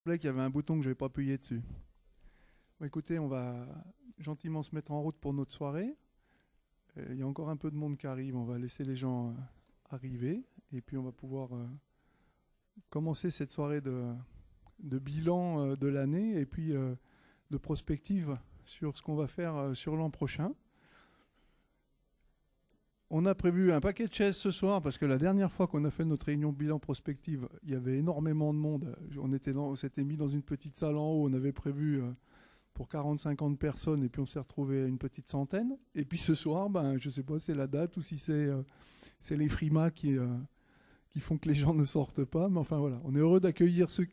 Il y avait un bouton que je n'avais pas appuyé dessus. Bon, écoutez, on va gentiment se mettre en route pour notre soirée. Il y a encore un peu de monde qui arrive. On va laisser les gens arriver. Et puis on va pouvoir commencer cette soirée de bilan de l'année et puis de prospective sur ce qu'on va faire sur l'an prochain. On a prévu un paquet de chaises ce soir parce que la dernière fois qu'on a fait notre réunion bilan prospective, il y avait énormément de monde. On s'était mis dans une petite salle en haut, on avait prévu pour 40-50 personnes et puis on s'est retrouvé à une petite centaine. Et puis ce soir, je ne sais pas si c'est la date ou si c'est les frimas qui font que les gens ne sortent pas. Mais enfin voilà, on est heureux d'accueillir ceux...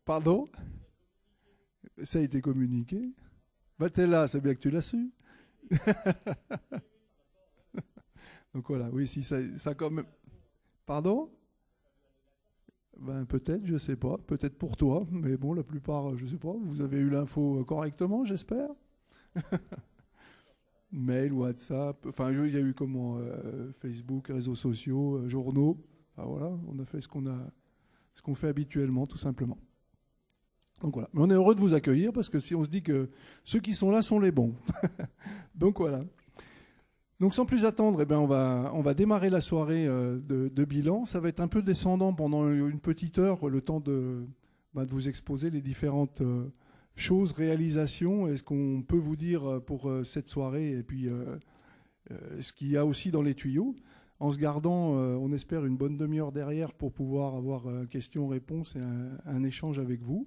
Pardon ? Ça a été communiqué. T'es là, c'est bien que tu l'as su. Donc voilà, oui, si ça quand même... Pardon ? Peut-être, je sais pas. Peut-être pour toi, mais bon, la plupart, je sais pas. Vous avez eu l'info correctement, j'espère. Mail, WhatsApp, enfin, il y a eu comment Facebook, réseaux sociaux, journaux. Enfin voilà, on a fait ce qu'on fait habituellement, tout simplement. Donc voilà. Mais on est heureux de vous accueillir parce que si on se dit que ceux qui sont là sont les bons. Donc voilà. Donc sans plus attendre, on va démarrer la soirée de bilan. Ça va être un peu descendant pendant une petite heure, le temps de vous exposer les différentes choses, réalisations et ce qu'on peut vous dire pour cette soirée et puis ce qu'il y a aussi dans les tuyaux. En se gardant, on espère, une bonne demi-heure derrière pour pouvoir avoir questions-réponses et un échange avec vous.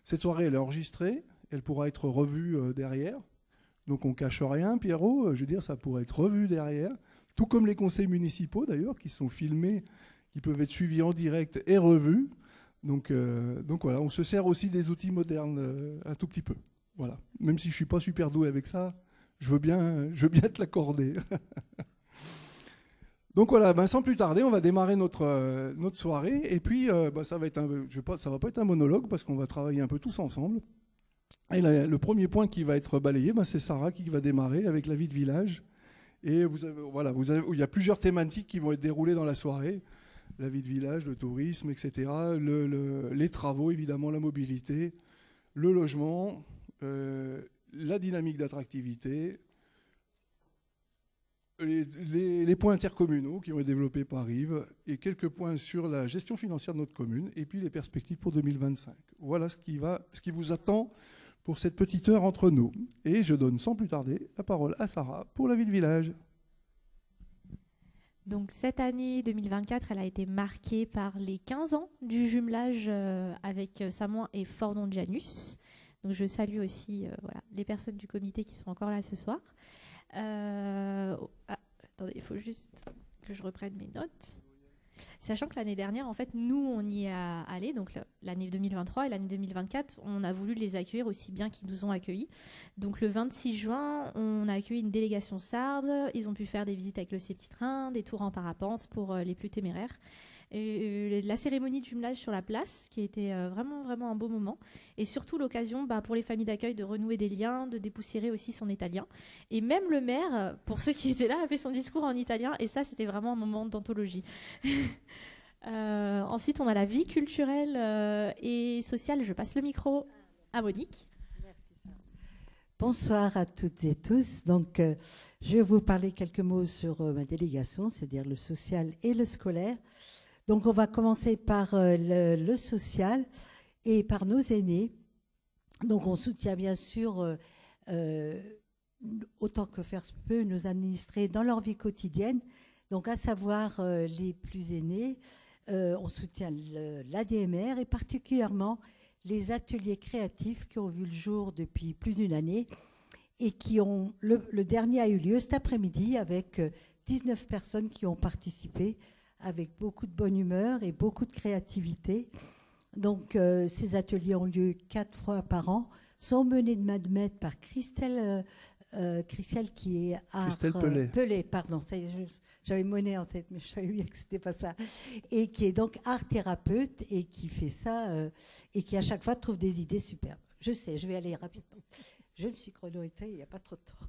Cette soirée, elle est enregistrée, elle pourra être revue derrière. Donc on ne cache rien, Pierrot, je veux dire, ça pourrait être revu derrière, tout comme les conseils municipaux d'ailleurs, qui sont filmés, qui peuvent être suivis en direct et revus. Donc voilà, on se sert aussi des outils modernes un tout petit peu. Voilà. Même si je ne suis pas super doué avec ça, je veux bien te l'accorder. Donc voilà, sans plus tarder, on va démarrer notre soirée. Et puis, ça va pas être un monologue parce qu'on va travailler un peu tous ensemble. Et le premier point qui va être balayé, c'est Sarah qui va démarrer avec la vie de village. Et il y a plusieurs thématiques qui vont être déroulées dans la soirée. La vie de village, le tourisme, etc. Les travaux, évidemment, la mobilité, le logement, la dynamique d'attractivité, les points intercommunaux qui vont être développés par Yves et quelques points sur la gestion financière de notre commune et puis les perspectives pour 2025. Voilà ce qui vous attend pour cette petite heure entre nous. Et je donne sans plus tarder la parole à Sarah pour la vie de village. Donc cette année 2024, elle a été marquée par les 15 ans du jumelage avec Samoin et Fordon-Janus. Donc je salue aussi les personnes du comité qui sont encore là ce soir. Attendez, il faut juste que je reprenne mes notes. Sachant que l'année dernière, en fait, nous, on y est allé, donc l'année 2023 et l'année 2024, on a voulu les accueillir aussi bien qu'ils nous ont accueillis. Donc le 26 juin, on a accueilli une délégation sarde. Ils ont pu faire des visites avec le Septitrain, des tours en parapente pour les plus téméraires. Et la cérémonie de jumelage sur la place, qui était vraiment, vraiment un beau moment. Et surtout l'occasion pour les familles d'accueil de renouer des liens, de dépoussiérer aussi son italien. Et même le maire, pour ceux qui étaient là, a fait son discours en italien. Et ça, c'était vraiment un moment d'anthologie. Ensuite, on a la vie culturelle et sociale. Je passe le micro à Monique. Bonsoir à toutes et tous. Donc, je vais vous parler quelques mots sur ma délégation, c'est-à-dire le social et le scolaire. Donc, on va commencer par le social et par nos aînés. Donc, on soutient bien sûr, autant que faire se peut, nos administrés dans leur vie quotidienne. Donc, à savoir les plus aînés, on soutient l'ADMR et particulièrement les ateliers créatifs qui ont vu le jour depuis plus d'une année et qui ont... Le dernier a eu lieu cet après-midi avec 19 personnes qui ont participé avec beaucoup de bonne humeur et beaucoup de créativité. Donc, ces ateliers ont lieu 4 fois par an, sont menés de main de maître par Christelle qui est Christelle Pellet. Pellet, pardon, ça y est, j'avais monnaie en tête, mais je savais bien que c'était pas ça. Et qui est donc art thérapeute et qui fait ça et qui à chaque fois trouve des idées superbes. Je sais, je vais aller rapidement. Je me suis chronométrée, il n'y a pas trop de temps.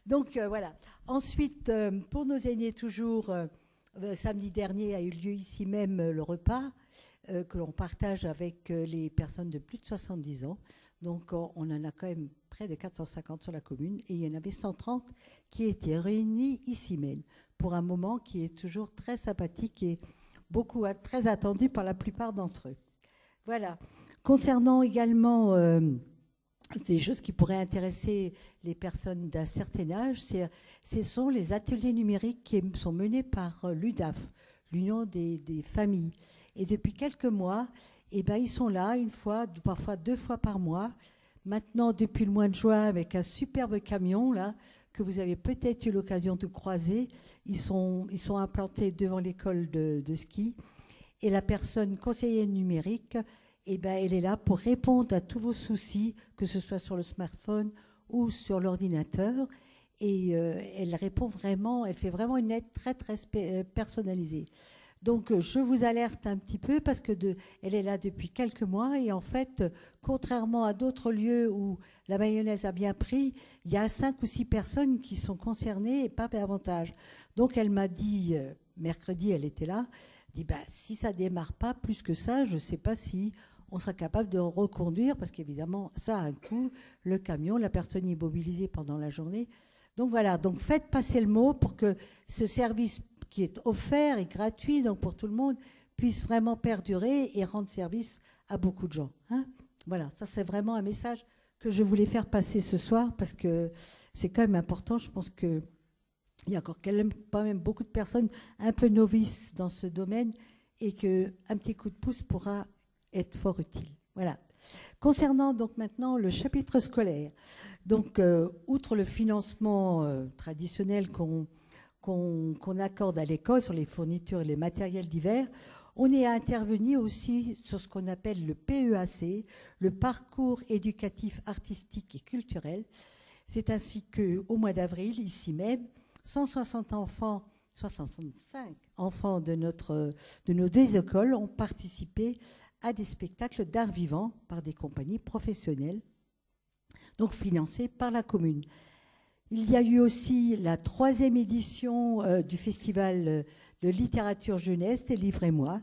Donc voilà. Ensuite, pour nos aînés toujours, samedi dernier a eu lieu ici même le repas. que l'on partage avec les personnes de plus de 70 ans. Donc on en a quand même près de 450 sur la commune et il y en avait 130 qui étaient réunis ici même pour un moment qui est toujours très sympathique et très attendu par la plupart d'entre eux. Voilà. Concernant également des choses qui pourraient intéresser les personnes d'un certain âge, ce sont les ateliers numériques qui sont menés par l'UDAF, l'Union des familles. Et depuis quelques mois, ils sont là une fois, parfois 2 fois par mois. Maintenant, depuis le mois de juin, avec un superbe camion là, que vous avez peut-être eu l'occasion de croiser, ils sont implantés devant l'école de ski. Et la personne conseillère numérique, elle est là pour répondre à tous vos soucis, que ce soit sur le smartphone ou sur l'ordinateur. Et elle fait vraiment une aide très, très personnalisée. Donc, je vous alerte un petit peu parce qu'elle est là depuis quelques mois. Et en fait, contrairement à d'autres lieux où la mayonnaise a bien pris, il y a 5 ou 6 personnes qui sont concernées et pas davantage. Donc, elle m'a dit, mercredi, elle était là, dit, si ça ne démarre pas plus que ça, je ne sais pas si on sera capable de reconduire parce qu'évidemment, ça a un coût, le camion, la personne immobilisée pendant la journée. Donc, voilà. Donc, faites passer le mot pour que ce service qui est offert et gratuit donc pour tout le monde, puisse vraiment perdurer et rendre service à beaucoup de gens. Hein. Voilà, ça c'est vraiment un message que je voulais faire passer ce soir parce que c'est quand même important. Je pense qu'il y a encore quand même beaucoup de personnes un peu novices dans ce domaine et qu'un petit coup de pouce pourra être fort utile. Voilà. Concernant donc maintenant le chapitre scolaire, donc outre le financement traditionnel qu'on accorde à l'école sur les fournitures et les matériels divers, on est intervenu aussi sur ce qu'on appelle le PEAC, le parcours éducatif, artistique et culturel. C'est ainsi qu'au mois d'avril, ici même, 165 enfants de nos 2 écoles ont participé à des spectacles d'art vivant par des compagnies professionnelles, donc financées par la commune. Il y a eu aussi la 3e édition du festival de littérature jeunesse des Livres et moi,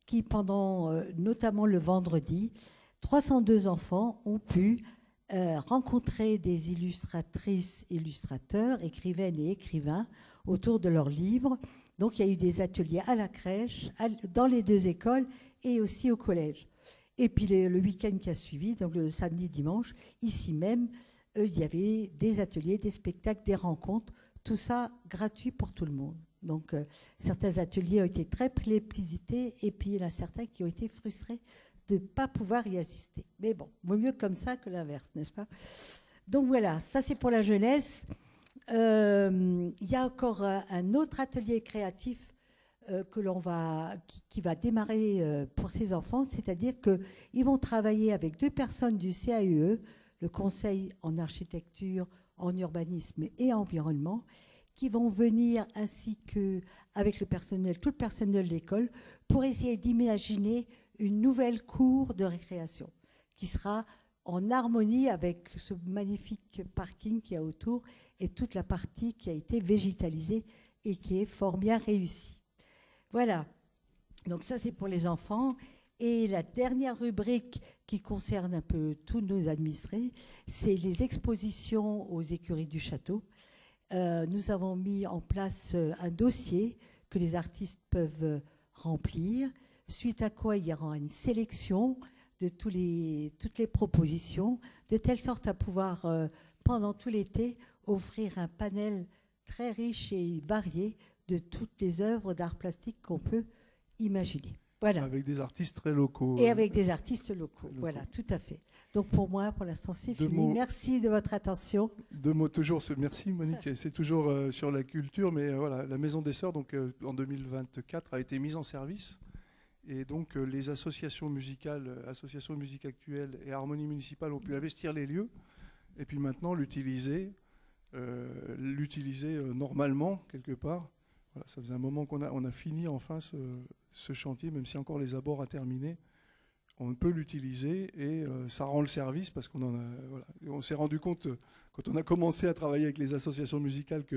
qui pendant notamment le vendredi, 302 enfants ont pu rencontrer des illustratrices, illustrateurs, écrivaines et écrivains autour de leurs livres. Donc il y a eu des ateliers à la crèche, dans les 2 écoles et aussi au collège. Et puis le week-end qui a suivi, donc le samedi, dimanche, ici même, il y avait des ateliers, des spectacles, des rencontres, tout ça gratuit pour tout le monde. Donc, certains ateliers ont été très plébiscités et puis il y en a certains qui ont été frustrés de ne pas pouvoir y assister. Mais bon, vaut mieux comme ça que l'inverse, n'est-ce pas? Donc voilà, ça c'est pour la jeunesse. Il y a encore un autre atelier créatif qui va démarrer pour ces enfants, c'est-à-dire qu'ils vont travailler avec 2 personnes du CAUE, le Conseil en architecture, en urbanisme et environnement, qui vont venir ainsi qu'avec tout le personnel de l'école, pour essayer d'imaginer une nouvelle cour de récréation qui sera en harmonie avec ce magnifique parking qu'il y a autour et toute la partie qui a été végétalisée et qui est fort bien réussie. Voilà, donc ça c'est pour les enfants. Et la dernière rubrique qui concerne un peu tous nos administrés, c'est les expositions aux écuries du château. Nous avons mis en place un dossier que les artistes peuvent remplir, suite à quoi il y aura une sélection de toutes les propositions, de telle sorte à pouvoir, pendant tout l'été, offrir un panel très riche et varié de toutes les œuvres d'art plastique qu'on peut imaginer. Voilà. Avec des artistes très locaux. Et avec des artistes locaux, voilà, tout à fait. Donc pour moi, pour l'instant, c'est fini. Merci de votre attention. 2 mots toujours. Merci Monique. C'est toujours sur la culture, mais voilà, la Maison des Sœurs, donc en 2024, a été mise en service. Et donc les associations musicales, associations de musique actuelle et Harmonie municipale ont pu investir les lieux et puis maintenant l'utiliser normalement quelque part. Voilà, ça faisait un moment qu'on a fini enfin ce chantier, même si encore les abords à terminer. On peut l'utiliser et ça rend le service parce on s'est rendu compte quand on a commencé à travailler avec les associations musicales que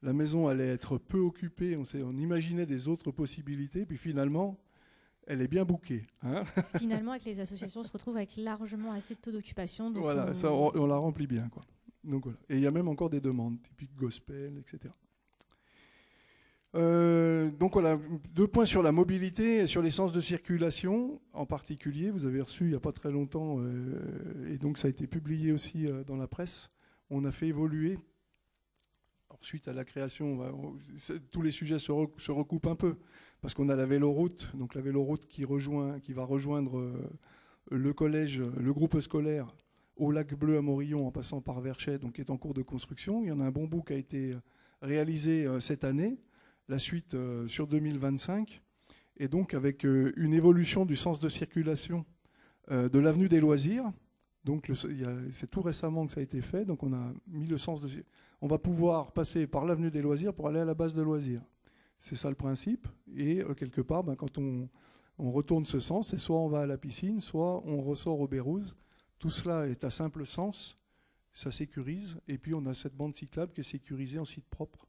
la maison allait être peu occupée. On imaginait des autres possibilités, puis finalement, elle est bien bookée. Hein. Finalement, avec les associations, on se retrouve avec largement assez de taux d'occupation. Donc voilà, ça, on la remplit bien, quoi. Donc, voilà. Et il y a même encore des demandes, typiques gospel, etc. Donc voilà, 2 points sur la mobilité et sur les sens de circulation en particulier. Vous avez reçu il n'y a pas très longtemps, et donc ça a été publié aussi dans la presse. On a fait évoluer. Alors, suite à la création, tous les sujets se recoupent un peu, parce qu'on a la véloroute, donc la véloroute qui va rejoindre le collège, le groupe scolaire au Lac Bleu à Morillon en passant par Verchet, donc qui est en cours de construction. Il y en a un bon bout qui a été réalisé cette année. La suite sur 2025, et donc avec une évolution du sens de circulation de l'avenue des Loisirs. Donc c'est tout récemment que ça a été fait. Donc on a mis le sens de... On va pouvoir passer par l'avenue des Loisirs pour aller à la base de Loisirs. C'est ça le principe. Et quelque part, quand on retourne ce sens, c'est soit on va à la piscine, soit on ressort au Bérouz. Tout cela est à simple sens, ça sécurise. Et puis on a cette bande cyclable qui est sécurisée en site propre.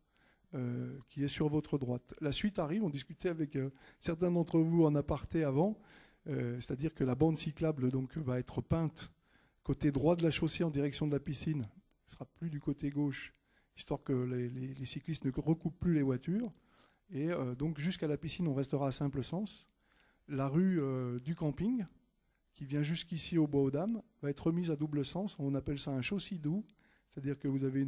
Qui est sur votre droite. La suite arrive, on discutait avec certains d'entre vous en aparté avant, c'est-à-dire que la bande cyclable donc, va être peinte côté droit de la chaussée en direction de la piscine, ne sera plus du côté gauche, histoire que les cyclistes ne recoupent plus les voitures, et donc jusqu'à la piscine on restera à simple sens. La rue du camping, qui vient jusqu'ici au Bois aux Dames, va être remise à double sens, on appelle ça un chaussée-doux, c'est-à-dire que vous avez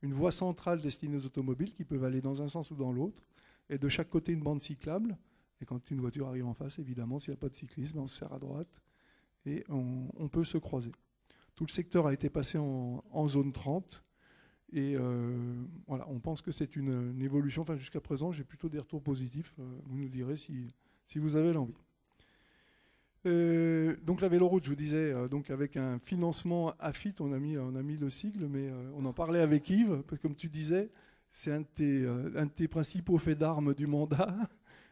une voie centrale destinée aux automobiles qui peuvent aller dans un sens ou dans l'autre, et de chaque côté une bande cyclable. Et quand une voiture arrive en face, évidemment, s'il n'y a pas de cyclisme, on se serre à droite et on peut se croiser. Tout le secteur a été passé en zone 30 et voilà, on pense que c'est une évolution. Enfin, jusqu'à présent, j'ai plutôt des retours positifs. Vous nous direz si vous avez l'envie. Donc la véloroute, je vous disais, donc avec un financement AFIT, on a mis le sigle, mais on en parlait avec Yves, parce que comme tu disais, c'est un de tes principaux faits d'armes du mandat.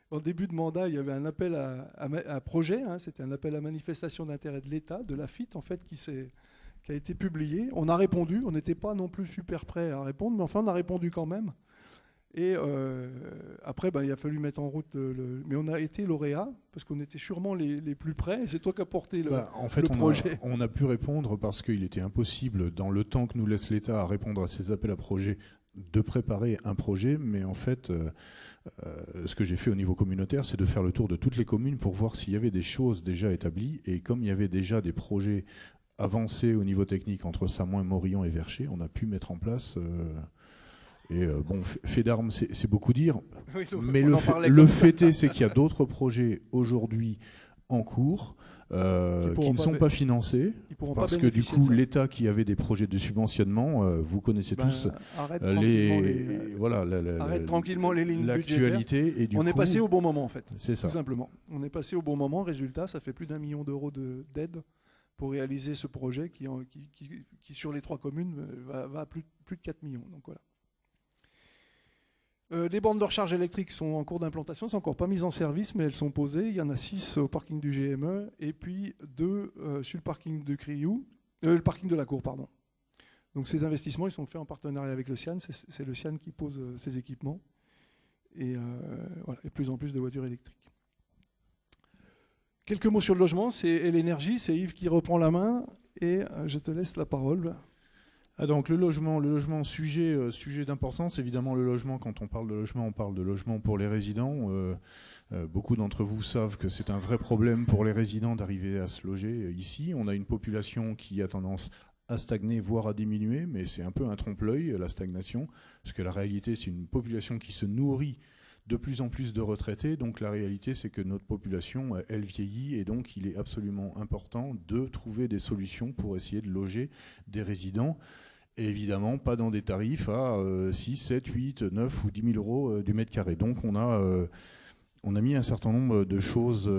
En début de mandat, il y avait un appel à projet, hein, c'était un appel à manifestation d'intérêt de l'État, de l'AFIT en fait, qui a été publié. On a répondu, on n'était pas non plus super prêt à répondre, mais enfin on a répondu quand même. Et après, il a fallu mettre en route mais on a été lauréat, parce qu'on était sûrement les plus près, et c'est toi qui as porté le projet. On a pu répondre parce qu'il était impossible, dans le temps que nous laisse l'État à répondre à ces appels à projets, de préparer un projet. Mais en fait, ce que j'ai fait au niveau communautaire, c'est de faire le tour de toutes les communes pour voir s'il y avait des choses déjà établies. Et comme il y avait déjà des projets avancés au niveau technique entre Samoin, Morillon et Verchet, on a pu mettre en place... fait d'armes, c'est beaucoup dire, oui, mais le fait est, c'est qu'il y a d'autres projets aujourd'hui en cours qui ne sont pas financés, parce que du coup, l'État qui avait des projets de subventionnement, vous connaissez tous arrête tranquillement les lignes l'actualité. Et on est passé au bon moment, en fait. C'est ça. Tout simplement. On est passé au bon moment. Résultat, ça fait plus d'1 million d'euros d'aide pour réaliser ce projet qui sur les 3 communes, va à plus de 4 millions. Donc voilà. Les bornes de recharge électrique sont en cours d'implantation, elles ne sont encore pas mises en service, mais elles sont posées. Il y en a 6 au parking du GME et puis 2 sur le parking de Criou, le parking de la Cour, pardon. Donc ces investissements, ils sont faits en partenariat avec le CIAN. C'est le CIAN qui pose ces équipements. Et voilà, et plus en plus de voitures électriques. Quelques mots sur le logement et l'énergie. C'est Yves qui reprend la main et je te laisse la parole. Donc le logement, sujet d'importance. Évidemment, le logement, quand on parle on parle de logement pour les résidents. Beaucoup d'entre vous savent que c'est un vrai problème pour les résidents d'arriver à se loger ici. On a une population qui a tendance à stagner, voire à diminuer, mais c'est un peu un trompe-l'œil, la stagnation, parce que la réalité, c'est une population qui se nourrit de plus en plus de retraités. Donc la réalité, c'est que notre population, elle vieillit, et donc il est absolument important de trouver des solutions pour essayer de loger des résidents. Et évidemment, pas dans des tarifs à 6, 7, 8, 9 ou 10 000 euros du mètre carré. Donc on a mis un certain nombre de choses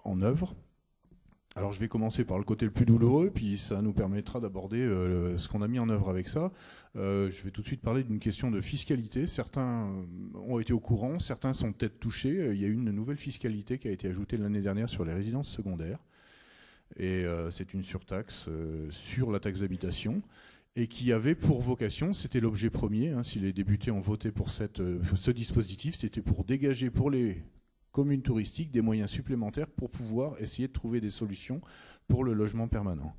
en œuvre. Alors je vais commencer par le côté le plus douloureux, puis ça nous permettra d'aborder ce qu'on a mis en œuvre avec ça. Je vais tout de suite parler d'une question de fiscalité. Certains ont été au courant, certains sont peut-être touchés. Il y a une nouvelle fiscalité qui a été ajoutée l'année dernière sur les résidences secondaires. Et c'est une surtaxe sur la taxe d'habitation, et qui avait pour vocation, c'était l'objet premier, si les députés ont voté pour ce dispositif, c'était pour dégager pour les communes touristiques des moyens supplémentaires pour pouvoir essayer de trouver des solutions pour le logement permanent.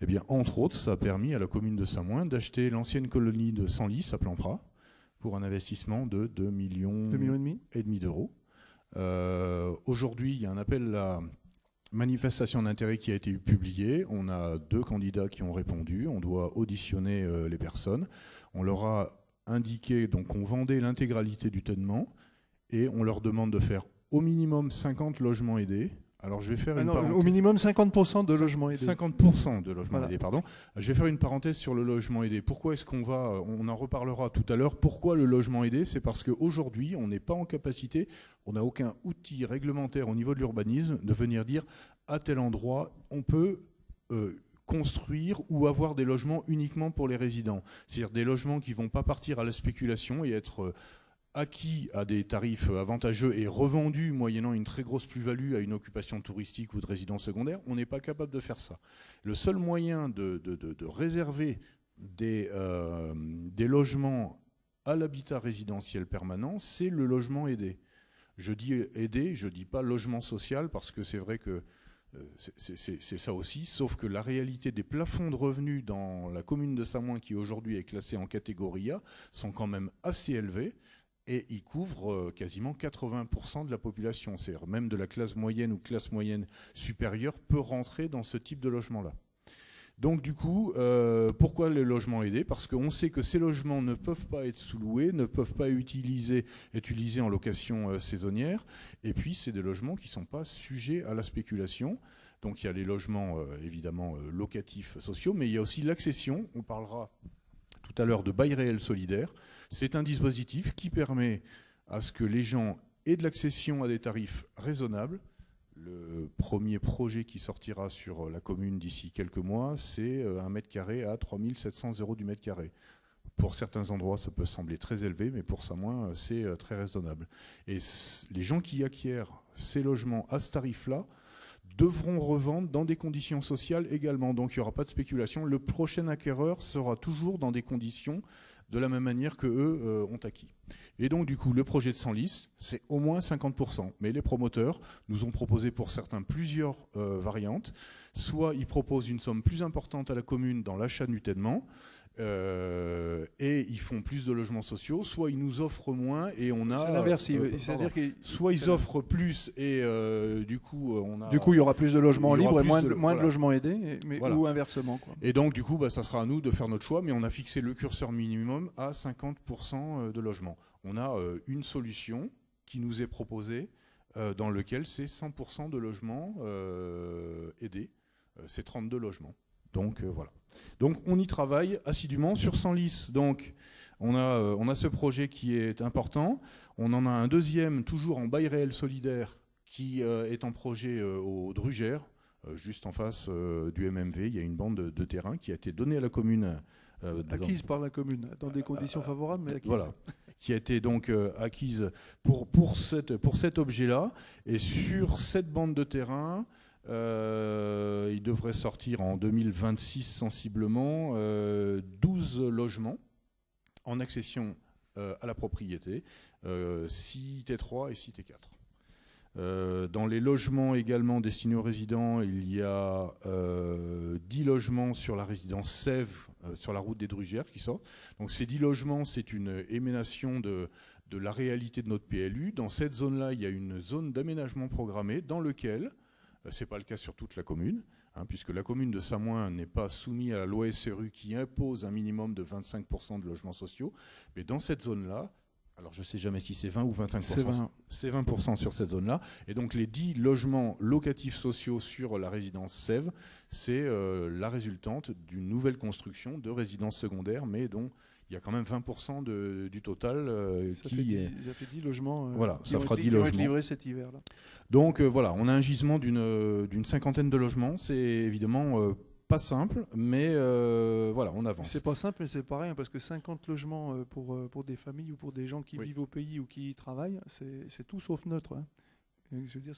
Eh bien, entre autres, ça a permis à la commune de Samoin d'acheter l'ancienne colonie de Senlis à Planprat pour un investissement de 2,5 millions d'euros. Aujourd'hui, il y a un appel à manifestation d'intérêt qui a été publié. On a 2 candidats qui ont répondu. On doit auditionner les personnes. On leur a indiqué donc, qu'on vendait l'intégralité du tenement et on leur demande de faire au minimum 50 logements aidés. Alors je vais faire une parenthèse. Au minimum 50% de logements aidés. 50% de logements Voilà. aidés, pardon. Je vais faire une parenthèse sur le logement aidé. Pourquoi est-ce on en reparlera tout à l'heure, pourquoi le logement aidé? C'est parce qu'aujourd'hui, on n'est pas en capacité, on n'a aucun outil réglementaire au niveau de l'urbanisme de venir dire à tel endroit, on peut construire ou avoir des logements uniquement pour les résidents. C'est-à-dire des logements qui ne vont pas partir à la spéculation et être acquis à des tarifs avantageux et revendus moyennant une très grosse plus-value à une occupation touristique ou de résidence secondaire. On n'est pas capable de faire ça. Le seul moyen de réserver des logements à l'habitat résidentiel permanent, c'est le logement aidé. Je dis aidé, je ne dis pas logement social, parce que c'est vrai que c'est ça aussi, sauf que la réalité des plafonds de revenus dans la commune de Samoin, qui aujourd'hui est classée en catégorie A, sont quand même assez élevés. Et il couvre quasiment 80% de la population. C'est-à-dire même de la classe moyenne ou classe moyenne supérieure peut rentrer dans ce type de logement-là. Donc du coup, pourquoi les logements aidés? Parce qu'on sait que ces logements ne peuvent pas être sous-loués, ne peuvent pas être utilisés en location saisonnière. Et puis, c'est des logements qui ne sont pas sujets à la spéculation. Donc il y a les logements évidemment locatifs sociaux, mais il y a aussi l'accession. On parlera tout à l'heure de bail réel solidaire. C'est un dispositif qui permet à ce que les gens aient de l'accession à des tarifs raisonnables. Le premier projet qui sortira sur la commune d'ici quelques mois, c'est 1 mètre carré à 3 700 € du mètre carré. Pour certains endroits, ça peut sembler très élevé, mais pour Samoin, c'est très raisonnable. Et les gens qui acquièrent ces logements à ce tarif-là devront revendre dans des conditions sociales également. Donc il n'y aura pas de spéculation. Le prochain acquéreur sera toujours dans des conditions de la même manière que eux ont acquis. Et donc du coup, le projet de Senlis, c'est au moins 50%. Mais les promoteurs nous ont proposé pour certains plusieurs variantes. Soit ils proposent une somme plus importante à la commune dans l'achat du tenement, et ils font plus de logements sociaux, soit ils nous offrent moins et on a... C'est l'inverse, c'est-à-dire soit ils offrent plus et du coup on a... Du coup, il y aura plus de logements libres et moins de voilà. logements aidés, mais, voilà. ou inversement, quoi. Et donc du coup, ça sera à nous de faire notre choix, mais on a fixé le curseur minimum à 50% de logements. On a une solution qui nous est proposée dans lequel c'est 100% de logements aidés. C'est 32 logements. Donc voilà. Donc on y travaille assidûment sur Senlis. Donc on a ce projet qui est important. On en a un deuxième, toujours en bail réel solidaire, qui est en projet au Drugère, juste en face du MMV. Il y a une bande de terrain qui a été donnée à la commune. Acquise par la commune, dans des conditions favorables, mais acquise. Voilà. Qui a été donc acquise pour cet objet-là. Et sur cette bande de terrain, il devrait sortir en 2026 sensiblement 12 logements en accession à la propriété, 6 T3 et 6 T4. Dans les logements également destinés aux résidents, il y a 10 logements sur la résidence Sèvres, sur la route des Drugères qui sortent. Donc ces 10 logements, c'est une émanation de la réalité de notre PLU. Dans cette zone-là, il y a une zone d'aménagement programmée dans lequel, ce n'est pas le cas sur toute la commune, puisque la commune de Samoin n'est pas soumise à la loi SRU qui impose un minimum de 25% de logements sociaux, mais dans cette zone-là, alors je ne sais jamais si c'est 20 ou 25%, c'est 20% sur cette zone-là, et donc les 10 logements locatifs sociaux sur la résidence Sèvres, c'est la résultante d'une nouvelle construction de résidences secondaires, mais dont il y a quand même 20% du total ça fait 10 logements voilà, qui ça vont fera être 10 logements livrés cet hiver-là. Donc voilà, on a un gisement d'une cinquantaine de logements. C'est évidemment pas simple, mais voilà, on avance. C'est pas simple, mais c'est pareil, parce que 50 logements pour des familles ou pour des gens qui vivent au pays ou qui y travaillent, c'est tout sauf neutre. Hein. Je veux dire,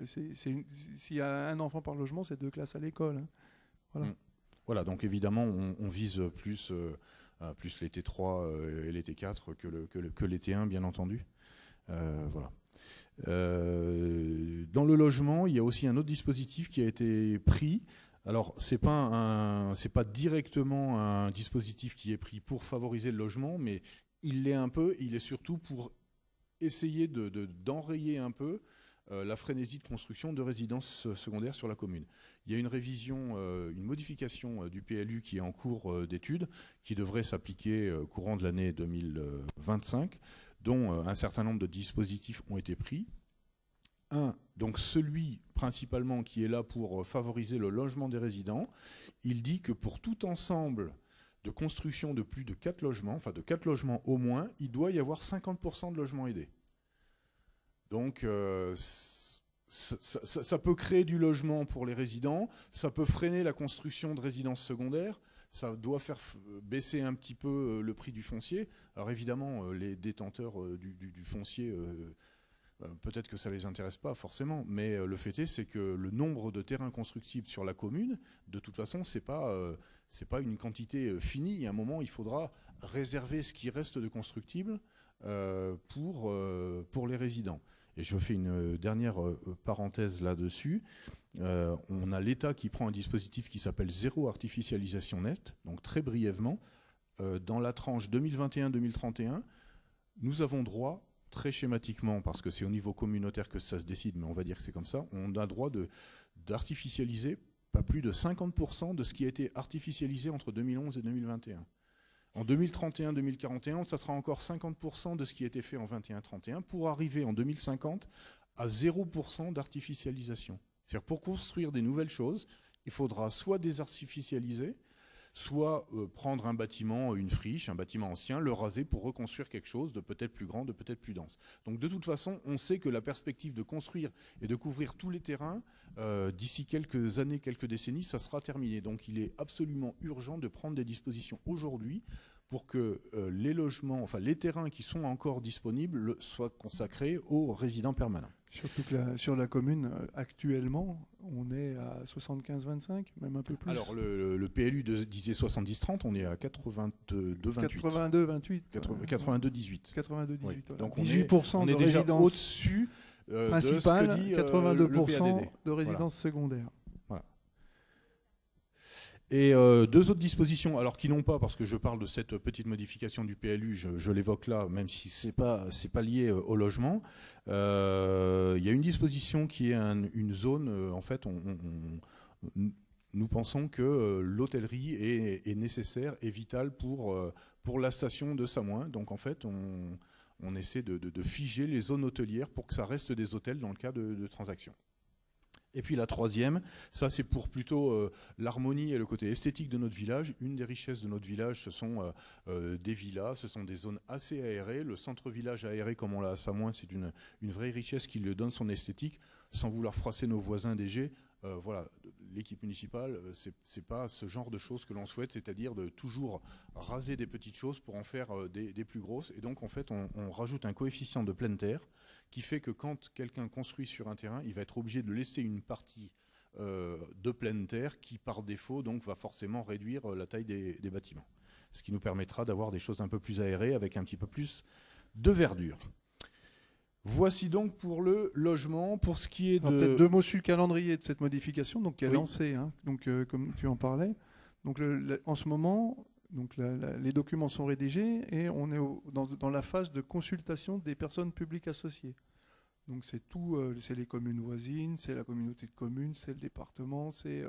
s'il y a un enfant par logement, c'est 2 classes à l'école. Hein. Voilà. Voilà, donc évidemment, on vise plus les T3 et les T4 que les T1, bien entendu. Voilà. Dans le logement, il y a aussi un autre dispositif qui a été pris. Alors, c'est pas directement un dispositif qui est pris pour favoriser le logement, mais il l'est un peu. Il est surtout pour essayer d'enrayer un peu la frénésie de construction de résidences secondaires sur la commune. Il y a une révision, une modification du PLU qui est en cours d'étude, qui devrait s'appliquer courant de l'année 2025, dont un certain nombre de dispositifs ont été pris. Donc celui principalement qui est là pour favoriser le logement des résidents, il dit que pour tout ensemble de construction de plus de 4 logements, enfin de 4 logements au moins, il doit y avoir 50% de logements aidés. Donc ça peut créer du logement pour les résidents, ça peut freiner la construction de résidences secondaires, ça doit faire baisser un petit peu le prix du foncier. Alors évidemment, les détenteurs du foncier, peut-être que ça ne les intéresse pas forcément, mais le fait est, c'est que le nombre de terrains constructibles sur la commune, de toute façon, c'est pas une quantité finie. Il y a un moment, il faudra réserver ce qui reste de constructible pour les résidents. Et je fais une dernière parenthèse là-dessus. On a l'État qui prend un dispositif qui s'appelle zéro artificialisation nette. Donc très brièvement, dans la tranche 2021-2031, nous avons droit, très schématiquement, parce que c'est au niveau communautaire que ça se décide, mais on va dire que c'est comme ça, on a droit d'artificialiser pas plus de 50% de ce qui a été artificialisé entre 2011 et 2021. En 2031-2041, ça sera encore 50% de ce qui a été fait en 21-31 pour arriver en 2050 à 0% d'artificialisation. C'est-à-dire pour construire des nouvelles choses, il faudra soit désartificialiser, soit prendre un bâtiment, une friche, un bâtiment ancien, le raser pour reconstruire quelque chose de peut-être plus grand, de peut-être plus dense. Donc de toute façon, on sait que la perspective de construire et de couvrir tous les terrains, d'ici quelques années, quelques décennies, ça sera terminé. Donc il est absolument urgent de prendre des dispositions aujourd'hui pour que les logements, enfin les terrains qui sont encore disponibles soient consacrés aux résidents permanents. Surtout que sur la commune, actuellement, on est à 75-25, même un peu plus. Alors le PLU disait 70-30, on est à 82-28. 82-28. 82-18. 82-18. Oui. Voilà. Donc 18% on est de déjà résidences au-dessus principales, de ce que dit 82% le PADD. de résidences secondaires. Voilà. Et deux autres dispositions, alors qui n'ont pas, parce que je parle de cette petite modification du PLU, je l'évoque là, même si c'est pas lié au logement. Il y a une disposition qui est une zone, en fait, nous pensons que l'hôtellerie est nécessaire et vitale pour la station de Samoin. Donc en fait, on essaie de figer les zones hôtelières pour que ça reste des hôtels dans le cas de transactions. Et puis la troisième, ça c'est pour plutôt l'harmonie et le côté esthétique de notre village. Une des richesses de notre village, ce sont des villas, ce sont des zones assez aérées. Le centre-village aéré comme on l'a à Samoin, c'est une vraie richesse qui lui donne son esthétique, sans vouloir froisser nos voisins DG. Voilà, l'équipe municipale, c'est pas ce genre de choses que l'on souhaite, c'est-à-dire de toujours raser des petites choses pour en faire des plus grosses. Et donc en fait, on rajoute un coefficient de pleine terre qui fait que quand quelqu'un construit sur un terrain, il va être obligé de laisser une partie de pleine terre qui par défaut donc va forcément réduire la taille des bâtiments. Ce qui nous permettra d'avoir des choses un peu plus aérées avec un petit peu plus de verdure. Voici donc pour le logement, pour ce qui est de... Peut-être deux mots sur le calendrier de cette modification, donc qui est Oui. lancée, hein, donc comme tu en parlais. Donc en ce moment, donc les documents sont rédigés et on est dans la phase de consultation des personnes publiques associées. Donc c'est tout, c'est les communes voisines, c'est la communauté de communes, c'est le département, c'est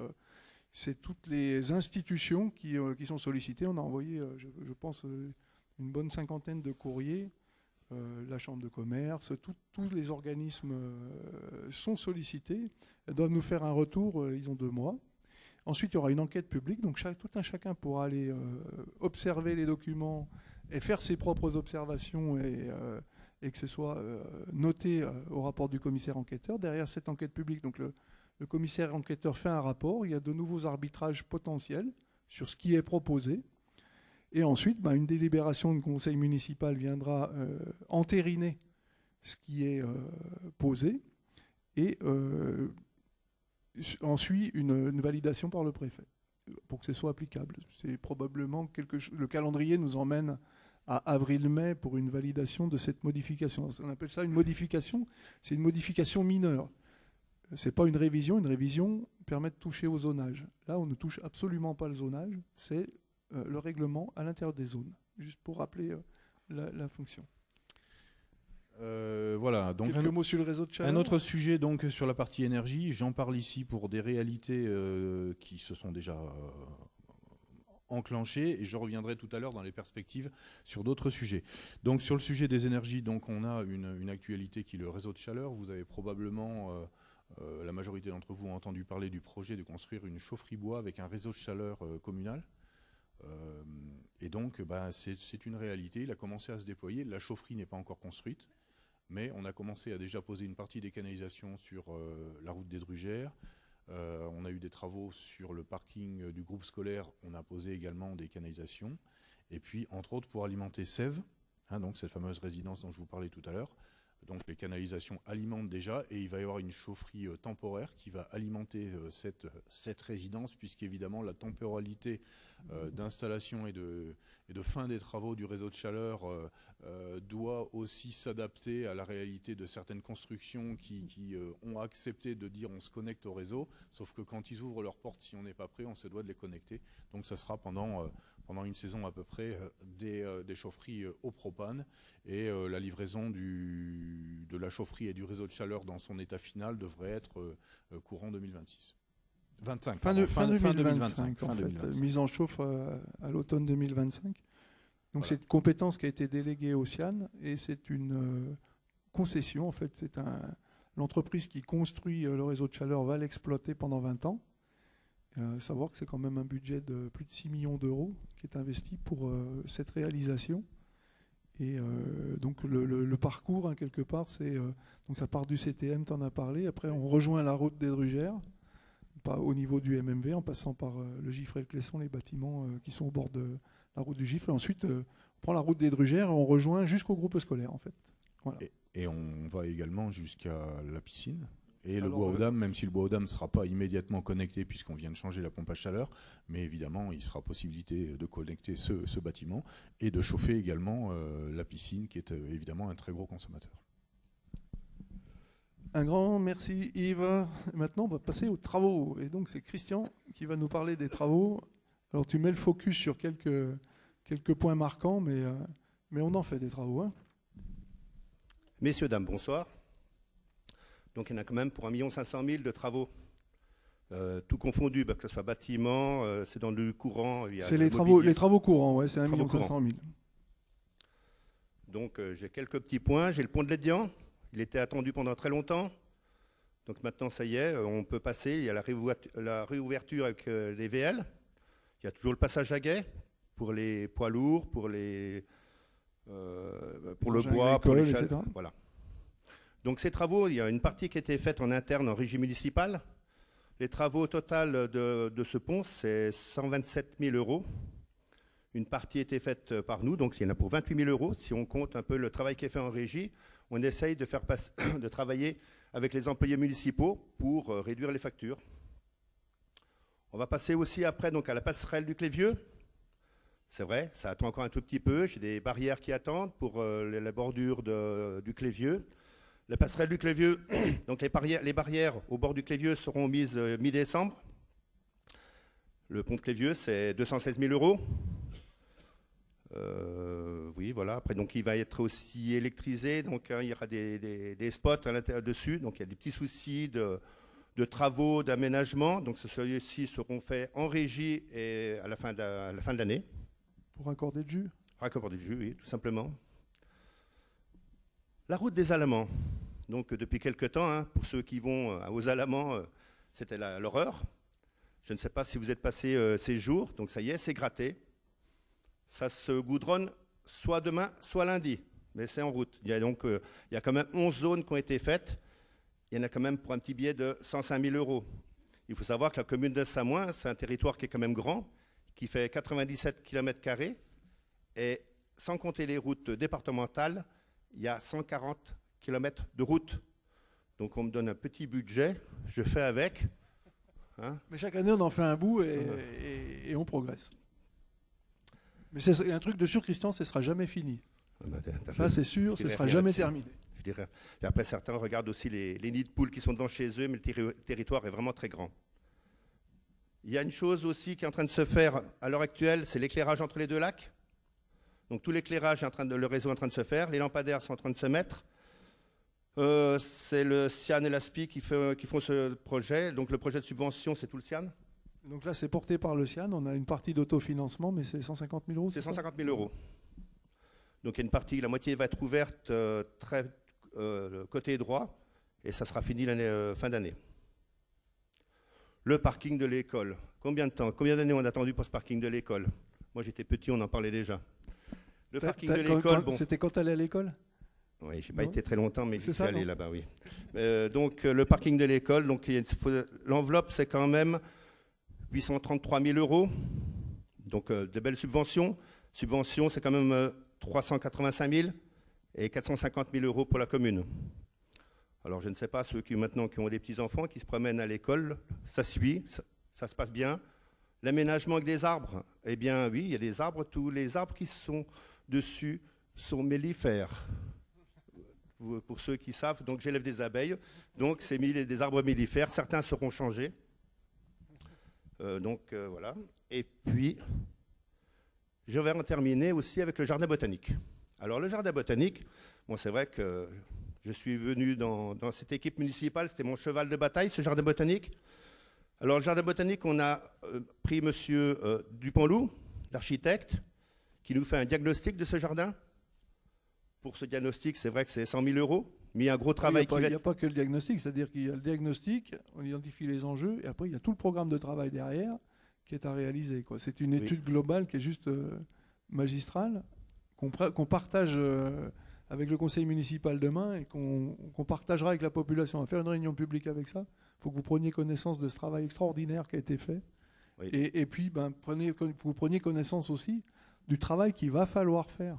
toutes les institutions qui sont sollicitées. On a envoyé, je pense, une bonne 50aine de courriers. La chambre de commerce, tous les organismes sont sollicités, doivent nous faire un retour, ils ont 2 mois. Ensuite, il y aura une enquête publique, donc tout un chacun pourra aller observer les documents et faire ses propres observations et que ce soit noté au rapport du commissaire enquêteur. Derrière cette enquête publique, donc le commissaire enquêteur fait un rapport, il y a de nouveaux arbitrages potentiels sur ce qui est proposé. Et ensuite, une délibération du conseil municipal viendra entériner ce qui est posé et ensuite une validation par le préfet pour que ce soit applicable. C'est probablement le calendrier nous emmène à avril-mai pour une validation de cette modification. On appelle ça une modification, c'est une modification mineure. Ce n'est pas une révision permet de toucher au zonage. Là, on ne touche absolument pas le zonage, c'est le règlement à l'intérieur des zones, juste pour rappeler la fonction. Voilà, donc quelques mots sur le réseau de chaleur. Un autre sujet donc sur la partie énergie, j'en parle ici pour des réalités qui se sont déjà enclenchées et je reviendrai tout à l'heure dans les perspectives sur d'autres sujets. Donc sur le sujet des énergies, donc on a une actualité qui est le réseau de chaleur. Vous avez probablement, la majorité d'entre vous ont entendu parler du projet de construire une chaufferie bois avec un réseau de chaleur communal. Et donc c'est une réalité, il a commencé à se déployer, la chaufferie n'est pas encore construite, mais on a commencé à déjà poser une partie des canalisations sur la route des Drugères. On a eu des travaux sur le parking du groupe scolaire, on a posé également des canalisations. Et puis, entre autres, pour alimenter Sèvres, donc cette fameuse résidence dont je vous parlais tout à l'heure. Donc les canalisations alimentent déjà et il va y avoir une chaufferie temporaire qui va alimenter cette résidence, puisqu'évidemment la temporalité d'installation et de fin des travaux du réseau de chaleur doit aussi s'adapter à la réalité de certaines constructions qui ont accepté de dire on se connecte au réseau, sauf que quand ils ouvrent leurs portes, si on n'est pas prêt, on se doit de les connecter. Donc ça sera pendant une saison à peu près des chaufferies au propane et la livraison de la chaufferie et du réseau de chaleur dans son état final devrait être courant 2026. 25, fin 2025, fin 2025. Mise en chauffe à l'automne 2025. Donc voilà. C'est une compétence qui a été déléguée au CIAN et c'est une concession. En fait, c'est l'entreprise qui construit le réseau de chaleur va l'exploiter pendant 20 ans. Savoir que c'est quand même un budget de plus de 6 millions d'euros qui est investi pour cette réalisation. Et donc le parcours, quelque part, donc ça part du CTM, tu en as parlé. Après, on rejoint la route des Drugères, pas au niveau du MMV, en passant par le Gifre et le Clesson, les bâtiments qui sont au bord de la route du Gifre. Et ensuite, on prend la route des Drugères et on rejoint jusqu'au groupe scolaire, en fait. Voilà. Et on va également jusqu'à la piscine. Et le bois aux dames, même si le bois aux dames ne sera pas immédiatement connecté puisqu'on vient de changer la pompe à chaleur, mais évidemment, il sera possibilité de connecter ce bâtiment et de chauffer également la piscine qui est évidemment un très gros consommateur. Un grand merci Yves. Maintenant, on va passer aux travaux. Et donc, c'est Christian qui va nous parler des travaux. Alors, tu mets le focus sur quelques points marquants, mais on en fait des travaux. Hein. Messieurs, dames, bonsoir. Donc il y en a quand même pour 1 500 000 de travaux, tout confondu, que ce soit bâtiment, c'est dans le courant. C'est les travaux courants, ouais, c'est 1 500 000. Donc j'ai quelques petits points. J'ai le pont de l'Édian, il était attendu pendant très longtemps. Donc maintenant ça y est, on peut passer. Il y a la réouverture avec les VL. Il y a toujours le passage à guet pour les poids lourds, pour le bois, pour les châles. Voilà. Donc ces travaux, il y a une partie qui a été faite en interne en régie municipale. Les travaux au total de ce pont, c'est 127 000 euros. Une partie a été faite par nous, donc il y en a pour 28 000 euros. Si on compte un peu le travail qui est fait en régie, on essaye de travailler avec les employés municipaux pour réduire les factures. On va passer aussi après donc, à la passerelle du Clévieux. C'est vrai, ça attend encore un tout petit peu. J'ai des barrières qui attendent pour la bordure du Clévieux. La passerelle du Clévieux, donc les barrières au bord du Clévieux seront mises mi-décembre. Le pont de Clévieux, c'est 216 000 euros. Oui, voilà. Après, donc, il va être aussi électrisé. Donc, il y aura des spots à l'intérieur dessus. Donc, il y a des petits soucis de travaux, d'aménagement. Donc, ceux-ci seront faits en régie et à la fin de l'année. Pour raccorder le jus ? Raccorder le jus, oui, tout simplement. La route des Alamans. Donc depuis quelque temps, pour ceux qui vont aux Alamans, c'était l'horreur. Je ne sais pas si vous êtes passé ces jours, donc ça y est, c'est gratté. Ça se goudronne soit demain, soit lundi, mais c'est en route. Il y a quand même 11 zones qui ont été faites. Il y en a quand même pour un petit billet de 105 000 euros. Il faut savoir que la commune de Samoin, c'est un territoire qui est quand même grand, qui fait 97 km², et sans compter les routes départementales, il y a 140 km de route. Donc on me donne un petit budget, je fais avec. Mais chaque année, on en fait un bout et on progresse. Mais c'est un truc de sûr, Christian, ce ne sera jamais fini. Ça, c'est sûr, ce ne sera jamais terminé. Je dirais. Et après, certains regardent aussi les nids de poules qui sont devant chez eux, mais le territoire est vraiment très grand. Il y a une chose aussi qui est en train de se faire à l'heure actuelle, c'est l'éclairage entre les deux lacs. Donc tout l'éclairage, le réseau est en train de se faire, les lampadaires sont en train de se mettre. C'est le CIAN et l'ASPI qui font ce projet. Donc le projet de subvention, c'est tout le CIAN. Donc là, c'est porté par le CIAN. On a une partie d'autofinancement, mais c'est 150 000 euros. C'est 150 000 euros. Donc il y a une partie, la moitié va être ouverte côté droit, et ça sera fini fin d'année. Le parking de l'école. Combien d'années on a attendu pour ce parking de l'école? Moi j'étais petit, on en parlait déjà. Le parking de l'école. Bon. C'était quand tu allais à l'école? Oui, je n'ai pas été très longtemps, mais j'y suis allé là-bas, oui. Donc le parking de l'école, donc l'enveloppe c'est quand même 833 000 euros. Donc de belles subventions. Subventions, c'est quand même 385 000 et 450 000 euros pour la commune. Alors je ne sais pas, ceux qui maintenant qui ont des petits-enfants, qui se promènent à l'école, ça suit, ça se passe bien. L'aménagement avec des arbres, eh bien oui, il y a des arbres, tous les arbres qui sont dessus sont mellifères. Pour ceux qui savent, donc j'élève des abeilles, donc c'est des arbres mellifères, certains seront changés. Voilà. Et puis, je vais en terminer aussi avec le jardin botanique. Alors le jardin botanique, bon, c'est vrai que je suis venu dans cette équipe municipale, c'était mon cheval de bataille, ce jardin botanique. Alors le jardin botanique, on a pris monsieur Dupont-Loup, l'architecte, qui nous fait un diagnostic de ce jardin. Pour ce diagnostic, c'est vrai que c'est 100 000 euros, mais il y a un gros travail Il n'y a pas que le diagnostic, c'est-à-dire qu'il y a le diagnostic, on identifie les enjeux, et après il y a tout le programme de travail derrière qui est à réaliser, quoi. C'est une étude globale qui est juste magistrale, qu'on partage avec le conseil municipal demain et qu'on partagera avec la population. On va faire une réunion publique avec ça. Il faut que vous preniez connaissance de ce travail extraordinaire qui a été fait. Oui. Et puis, vous preniez connaissance aussi du travail qu'il va falloir faire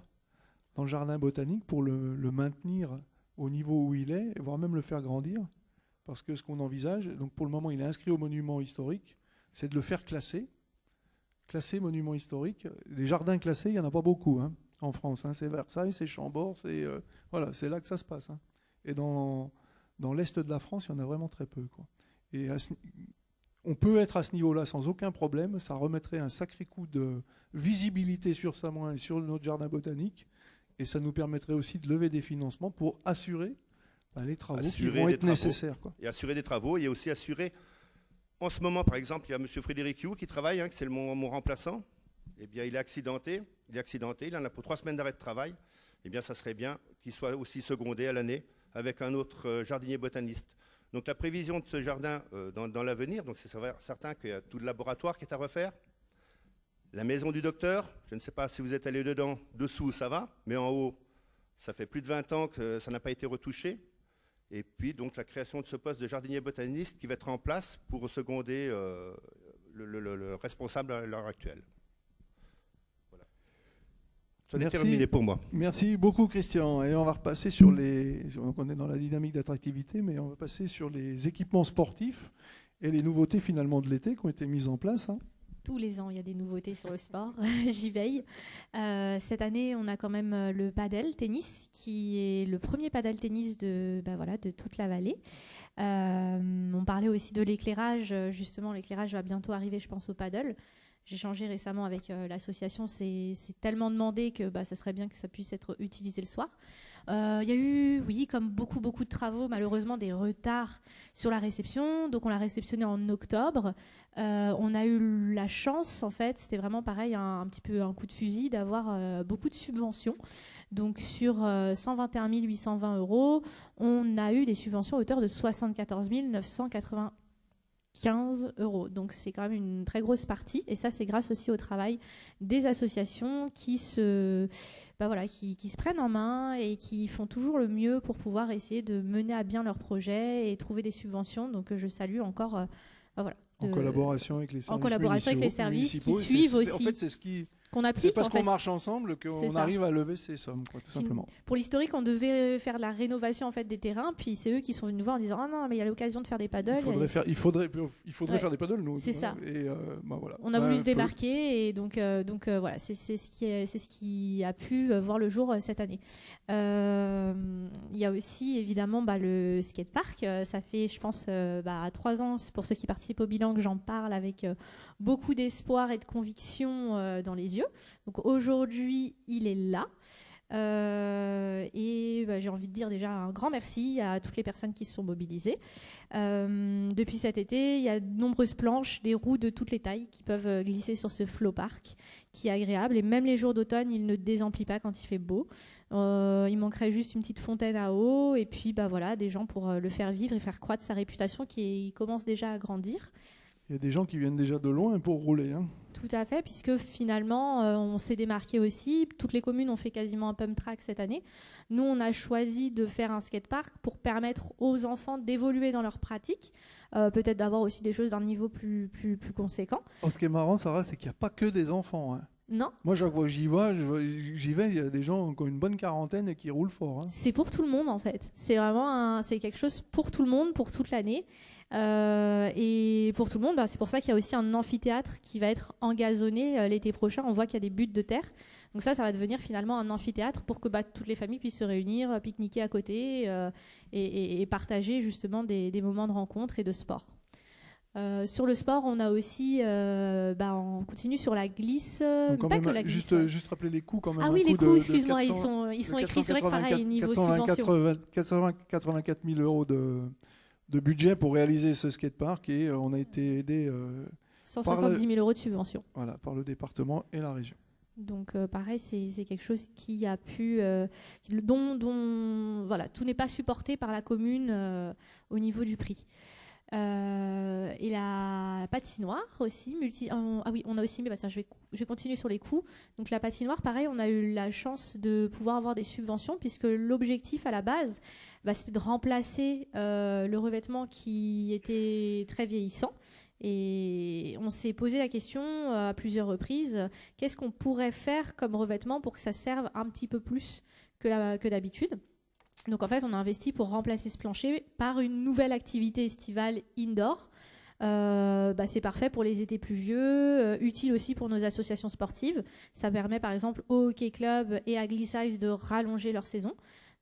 dans le jardin botanique pour le maintenir au niveau où il est, voire même le faire grandir. Parce que ce qu'on envisage, donc pour le moment, il est inscrit au monument historique, c'est de le faire classer monument historique. Les jardins classés, il n'y en a pas beaucoup en France. C'est Versailles, c'est Chambord, c'est là que ça se passe. Et dans l'Est de la France, il y en a vraiment très peu, quoi. Et on peut être à ce niveau-là sans aucun problème. Ça remettrait un sacré coup de visibilité sur Samoin et sur notre jardin botanique. Et ça nous permettrait aussi de lever des financements pour assurer les travaux qui vont être nécessaires, quoi. Et assurer des travaux, et aussi assurer... En ce moment, par exemple, il y a M. Frédéric You qui travaille, c'est mon remplaçant. Eh bien, il est accidenté, il en a pour 3 semaines d'arrêt de travail. Eh bien, ça serait bien qu'il soit aussi secondé à l'année avec un autre jardinier botaniste. Donc, la prévision de ce jardin dans l'avenir, donc c'est certain qu'il y a tout le laboratoire qui est à refaire. La maison du docteur, je ne sais pas si vous êtes allé dedans, dessous ça va, mais en haut, ça fait plus de 20 ans que ça n'a pas été retouché. Et puis, donc, la création de ce poste de jardinier botaniste qui va être en place pour seconder le responsable à l'heure actuelle. Voilà. Ça est terminé pour moi. Merci beaucoup, Christian. Et on va repasser sur donc on est dans la dynamique d'attractivité, mais on va passer sur les équipements sportifs et les nouveautés, finalement, de l'été qui ont été mises en place. Tous les ans, il y a des nouveautés sur le sport. J'y veille. Cette année, on a quand même le padel tennis, qui est le premier padel tennis de toute la vallée. On parlait aussi de l'éclairage. Justement, l'éclairage va bientôt arriver, je pense, au padel. J'ai changé récemment avec l'association. C'est tellement demandé que ça serait bien que ça puisse être utilisé le soir. Il y a eu, oui, comme beaucoup de travaux, malheureusement, des retards sur la réception. Donc, on l'a réceptionné en octobre. On a eu la chance, en fait, c'était vraiment pareil, un petit peu un coup de fusil, d'avoir beaucoup de subventions. Donc, sur 121 820 €, on a eu des subventions à hauteur de 74 995 €. Donc, c'est quand même une très grosse partie. Et ça, c'est grâce aussi au travail des associations qui se prennent en main et qui font toujours le mieux pour pouvoir essayer de mener à bien leurs projets et trouver des subventions. Donc, je salue encore... En collaboration avec les services qui suivent aussi. En fait, c'est ce qui qu'on applique. C'est parce en fait. qu'on marche ensemble C'est qu'on ça. arrive à lever ces sommes, quoi, tout simplement. Pour l'historique, on devait faire de la rénovation en fait des terrains, puis c'est eux qui sont venus nous voir en disant ah non mais il y a l'occasion de faire des paddles. Il faudrait Ouais. faire des paddles, nous. C'est ça. Et voilà. On a voulu se démarquer et donc voilà, c'est ce qui a pu voir le jour cette année. Il y a aussi évidemment le skatepark. Ça fait, je pense, 3 ans pour ceux qui participent au bilan que j'en parle avec beaucoup d'espoir et de conviction dans les yeux. Donc aujourd'hui, il est là. J'ai envie de dire déjà un grand merci à toutes les personnes qui se sont mobilisées. Depuis cet été, il y a de nombreuses planches, des roues de toutes les tailles qui peuvent glisser sur ce flow park qui est agréable. Et même les jours d'automne, il ne désemplit pas quand il fait beau. Il manquerait juste une petite fontaine à eau et puis des gens pour le faire vivre et faire croître sa réputation qui commence déjà à grandir. Il y a des gens qui viennent déjà de loin pour rouler. Hein. Tout à fait, puisque finalement, on s'est démarqué aussi. Toutes les communes ont fait quasiment un pump track cette année. Nous, on a choisi de faire un skatepark pour permettre aux enfants d'évoluer dans leur pratique, peut-être d'avoir aussi des choses d'un niveau plus conséquent. Ce qui est marrant, Sarah, c'est qu'il n'y a pas que des enfants. Hein. Non. Moi, chaque fois que j'y vais, il y a des gens qui ont une bonne quarantaine et qui roulent fort. Hein. C'est pour tout le monde, en fait. C'est vraiment c'est quelque chose pour tout le monde, pour toute l'année. Et pour tout le monde, c'est pour ça qu'il y a aussi un amphithéâtre qui va être engazonné l'été prochain. On voit qu'il y a des buttes de terre. Donc ça va devenir finalement un amphithéâtre pour que toutes les familles puissent se réunir, pique-niquer à côté et partager justement des moments de rencontre et de sport. Sur le sport, on a aussi, on continue sur la glisse, pas que la glisse. Juste rappeler les coûts quand même. Ah oui, les coûts, excuse-moi, ils sont écrits, c'est vrai que pareil, niveau subvention. 484 000 euros de budget pour réaliser ce skatepark et on a été aidé 170 000 euros de subvention. Voilà, par le département et la région. Donc pareil, c'est quelque chose qui a pu, dont tout n'est pas supporté par la commune au niveau du prix. Et la patinoire aussi, on a aussi, mais je vais continuer sur les coûts. Donc la patinoire, pareil, on a eu la chance de pouvoir avoir des subventions puisque l'objectif à la base, c'était de remplacer le revêtement qui était très vieillissant. Et on s'est posé la question à plusieurs reprises, qu'est-ce qu'on pourrait faire comme revêtement pour que ça serve un petit peu plus que d'habitude. Donc en fait, on a investi pour remplacer ce plancher par une nouvelle activité estivale indoor. C'est parfait pour les étés pluvieux, utile aussi pour nos associations sportives. Ça permet par exemple au Hockey Club et à Glissize de rallonger leur saison.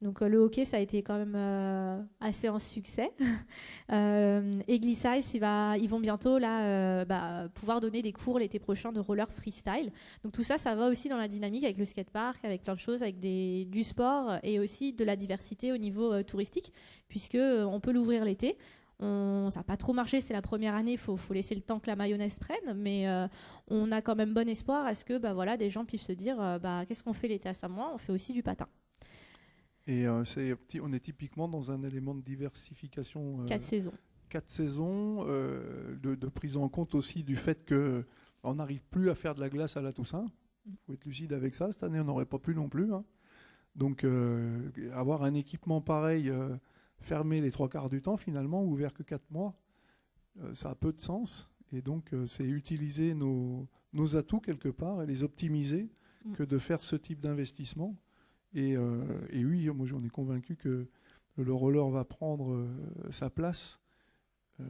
Donc le hockey, ça a été quand même assez un succès. Et Glissize, ils vont bientôt pouvoir donner des cours l'été prochain de roller freestyle. Donc tout ça, ça va aussi dans la dynamique avec le skatepark, avec plein de choses, avec du sport et aussi de la diversité au niveau touristique, puisque on peut l'ouvrir l'été. Ça n'a pas trop marché, c'est la première année, il faut laisser le temps que la mayonnaise prenne, mais on a quand même bon espoir à ce que des gens puissent se dire qu'est-ce qu'on fait l'été à Samoa ? On fait aussi du patin. Et on est typiquement dans un élément de diversification. 4 saisons. 4 saisons, de prise en compte aussi du fait qu'on n'arrive plus à faire de la glace à la Toussaint. Il faut être lucide avec ça. Cette année, on n'aurait pas pu non plus. Hein. Donc, avoir un équipement pareil, fermé les 3/4 du temps, finalement, ouvert que 4 mois, ça a peu de sens. Et donc, c'est utiliser nos atouts quelque part et les optimiser que de faire ce type d'investissement. Et oui, moi j'en ai convaincu que le roller va prendre sa place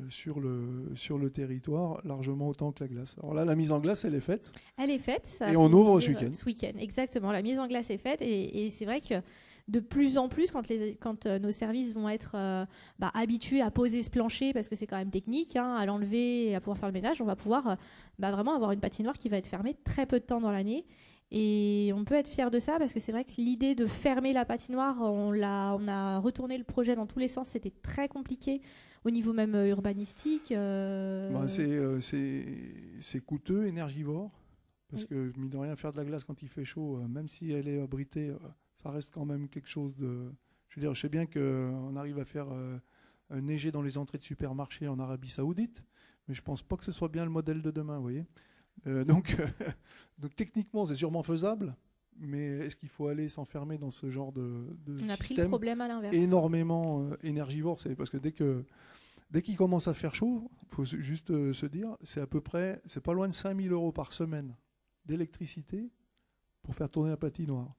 sur le territoire largement autant que la glace. Alors là, la mise en glace, elle est faite. Elle est faite. Et on ouvre ce week-end. Ce week-end, exactement. La mise en glace est faite et c'est vrai que de plus en plus, quand nos services vont être habitués à poser ce plancher, parce que c'est quand même technique, à l'enlever et à pouvoir faire le ménage, on va pouvoir vraiment avoir une patinoire qui va être fermée très peu de temps dans l'année. Et on peut être fier de ça parce que c'est vrai que l'idée de fermer la patinoire, on a retourné le projet dans tous les sens, c'était très compliqué au niveau même urbanistique. C'est coûteux, énergivore, parce que mine de rien, faire de la glace quand il fait chaud, même si elle est abritée, ça reste quand même quelque chose de... Je sais bien qu'on arrive à faire neiger dans les entrées de supermarchés en Arabie Saoudite, mais je pense pas que ce soit bien le modèle de demain, vous voyez. Donc techniquement, c'est sûrement faisable, mais est-ce qu'il faut aller s'enfermer dans ce genre de on a système pris le problème à l'inverse. Énormément énergivore, c'est parce que dès qu'il commence à faire chaud, il faut juste se dire, c'est pas loin de 5 000 euros par semaine d'électricité pour faire tourner la patinoire.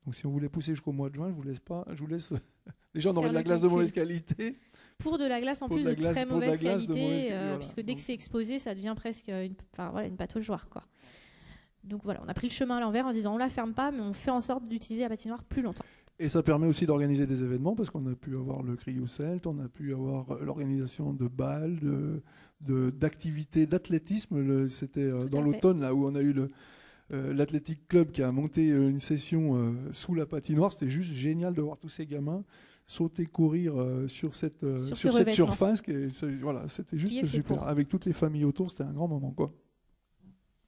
Donc si on voulait pousser jusqu'au mois de juin, je vous laisse déjà on aurait de la glace de mauvaise qualité. Pour de la glace en Pour plus de la de glace- très pour de la mauvaise glace de qualité, mauvaise qualité, voilà. puisque dès que Donc- c'est exposé, ça devient presque une pataugeoire, quoi. Donc voilà, on a pris le chemin à l'envers en se disant on la ferme pas, mais on fait en sorte d'utiliser la patinoire plus longtemps. Et ça permet aussi d'organiser des événements parce qu'on a pu avoir le Cryocelt, on a pu avoir l'organisation de balles, d'activités, d'athlétisme. C'était Tout dans à fait. l'automne là où on a eu l'Athletic Club qui a monté une session sous la patinoire. C'était juste génial de voir tous ces gamins sauter, courir sur cette revêtement. surface. Voilà, c'était Qui est juste fait super. pour. Avec toutes les familles autour, c'était un grand moment, quoi.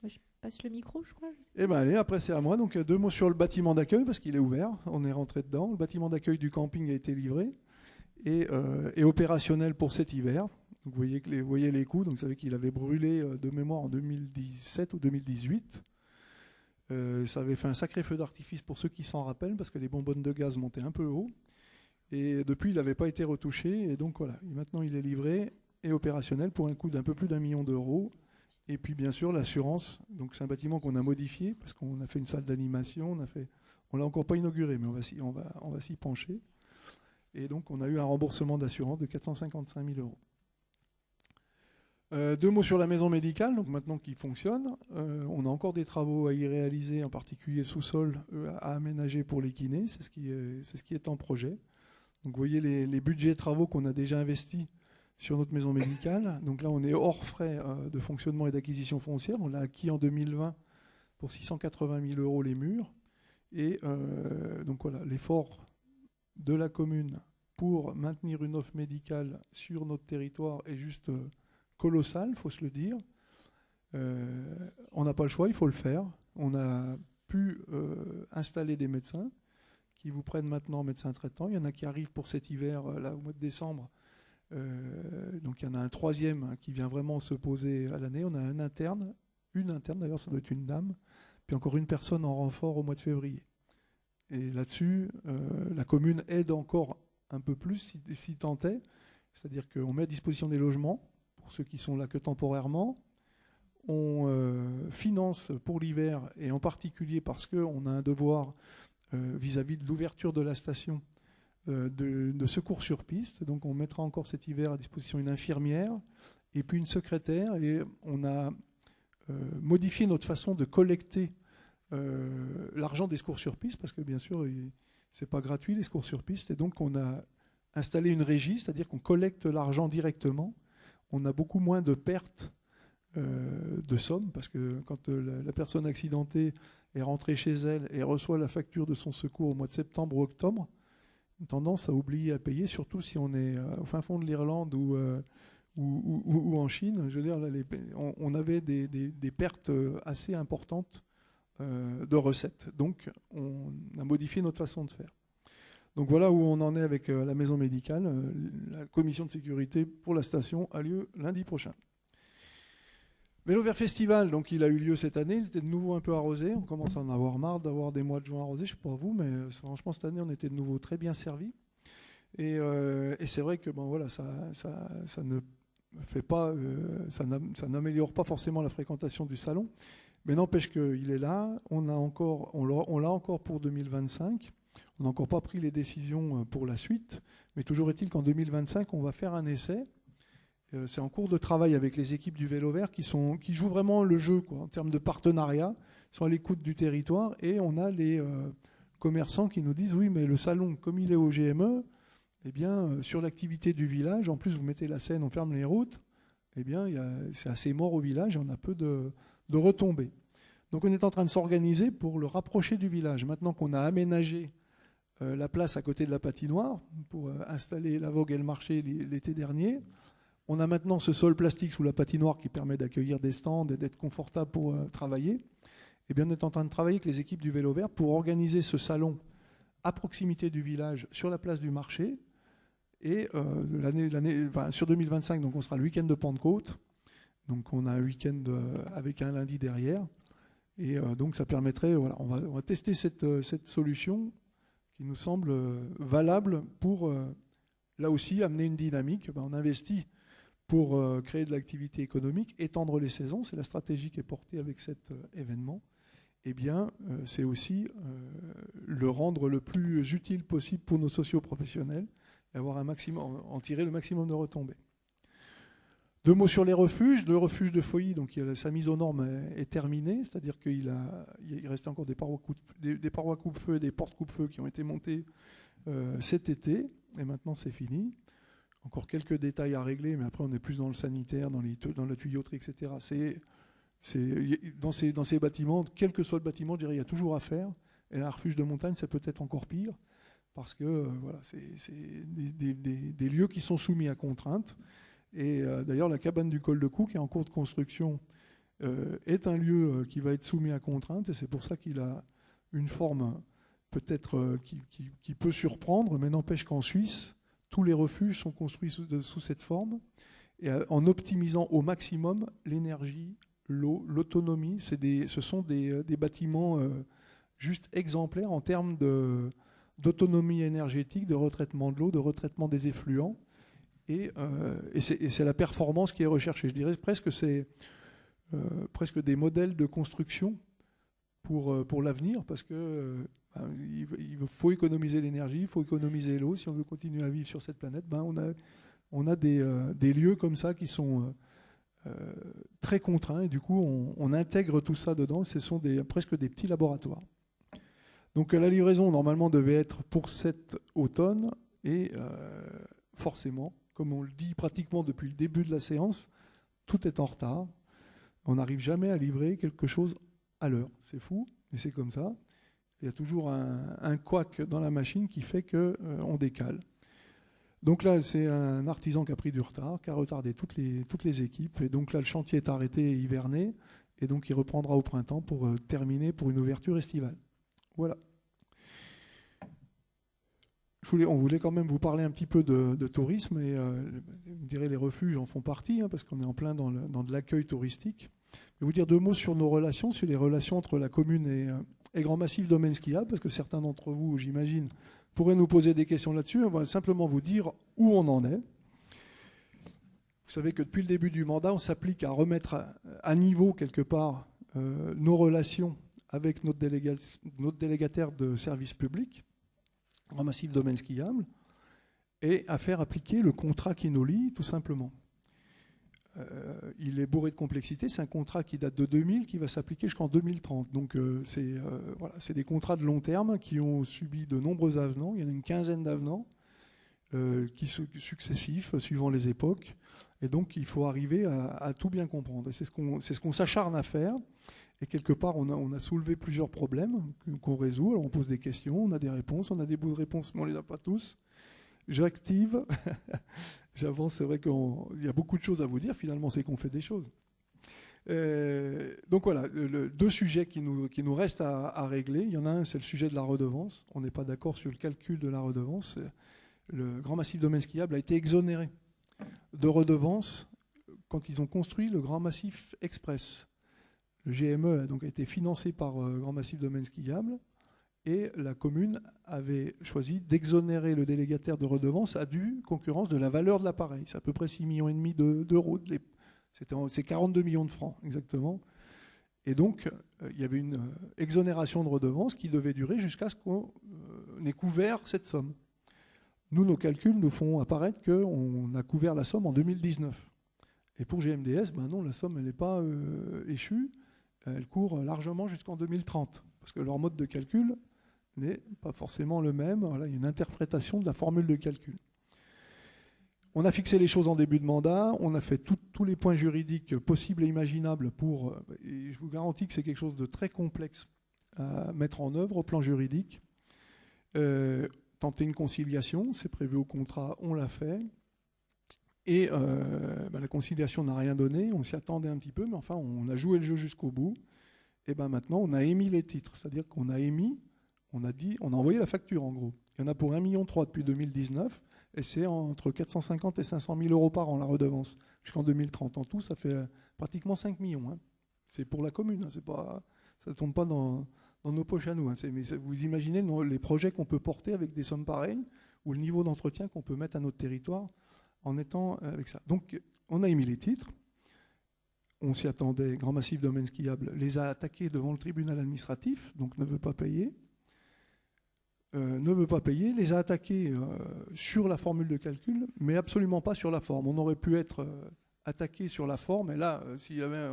Moi, je passe le micro, je crois. Eh bien allez, après c'est à moi. Donc 2 mots sur le bâtiment d'accueil parce qu'il est ouvert. On est rentré dedans. Le bâtiment d'accueil du camping a été livré et opérationnel pour cet hiver. Donc, vous voyez les coûts. Donc vous savez qu'il avait brûlé de mémoire en 2017 ou 2018. Ça avait fait un sacré feu d'artifice pour ceux qui s'en rappellent parce que les bonbonnes de gaz montaient un peu haut. Et depuis, il n'avait pas été retouché. Et donc voilà, maintenant il est livré et opérationnel pour un coût d'un peu plus d'1 million d'euros. Et puis bien sûr l'assurance. Donc c'est un bâtiment qu'on a modifié parce qu'on a fait une salle d'animation, on l'a encore pas inauguré, mais on va s'y pencher. Et donc on a eu un remboursement d'assurance de 455 000 euros. 2 mots sur la maison médicale, donc maintenant qui fonctionne. On a encore des travaux à y réaliser, en particulier sous-sol à aménager pour les kinés. C'est ce qui est en projet. Donc vous voyez les budgets travaux qu'on a déjà investis sur notre maison médicale. Donc là, on est hors frais de fonctionnement et d'acquisition foncière. On l'a acquis en 2020 pour 680 000 euros les murs. Et donc voilà, l'effort de la commune pour maintenir une offre médicale sur notre territoire est juste colossal, il faut se le dire. On n'a pas le choix, il faut le faire. On a pu installer des médecins qui vous prennent maintenant médecins traitants. Il y en a qui arrivent pour cet hiver, là, au mois de décembre. Donc il y en a un 3e qui vient vraiment se poser à l'année. On a une interne d'ailleurs, ça doit être une dame, puis encore une personne en renfort au mois de février. Et là-dessus, la commune aide encore un peu plus si tant est, c'est-à-dire qu'on met à disposition des logements pour ceux qui sont là que temporairement. On finance pour l'hiver, et en particulier parce qu'on a un devoir vis-à-vis de l'ouverture de la station de secours sur piste. Donc on mettra encore cet hiver à disposition une infirmière et puis une secrétaire, et on a modifié notre façon de collecter l'argent des secours sur piste, parce que bien sûr c'est pas gratuit les secours sur piste, et donc on a installé une régie, c'est-à-dire qu'on collecte l'argent directement. On a beaucoup moins de pertes de sommes, parce que quand la personne accidentée est rentrée chez elle et reçoit la facture de son secours au mois de septembre ou octobre, une tendance à oublier à payer, surtout si on est au fin fond de l'Irlande ou en Chine. Je veux dire, là, on avait des pertes assez importantes de recettes. Donc, on a modifié notre façon de faire. Donc voilà où on en est avec la maison médicale. La commission de sécurité pour la station a lieu lundi prochain. Vélo Vert Festival, donc il a eu lieu cette année. Il était de nouveau un peu arrosé. On commence à en avoir marre d'avoir des mois de juin arrosés. Je ne sais pas vous, mais franchement cette année on était de nouveau très bien servis. Et c'est vrai que ça ne fait pas, ça n'améliore pas forcément la fréquentation du salon, mais n'empêche qu'il est là. On l'a encore pour 2025. On n'a encore pas pris les décisions pour la suite, mais toujours est-il qu'en 2025 on va faire un essai. C'est en cours de travail avec les équipes du Vélo Vert qui jouent vraiment le jeu, quoi, en termes de partenariat, sont à l'écoute du territoire, et on a les commerçants qui nous disent oui, mais le salon, comme il est au GME, eh bien, sur l'activité du village, en plus vous mettez la scène, on ferme les routes, eh bien, c'est assez mort au village et on a peu de retombées. Donc on est en train de s'organiser pour le rapprocher du village. Maintenant qu'on a aménagé la place à côté de la patinoire pour installer la vogue et le marché l'été dernier, on a maintenant ce sol plastique sous la patinoire qui permet d'accueillir des stands et d'être confortable pour travailler. Eh bien, on est en train de travailler avec les équipes du Vélo Vert pour organiser ce salon à proximité du village sur la place du marché. Et sur 2025, donc on sera le week-end de Pentecôte. Donc on a un week-end avec un lundi derrière. Et donc ça permettrait, on va tester cette solution qui nous semble valable pour, là aussi, amener une dynamique. On investit pour créer de l'activité économique, étendre les saisons, c'est la stratégie qui est portée avec cet événement, eh bien, c'est aussi le rendre le plus utile possible pour nos socio-professionnels et avoir en tirer le maximum de retombées. 2 mots sur les refuges. Le refuge de Feuilly, donc sa mise aux normes est terminée, c'est-à-dire qu'il restait encore des parois coupe-feu et des portes coupe-feu qui ont été montées cet été, et maintenant c'est fini. Encore quelques détails à régler, mais après on est plus dans le sanitaire, dans la tuyauterie, etc. Dans ces bâtiments, quel que soit le bâtiment, je dirais, il y a toujours à faire. Et un refuge de montagne, c'est peut-être encore pire, parce que voilà, c'est des lieux qui sont soumis à contraintes. Et d'ailleurs, la cabane du Col de Cou, qui est en cours de construction, est un lieu qui va être soumis à contraintes, et c'est pour ça qu'il a une forme peut-être qui peut surprendre, mais n'empêche qu'en Suisse, tous les refuges sont construits sous cette forme, et en optimisant au maximum l'énergie, l'eau, l'autonomie. Ce sont des bâtiments juste exemplaires en termes d'autonomie énergétique, de retraitement de l'eau, de retraitement des effluents. Et c'est la performance qui est recherchée. Je dirais presque que c'est presque des modèles de construction pour l'avenir, parce que il faut économiser l'énergie, il faut économiser l'eau. Si on veut continuer à vivre sur cette planète, on a des lieux comme ça qui sont très contraints, et du coup on intègre tout ça dedans. Ce sont presque des petits laboratoires. Donc la livraison normalement devait être pour cet automne, et forcément, comme on le dit pratiquement depuis le début de la séance, tout est en retard. On n'arrive jamais à livrer quelque chose à l'heure. C'est fou, mais c'est comme ça. Il y a toujours un couac dans la machine qui fait qu'on décale. Donc là, c'est un artisan qui a pris du retard, qui a retardé toutes les équipes. Et donc là, le chantier est arrêté hiverné. Et donc, il reprendra au printemps pour terminer pour une ouverture estivale. Voilà. On voulait quand même vous parler un petit peu de tourisme, et vous direz les refuges en font partie, parce qu'on est en plein dans de l'accueil touristique. Je vais vous dire 2 mots sur nos relations, sur les relations entre la commune et Grand Massif Domaine Skiable, parce que certains d'entre vous, j'imagine, pourraient nous poser des questions là-dessus. On va simplement vous dire où on en est. Vous savez que depuis le début du mandat, on s'applique à remettre à niveau quelque part nos relations avec notre délégataire de service public, Grand Massif Domaine Skiable, et à faire appliquer le contrat qui nous lie, tout simplement. Il est bourré de complexité. C'est un contrat qui date de 2000, qui va s'appliquer jusqu'en 2030. Donc c'est des contrats de long terme qui ont subi de nombreux avenants. Il y en a une quinzaine d'avenants successifs, suivant les époques. Et donc il faut arriver à tout bien comprendre. Et c'est ce qu'on s'acharne à faire. Et quelque part, on a soulevé plusieurs problèmes qu'on résout. Alors on pose des questions, on a des réponses, on a des bouts de réponses, mais on ne les a pas tous. J'active, j'avance, c'est vrai qu'il y a beaucoup de choses à vous dire. Finalement, c'est qu'on fait des choses. Donc voilà, 2 sujets qui nous restent à régler. Il y en a un, c'est le sujet de la redevance. On n'est pas d'accord sur le calcul de la redevance. Le Grand Massif Domaine Skiable a été exonéré de redevance quand ils ont construit le Grand Massif Express. Le GME a été financé par Grand Massif Domaine Skiable, et la commune avait choisi d'exonérer le délégataire de redevance à due concurrence de la valeur de l'appareil. C'est à peu près 6,5 millions d'euros. C'est 42 millions de francs, exactement. Et donc, il y avait une exonération de redevance qui devait durer jusqu'à ce qu'on ait couvert cette somme. Nous, nos calculs nous font apparaître qu'on a couvert la somme en 2019. Et pour GMDS, non, la somme, elle n'est pas échue. Elle court largement jusqu'en 2030. Parce que leur mode de calcul n'est pas forcément le même. Voilà, il y a une interprétation de la formule de calcul. On a fixé les choses en début de mandat. On a fait tous les points juridiques possibles et imaginables et je vous garantis que c'est quelque chose de très complexe à mettre en œuvre au plan juridique. Tenter une conciliation, c'est prévu au contrat, on l'a fait. Et la conciliation n'a rien donné, on s'y attendait un petit peu, mais enfin on a joué le jeu jusqu'au bout. Et maintenant on a émis les titres, c'est-à-dire qu'on a émis, on a envoyé la facture en gros. Il y en a pour 1,3 million depuis 2019, et c'est entre 450 et 500 000 euros par an la redevance, jusqu'en 2030. En tout, ça fait pratiquement 5 millions. C'est pour la commune, ça ne tombe pas dans nos poches à nous. Mais vous imaginez les projets qu'on peut porter avec des sommes pareilles, ou le niveau d'entretien qu'on peut mettre à notre territoire en étant avec ça. Donc, On a émis les titres. On s'y attendait. Grand Massif Domaine Skiable les a attaqués devant le tribunal administratif, donc ne veut pas payer. Les a attaqués sur la formule de calcul, mais absolument pas sur la forme. On aurait pu être attaqué sur la forme, et là, s'il y avait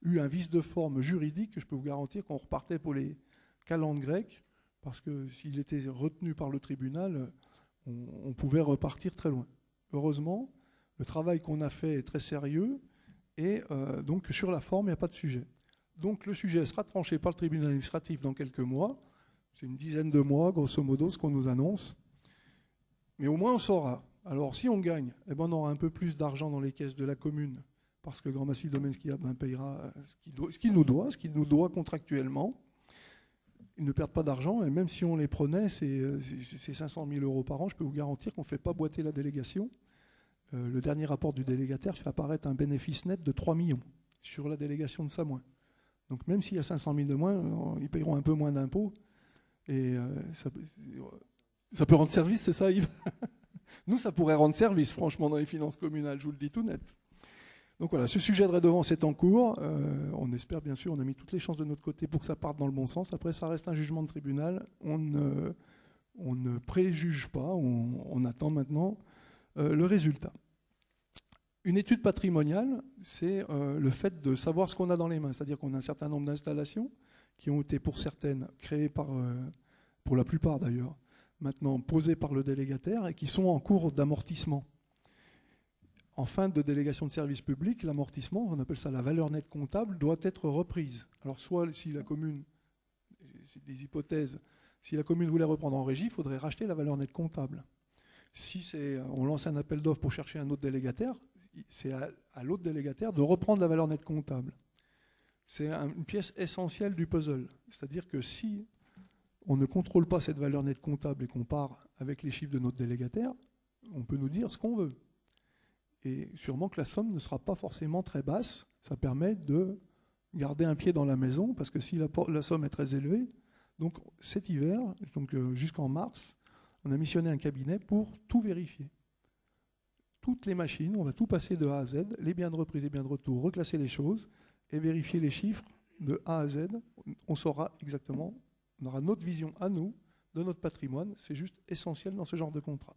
eu un vice de forme juridique, je peux vous garantir qu'on repartait pour les calendes grecques, parce que s'il était retenu par le tribunal, on pouvait repartir très loin. Heureusement, le travail qu'on a fait est très sérieux, et donc sur la forme, il n'y a pas de sujet. Donc le sujet sera tranché par le tribunal administratif dans quelques mois. C'est une dizaine de mois, grosso modo, ce qu'on nous annonce. Mais au moins, on saura. Alors, si on gagne, eh ben, on aura un peu plus d'argent dans les caisses de la commune, parce que Grand Massif Domaine Skiable payera ce qu'il nous doit contractuellement. Ils ne perdent pas d'argent, et même si on les prenait, c'est 500 000 euros par an, je peux vous garantir qu'on ne fait pas boiter la délégation. Le dernier rapport du délégataire fait apparaître un bénéfice net de 3 millions sur la délégation de Samoin. Donc même s'il y a 500 000 de moins, ils paieront un peu moins d'impôts. Et ça peut rendre service, c'est ça, Yves? Nous, ça pourrait rendre service, franchement, dans les finances communales, je vous le dis tout net. Donc voilà, ce sujet de redevance est en cours. On espère, bien sûr, on a mis toutes les chances de notre côté pour que ça parte dans le bon sens. Après, ça reste un jugement de tribunal. On ne préjuge pas, on attend maintenant le résultat. Une étude patrimoniale, c'est le fait de savoir ce qu'on a dans les mains. C'est-à-dire qu'on a un certain nombre d'installations qui ont été pour certaines créées pour la plupart d'ailleurs, maintenant posées par le délégataire et qui sont en cours d'amortissement. En fin de délégation de service public, l'amortissement, on appelle ça la valeur nette comptable, doit être reprise. Alors soit si la commune, c'est des hypothèses, si la commune voulait reprendre en régie, il faudrait racheter la valeur nette comptable. Si on lance un appel d'offres pour chercher un autre délégataire, c'est à l'autre délégataire de reprendre la valeur nette comptable. C'est une pièce essentielle du puzzle. C'est-à-dire que si on ne contrôle pas cette valeur nette comptable et qu'on part avec les chiffres de notre délégataire, on peut nous dire ce qu'on veut. Et sûrement que la somme ne sera pas forcément très basse. Ça permet de garder un pied dans la maison, parce que si la somme est très élevée, donc cet hiver, donc jusqu'en mars, on a missionné un cabinet pour tout vérifier. Toutes les machines, on va tout passer de A à Z, les biens de reprise, les biens de retour, reclasser les choses et vérifier les chiffres de A à Z. On saura exactement, on aura notre vision à nous de notre patrimoine. C'est juste essentiel dans ce genre de contrat.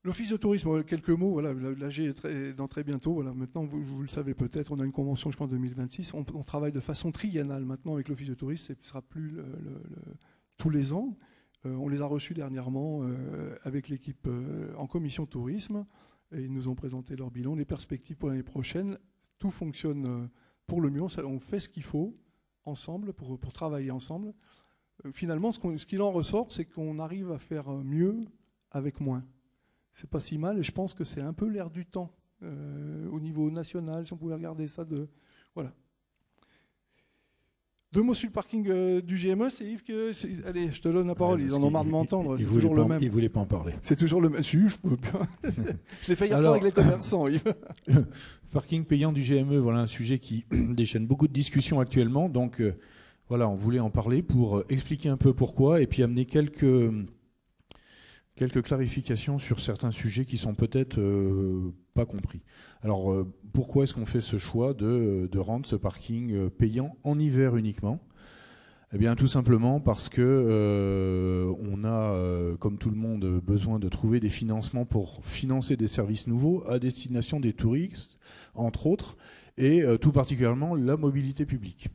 L'Office de tourisme, quelques mots, voilà, l'AG est dans très bientôt. Voilà, maintenant, vous le savez peut-être, on a une convention jusqu'en 2026. On travaille de façon triennale maintenant avec l'Office de tourisme. Ce ne sera plus tous les ans. On les a reçus dernièrement avec l'équipe en commission tourisme. Et ils nous ont présenté leur bilan, les perspectives pour l'année prochaine. Tout fonctionne pour le mieux. On fait ce qu'il faut ensemble pour travailler ensemble. Finalement, ce qu'il en ressort, c'est qu'on arrive à faire mieux avec moins. C'est pas si mal, et je pense que c'est un peu l'air du temps au niveau national, si on pouvait regarder ça voilà. 2 mots sur le parking du GME, c'est Yves allez, je te donne la parole, ils en ont marre de m'entendre, c'est toujours le même. Ils ne voulaient pas en parler. C'est toujours le même. Si, je peux bien. Je l'ai fait hier soir avec les commerçants, Yves. Parking payant du GME, voilà un sujet qui déchaîne beaucoup de discussions actuellement, donc voilà, on voulait en parler pour expliquer un peu pourquoi, et puis amener quelques clarifications sur certains sujets qui sont peut-être pas compris. Alors, pourquoi est-ce qu'on fait ce choix de rendre ce parking payant en hiver uniquement ? Eh bien, tout simplement parce que on a, comme tout le monde, besoin de trouver des financements pour financer des services nouveaux à destination des touristes, entre autres, et tout particulièrement la mobilité publique.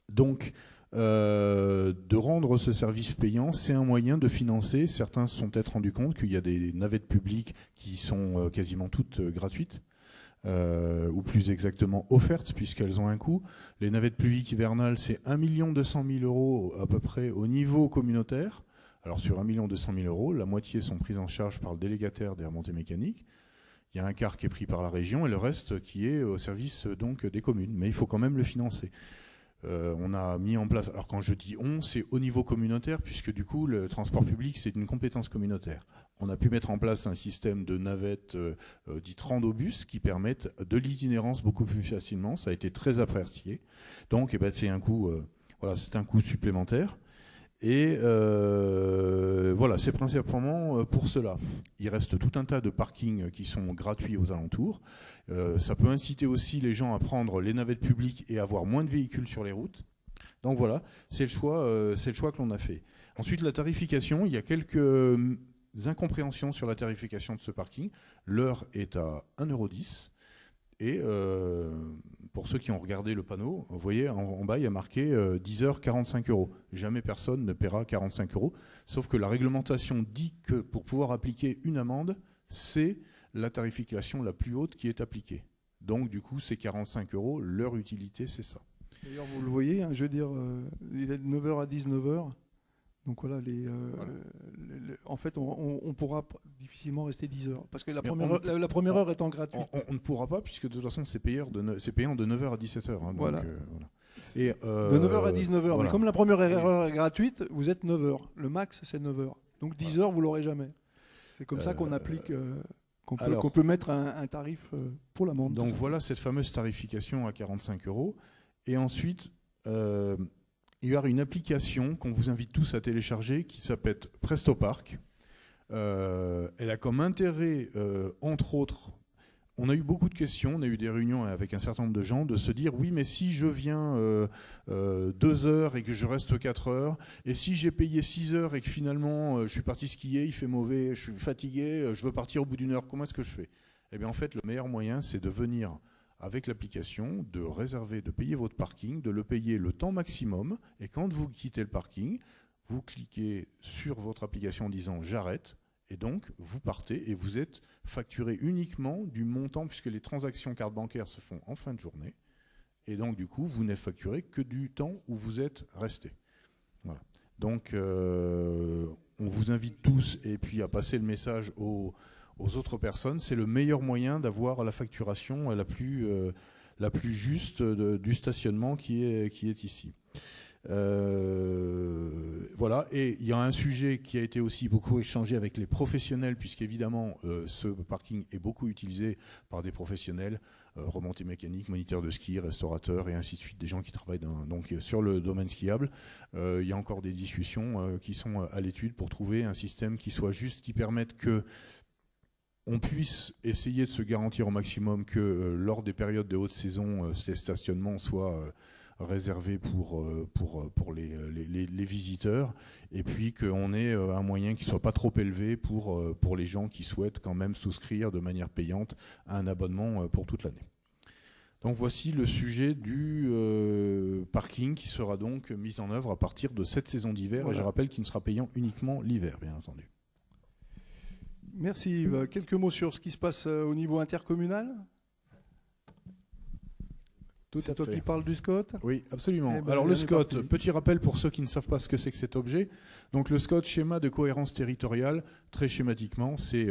Donc, de rendre ce service payant, c'est un moyen de financer. Certains se sont peut-être rendus compte qu'il y a des navettes publiques qui sont quasiment toutes gratuites, ou plus exactement offertes, puisqu'elles ont un coût. Les navettes publiques hivernales, c'est 1 200 000 € à peu près au niveau communautaire. Alors sur 1 200 000 €, la moitié sont prises en charge par le délégataire des remontées mécaniques. Il y a un quart qui est pris par la région et le reste qui est au service donc des communes. Mais il faut quand même le financer. On a mis en place, alors quand je dis on, c'est au niveau communautaire, puisque du coup le transport public c'est une compétence communautaire. On a pu mettre en place un système de navettes dites randobus qui permettent de l'itinérance beaucoup plus facilement. Ça a été très apprécié. Donc c'est un coût, c'est un coût supplémentaire. Et voilà, c'est principalement pour cela. Il reste tout un tas de parkings qui sont gratuits aux alentours. Ça peut inciter aussi les gens à prendre les navettes publiques et avoir moins de véhicules sur les routes. Donc voilà, c'est le choix que l'on a fait. Ensuite, la tarification, il y a quelques incompréhensions sur la tarification de ce parking. L'heure est à 1,10 €. Et pour ceux qui ont regardé le panneau, vous voyez en bas, il y a marqué 10 heures 45 €. Jamais personne ne paiera 45 €. Sauf que la réglementation dit que pour pouvoir appliquer une amende, c'est la tarification la plus haute qui est appliquée. Donc du coup, c'est 45 €. Leur utilité, c'est ça. D'ailleurs, vous le voyez, hein, je veux dire, il est de 9h à 19h. Donc voilà, en fait, on pourra difficilement rester 10 heures. Parce que la première heure étant gratuite. On ne pourra pas, puisque de toute façon, c'est payant de 9h à 17h. Hein, voilà. Donc, voilà. Et, de 9h à 19h. Voilà. Mais comme la première heure est gratuite, vous êtes 9h. Le max, c'est 9h. Donc 10 heures, vous ne l'aurez jamais. C'est comme ça qu'on applique, qu'on peut mettre un tarif pour l'amende. Donc voilà cette fameuse tarification à 45 €. Et ensuite, il y aura une application qu'on vous invite tous à télécharger qui s'appelle PrestoPark. Elle a comme intérêt, entre autres, on a eu beaucoup de questions, on a eu des réunions avec un certain nombre de gens, de se dire oui, mais si je viens 2 heures et que je reste 4 heures, et si j'ai payé 6 heures et que finalement je suis parti skier, il fait mauvais, je suis fatigué, je veux partir au bout d'une heure, comment est-ce que je fais ? Eh bien en fait, le meilleur moyen, c'est de venir avec l'application, de réserver, de payer votre parking, de le payer le temps maximum, et quand vous quittez le parking, vous cliquez sur votre application en disant « j'arrête », et donc vous partez et vous êtes facturé uniquement du montant, puisque les transactions carte bancaire se font en fin de journée, et donc du coup, vous n'êtes facturé que du temps où vous êtes resté. Voilà. Donc, on vous invite tous, et puis à passer le message aux autres personnes, c'est le meilleur moyen d'avoir la facturation la plus juste du stationnement qui est ici. Voilà, et il y a un sujet qui a été aussi beaucoup échangé avec les professionnels, puisqu'évidemment ce parking est beaucoup utilisé par des professionnels, remontée mécanique, moniteur de ski, restaurateur et ainsi de suite, des gens qui travaillent donc sur le domaine skiable. Il y a encore des discussions qui sont à l'étude pour trouver un système qui soit juste, qui permette que on puisse essayer de se garantir au maximum que lors des périodes de haute saison, ces stationnements soient réservés pour les visiteurs, et puis qu'on ait un moyen qui ne soit pas trop élevé pour les gens qui souhaitent quand même souscrire de manière payante à un abonnement pour toute l'année. Donc voici le sujet du parking qui sera donc mis en œuvre à partir de cette saison d'hiver, voilà. Et je rappelle qu'il ne sera payant uniquement l'hiver, bien entendu. Merci Yves. Quelques mots sur ce qui se passe au niveau intercommunal ? C'est toi qui parles du SCOT ? Oui, absolument. Alors le SCOT, petit rappel pour ceux qui ne savent pas ce que c'est que cet objet. Donc le SCOT, schéma de cohérence territoriale, très schématiquement, c'est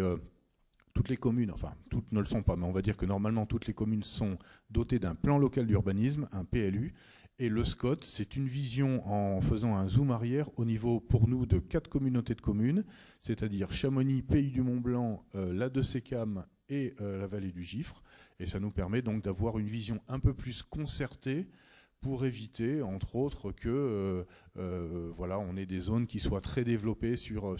toutes les communes, enfin toutes ne le sont pas, mais on va dire que normalement toutes les communes sont dotées d'un plan local d'urbanisme, un PLU. Et le SCOT, c'est une vision en faisant un zoom arrière au niveau, pour nous, de 4 communautés de communes, c'est-à-dire Chamonix, Pays du Mont-Blanc, la Deux-Sécam et la vallée du Gifre. Et ça nous permet donc d'avoir une vision un peu plus concertée pour éviter, entre autres, que voilà, on ait des zones qui soient très développées sur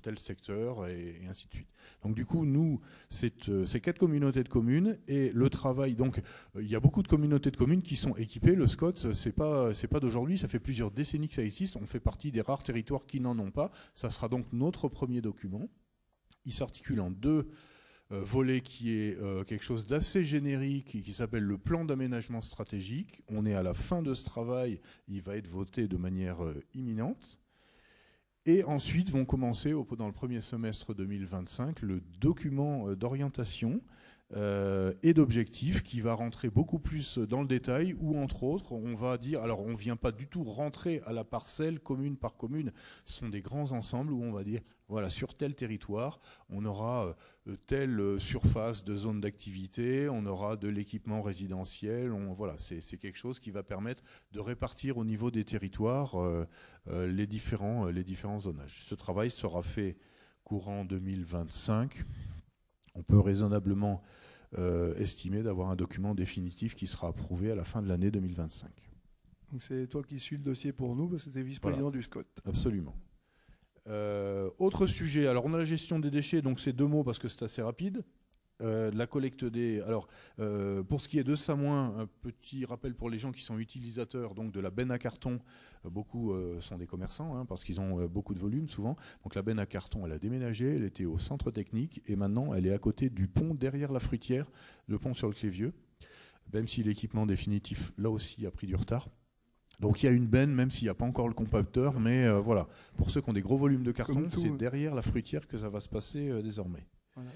tel secteur et ainsi de suite. Donc du coup, nous, c'est 4 communautés de communes et le travail, donc il y a beaucoup de communautés de communes qui sont équipées. Le SCOT, c'est pas d'aujourd'hui, ça fait plusieurs décennies que ça existe. On fait partie des rares territoires qui n'en ont pas. Ça sera donc notre premier document. Il s'articule en 2 volet qui est quelque chose d'assez générique qui s'appelle le plan d'aménagement stratégique. On est à la fin de ce travail, il va être voté de manière imminente. Et ensuite vont commencer, dans le premier semestre 2025, le document d'orientation et d'objectifs qui va rentrer beaucoup plus dans le détail, où entre autres on va dire, alors on ne vient pas du tout rentrer à la parcelle commune par commune, ce sont des grands ensembles où on va dire voilà, sur tel territoire on aura telle surface de zone d'activité, on aura de l'équipement résidentiel, voilà, c'est quelque chose qui va permettre de répartir au niveau des territoires les différents zonages. Ce travail sera fait courant 2025. On peut raisonnablement estimer d'avoir un document définitif qui sera approuvé à la fin de l'année 2025. Donc c'est toi qui suis le dossier pour nous, parce que tu es vice-président du SCOT. Absolument. Autre sujet, alors on a la gestion des déchets, donc c'est 2 mots parce que c'est assez rapide. La collecte des... Alors, pour ce qui est de Samoin, un petit rappel pour les gens qui sont utilisateurs donc de la benne à carton. Beaucoup sont des commerçants, hein, parce qu'ils ont beaucoup de volume souvent. Donc la benne à carton, elle a déménagé, elle était au centre technique, et maintenant elle est à côté du pont derrière la fruitière, le pont sur le Clévieux, même si l'équipement définitif, là aussi, a pris du retard. Donc il y a une benne, même s'il n'y a pas encore le compacteur, mais voilà. Pour ceux qui ont des gros volumes de carton, c'est derrière la fruitière que ça va se passer désormais. Voilà.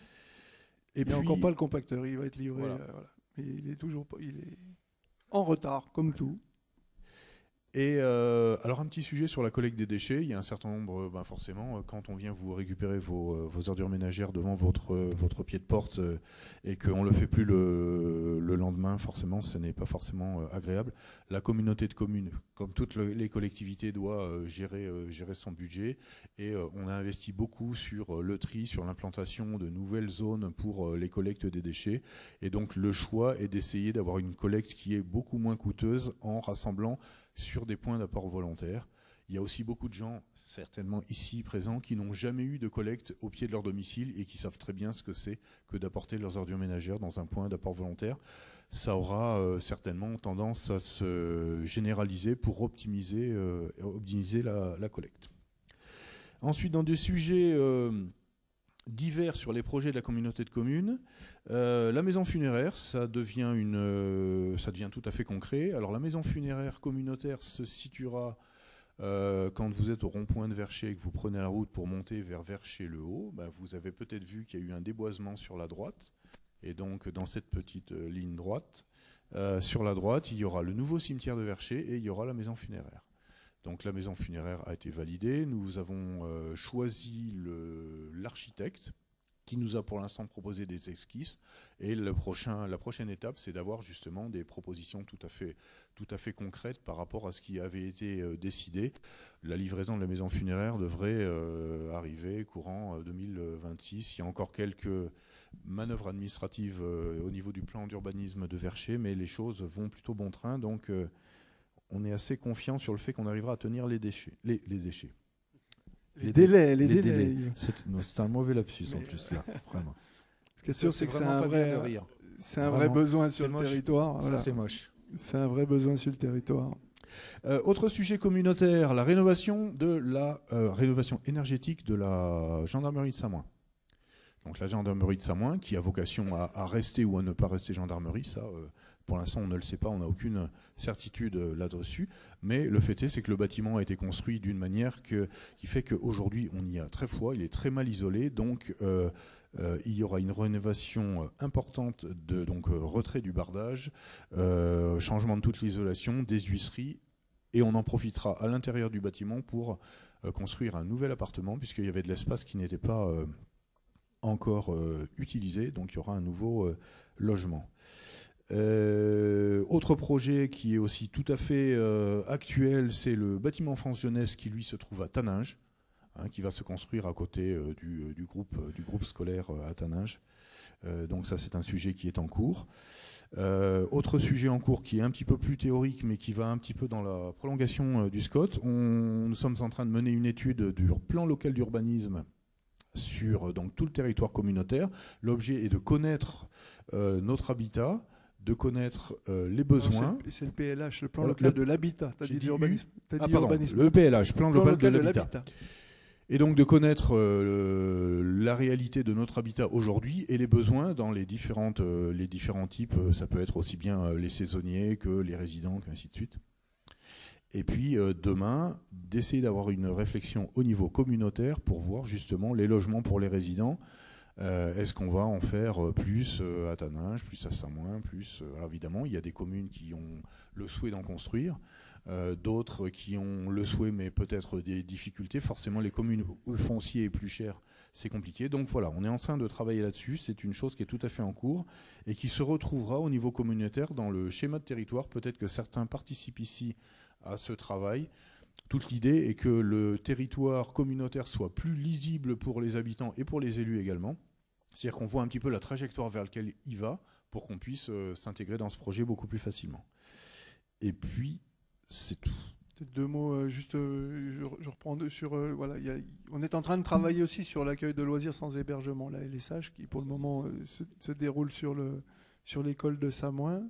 Et il n'y a encore pas le compacteur, il va être livré. Voilà. Voilà. Mais il est toujours pas, il est en retard, comme tout. Et alors un petit sujet sur la collecte des déchets. Il y a un certain nombre, forcément, quand on vient vous récupérer vos ordures ménagères devant votre pied de porte et qu'on ne le fait plus le lendemain, forcément, ce n'est pas forcément agréable. La communauté de communes, comme toutes les collectivités, doit gérer son budget. Et on a investi beaucoup sur le tri, sur l'implantation de nouvelles zones pour les collectes des déchets. Et donc le choix est d'essayer d'avoir une collecte qui est beaucoup moins coûteuse en rassemblant sur des points d'apport volontaire. Il y a aussi beaucoup de gens, certainement ici présents, qui n'ont jamais eu de collecte au pied de leur domicile et qui savent très bien ce que c'est que d'apporter leurs ordures ménagères dans un point d'apport volontaire. Ça aura certainement tendance à se généraliser pour optimiser la collecte. Ensuite, dans des sujets divers sur les projets de la communauté de communes, la maison funéraire, ça devient tout à fait concret. Alors la maison funéraire communautaire se situera quand vous êtes au rond-point de Vercher et que vous prenez la route pour monter vers Vercher-le-Haut. Vous avez peut-être vu qu'il y a eu un déboisement sur la droite. Et donc dans cette petite ligne droite, sur la droite, il y aura le nouveau cimetière de Vercher et il y aura la maison funéraire. Donc la maison funéraire a été validée. Nous avons choisi l'architecte qui nous a pour l'instant proposé des esquisses. Et la prochaine étape, c'est d'avoir justement des propositions tout à fait concrètes par rapport à ce qui avait été décidé. La livraison de la maison funéraire devrait arriver courant 2026. Il y a encore quelques manœuvres administratives au niveau du plan d'urbanisme de Vercher, mais les choses vont plutôt bon train. Donc on est assez confiant sur le fait qu'on arrivera à tenir les déchets. Les délais. C'est un mauvais lapsus en plus, là, vraiment. Ce qui est sûr, c'est que c'est un vrai besoin sur le territoire. Voilà. Ça, c'est moche. C'est un vrai besoin sur le territoire. Autre sujet communautaire, la rénovation énergétique de la gendarmerie de Samoin. Donc la gendarmerie de Samoin, qui a vocation à rester ou à ne pas rester gendarmerie, ça... Pour l'instant, on ne le sait pas, on n'a aucune certitude là-dessus. Mais le fait est, c'est que le bâtiment a été construit d'une manière qui fait qu'aujourd'hui, on y a très froid, il est très mal isolé. Donc, il y aura une rénovation importante, donc retrait du bardage, changement de toute l'isolation, des huisseries. Et on en profitera à l'intérieur du bâtiment pour construire un nouvel appartement, puisqu'il y avait de l'espace qui n'était pas encore utilisé. Donc, il y aura un nouveau logement. Autre projet qui est aussi tout à fait actuel, c'est le bâtiment France Jeunesse qui lui se trouve à Taninges, qui va se construire à côté du groupe scolaire à Taninges. Donc ça, c'est un sujet qui est en cours. Autre sujet en cours qui est un petit peu plus théorique, mais qui va un petit peu dans la prolongation du SCOT. Nous sommes en train de mener une étude du plan local d'urbanisme sur donc, tout le territoire communautaire. L'objet est de connaître notre habitat, de connaître les besoins. C'est le PLH, le plan local de l'habitat. Tu as dit l'urbanisme. Le PLH, plan local de l'habitat. Et donc de connaître la réalité de notre habitat aujourd'hui et les besoins dans les différents types. Ça peut être aussi bien les saisonniers que les résidents, ainsi de suite. Et puis demain, d'essayer d'avoir une réflexion au niveau communautaire pour voir justement les logements pour les résidents. Est-ce qu'on va en faire plus à Taninges, plus à Samoin, plus... alors évidemment, il y a des communes qui ont le souhait d'en construire, d'autres qui ont le souhait mais peut-être des difficultés. Forcément, les communes où le foncier est plus cher, c'est compliqué. Donc voilà, on est en train de travailler là-dessus. C'est une chose qui est tout à fait en cours et qui se retrouvera au niveau communautaire dans le schéma de territoire. Peut-être que certains participent ici à ce travail. Toute l'idée est que le territoire communautaire soit plus lisible pour les habitants et pour les élus également. C'est-à-dire qu'on voit un petit peu la trajectoire vers laquelle il va pour qu'on puisse s'intégrer dans ce projet beaucoup plus facilement. Et puis, C'est tout. Peut-être 2 mots, juste, je reprends sur, voilà, on est en train de travailler aussi sur l'accueil de loisirs sans hébergement, la LSH, qui pour le moment se déroule sur l'école de Samoin.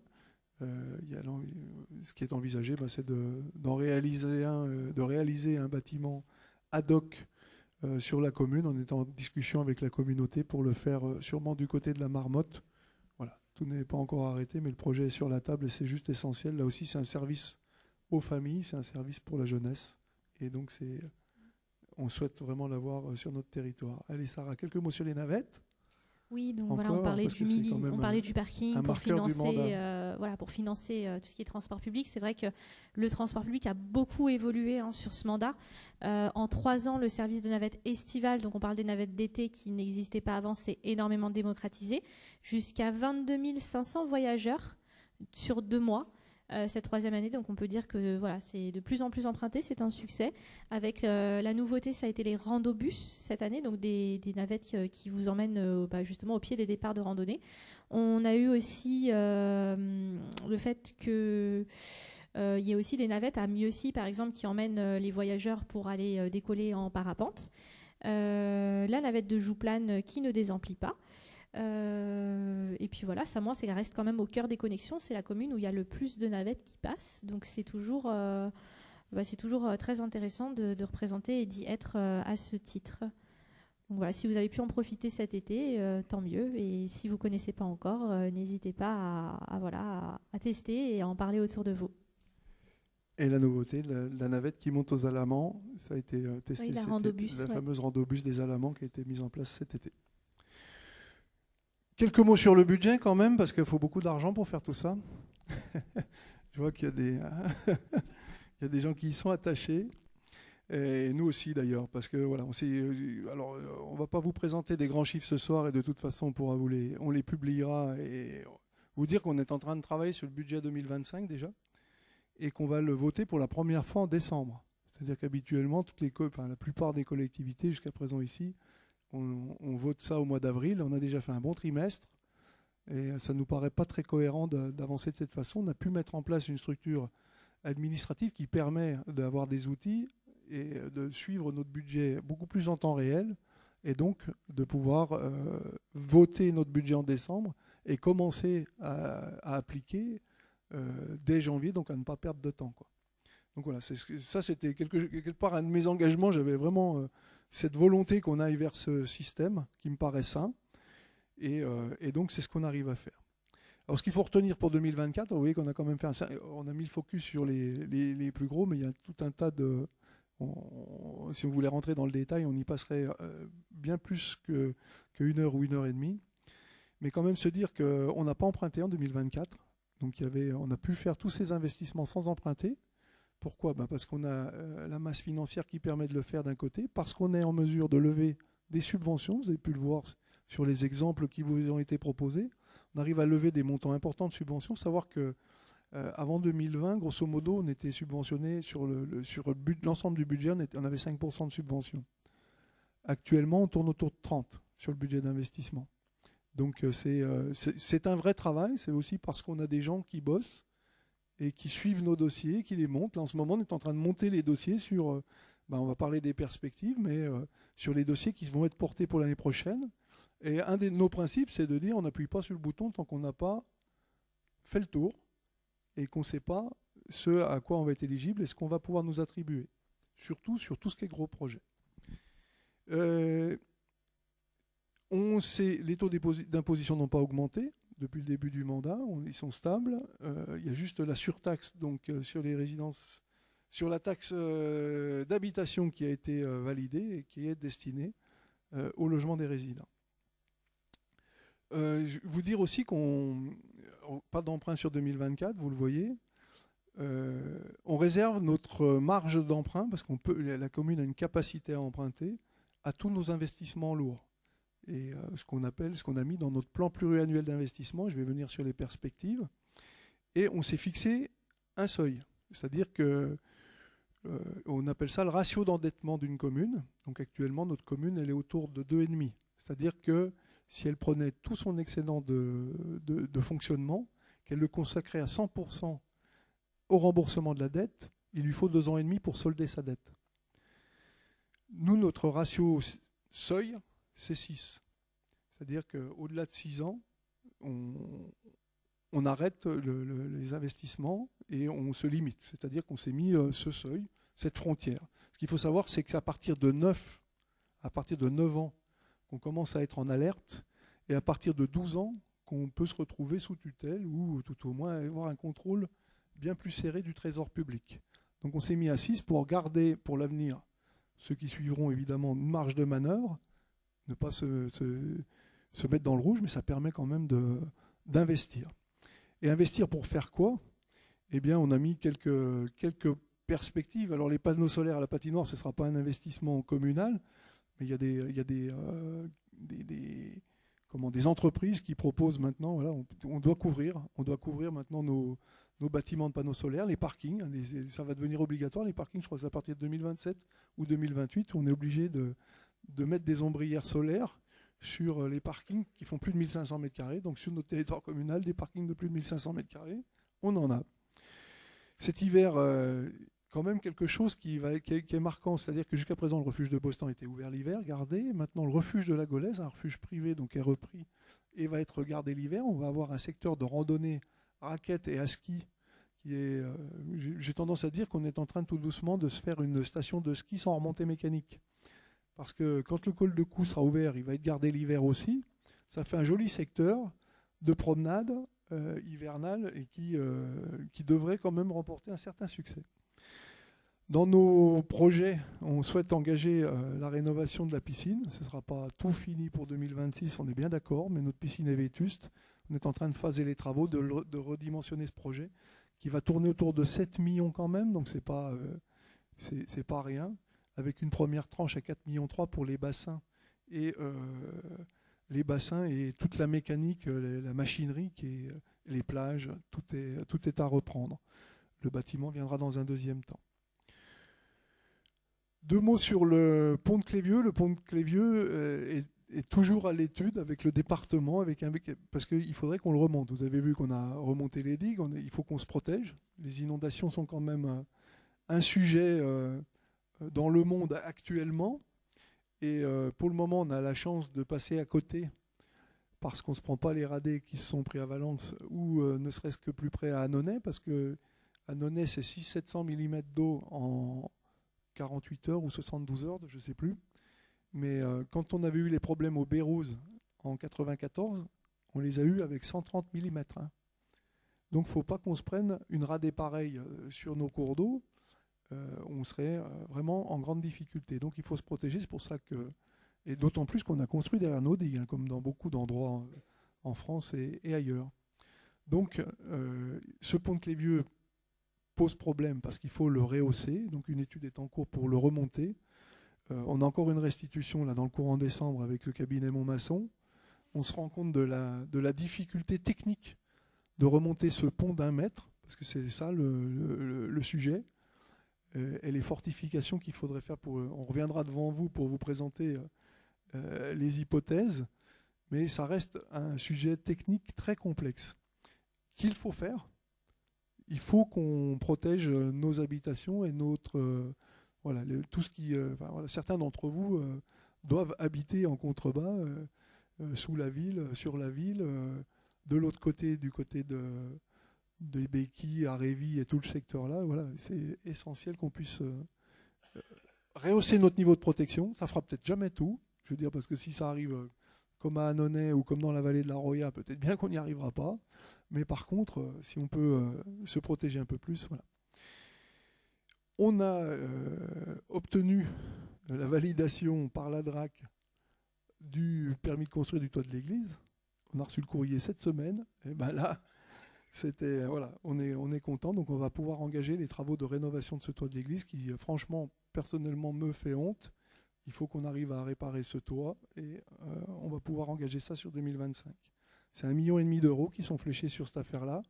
Ce qui est envisagé, c'est de réaliser un bâtiment ad hoc sur la commune. On est en discussion avec la communauté pour le faire sûrement du côté de la Marmotte. Voilà, tout n'est pas encore arrêté, mais le projet est sur la table et c'est juste essentiel. Là aussi, c'est un service aux familles, c'est un service pour la jeunesse. Et donc, on souhaite vraiment l'avoir sur notre territoire. Allez, Sarah, quelques mots sur les navettes. Oui, donc Encore, voilà, on parlait parce que du c'est Mili, quand même on parlait du parking un pour marqueur du financer, mandat. pour financer tout ce qui est transport public. C'est vrai que le transport public a beaucoup évolué sur ce mandat. En 3 ans, le service de navette estivale, donc on parle des navettes d'été qui n'existaient pas avant, s'est énormément démocratisé. Jusqu'à 22 500 voyageurs sur 2 mois. Cette 3e année, donc on peut dire que voilà, c'est de plus en plus emprunté, c'est un succès. Avec la nouveauté, ça a été les randobus cette année, donc des navettes qui vous emmènent justement au pied des départs de randonnée. On a eu aussi le fait que il y a aussi des navettes à Mieuxy, par exemple, qui emmènent les voyageurs pour aller décoller en parapente. La navette de Jouplane qui ne désemplit pas. Et puis voilà, Samoin, ça reste quand même au cœur des connexions. C'est la commune où il y a le plus de navettes qui passent. Donc c'est toujours très intéressant de représenter et d'y être à ce titre. Donc voilà, si vous avez pu en profiter cet été, tant mieux. Et si vous ne connaissez pas encore, n'hésitez pas à tester et à en parler autour de vous. Et la nouveauté, la navette qui monte aux Alamans, ça a été testé. Oui, la fameuse randobus des Alamans qui a été mise en place cet été. Quelques mots sur le budget quand même, parce qu'il faut beaucoup d'argent pour faire tout ça. Je vois qu'il y a des gens qui y sont attachés. Et nous aussi d'ailleurs, parce que voilà, on va pas vous présenter des grands chiffres ce soir et de toute façon on les publiera et vous dire qu'on est en train de travailler sur le budget 2025 déjà et qu'on va le voter pour la première fois en décembre. C'est-à-dire qu'habituellement, la plupart des collectivités jusqu'à présent ici, on vote ça au mois d'avril. On a déjà fait un bon trimestre et ça ne nous paraît pas très cohérent d'avancer de cette façon. On a pu mettre en place une structure administrative qui permet d'avoir des outils et de suivre notre budget beaucoup plus en temps réel et donc de pouvoir voter notre budget en décembre et commencer à appliquer dès janvier, donc à ne pas perdre de temps, quoi. Donc voilà, ça c'était quelque part un de mes engagements. J'avais vraiment cette volonté qu'on aille vers ce système qui me paraît sain. Et donc c'est ce qu'on arrive à faire. Alors ce qu'il faut retenir pour 2024, vous voyez qu'on a quand même on a mis le focus sur les plus gros, mais il y a tout un tas de... si on voulait rentrer dans le détail, on y passerait bien plus qu'une heure ou 1h30. Mais quand même se dire qu'on n'a pas emprunté en 2024. Donc on a pu faire tous ces investissements sans emprunter. Pourquoi ? Parce qu'on a la masse financière qui permet de le faire d'un côté, parce qu'on est en mesure de lever des subventions, vous avez pu le voir sur les exemples qui vous ont été proposés. On arrive à lever des montants importants de subventions. Il faut savoir qu'avant 2020, grosso modo, on était subventionné sur l'ensemble du budget, on avait 5% de subventions. Actuellement, on tourne autour de 30% sur le budget d'investissement. Donc c'est un vrai travail, c'est aussi parce qu'on a des gens qui bossent et qui suivent nos dossiers, qui les montent. Là, en ce moment, on est en train de monter les dossiers sur, on va parler des perspectives, mais sur les dossiers qui vont être portés pour l'année prochaine. Et un de nos principes, c'est de dire on n'appuie pas sur le bouton tant qu'on n'a pas fait le tour et qu'on ne sait pas ce à quoi on va être éligible et ce qu'on va pouvoir nous attribuer. Surtout sur tout ce qui est gros projet. On sait, les taux d'imposition n'ont pas augmenté depuis le début du mandat, ils sont stables. Il y a juste la surtaxe donc, sur les résidences, sur la taxe d'habitation qui a été validée et qui est destinée au logement des résidents. Vous dire aussi pas d'emprunt sur 2024, vous le voyez. On réserve notre marge d'emprunt parce la commune a une capacité à emprunter à tous nos investissements lourds. Et ce qu'on a mis dans notre plan pluriannuel d'investissement, je vais venir sur les perspectives, et on s'est fixé un seuil. C'est-à-dire qu'on appelle ça le ratio d'endettement d'une commune. Donc actuellement, notre commune, elle est autour de 2,5. C'est-à-dire que si elle prenait tout son excédent de fonctionnement, qu'elle le consacrait à 100% au remboursement de la dette, il lui faut 2 ans et demi pour solder sa dette. Nous, notre ratio seuil, c'est 6. C'est-à-dire qu'au-delà de 6 ans, on arrête les investissements et on se limite. C'est-à-dire qu'on s'est mis ce seuil, cette frontière. Ce qu'il faut savoir, c'est qu'à partir de 9 ans, qu'on commence à être en alerte, et à partir de 12 ans, qu'on peut se retrouver sous tutelle ou tout au moins avoir un contrôle bien plus serré du trésor public. Donc on s'est mis à 6 pour garder pour l'avenir, ceux qui suivront évidemment, une marge de manœuvre, ne pas se mettre dans le rouge, mais ça permet quand même d'investir. Et investir pour faire quoi? Eh bien, on a mis quelques perspectives. Alors les panneaux solaires à la patinoire, ce ne sera pas un investissement communal, mais il y a des entreprises qui proposent maintenant, voilà, on doit couvrir maintenant nos bâtiments de panneaux solaires, les parkings, ça va devenir obligatoire, les parkings, je crois que c'est à partir de 2027 ou 2028, on est obligé de mettre des ombrières solaires sur les parkings qui font plus de 1500 m². Donc sur notre territoire communal, des parkings de plus de 1500 m², on en a. Cet hiver, quand même quelque chose qui est marquant, c'est-à-dire que jusqu'à présent, le refuge de Bostan était ouvert l'hiver, gardé. Maintenant, le refuge de la Gaullaise, un refuge privé, donc est repris et va être gardé l'hiver. On va avoir un secteur de randonnée, raquettes et à ski qui est... j'ai tendance à dire qu'on est en train tout doucement de se faire une station de ski sans remontée mécanique. Parce que quand le col de Cou sera ouvert, il va être gardé l'hiver aussi. Ça fait un joli secteur de promenade hivernale et qui devrait quand même remporter un certain succès. Dans nos projets, on souhaite engager la rénovation de la piscine. Ce ne sera pas tout fini pour 2026, on est bien d'accord, mais notre piscine est vétuste. On est en train de phaser les travaux, de redimensionner ce projet, qui va tourner autour de 7 millions quand même, donc c'est pas rien, avec une première tranche à 4,3 millions pour les bassins et toute la mécanique, la machinerie, les plages, tout est à reprendre. Le bâtiment viendra dans un deuxième temps. 2 mots sur le pont de Clévieux. Le pont de Clévieux est toujours à l'étude avec le département, parce qu'il faudrait qu'on le remonte. Vous avez vu qu'on a remonté les digues, il faut qu'on se protège. Les inondations sont quand même un sujet dans le monde actuellement. Et pour le moment, on a la chance de passer à côté parce qu'on ne se prend pas les radais qui se sont pris à Valence ou ne serait-ce que plus près à Annonay, parce que Annonay, c'est 600-700 mm d'eau en 48 heures ou 72 heures, je ne sais plus. Mais quand on avait eu les problèmes au Bérouz en 94, on les a eus avec 130 mm. Hein. Donc il ne faut pas qu'on se prenne une radée pareille sur nos cours d'eau. On serait vraiment en grande difficulté. Donc il faut se protéger, c'est pour ça que... Et d'autant plus qu'on a construit derrière nos digues, hein, comme dans beaucoup d'endroits en France et ailleurs. Donc ce pont de Clévieux pose problème parce qu'il faut le rehausser. Donc une étude est en cours pour le remonter. On a encore une restitution là, dans le courant décembre avec le cabinet Montmasson. On se rend compte de la difficulté technique de remonter ce pont d'1 mètre, parce que c'est ça le sujet. Et les fortifications qu'il faudrait faire on reviendra devant vous pour vous présenter les hypothèses, mais ça reste un sujet technique très complexe qu'il faut faire. Il faut qu'on protège nos habitations et notre tout ce qui certains d'entre vous doivent habiter en contrebas sous la ville, sur la ville, de l'autre côté, du côté des Béquilles, à Révis et tout le secteur là. Voilà, c'est essentiel qu'on puisse rehausser notre niveau de protection. Ça fera peut-être jamais tout. Je veux dire, parce que si ça arrive comme à Annonay ou comme dans la vallée de la Roya, peut-être bien qu'on n'y arrivera pas. Mais par contre, si on peut se protéger un peu plus, voilà. On a obtenu la validation par la DRAC du permis de construire du toit de l'église. On a reçu le courrier cette semaine. Et ben là, on est content. Donc on va pouvoir engager les travaux de rénovation de ce toit de l'église qui, franchement, personnellement, me fait honte. Il faut qu'on arrive à réparer ce toit et on va pouvoir engager ça sur 2025. C'est 1,5 million d'euros qui sont fléchés sur cette affaire-là,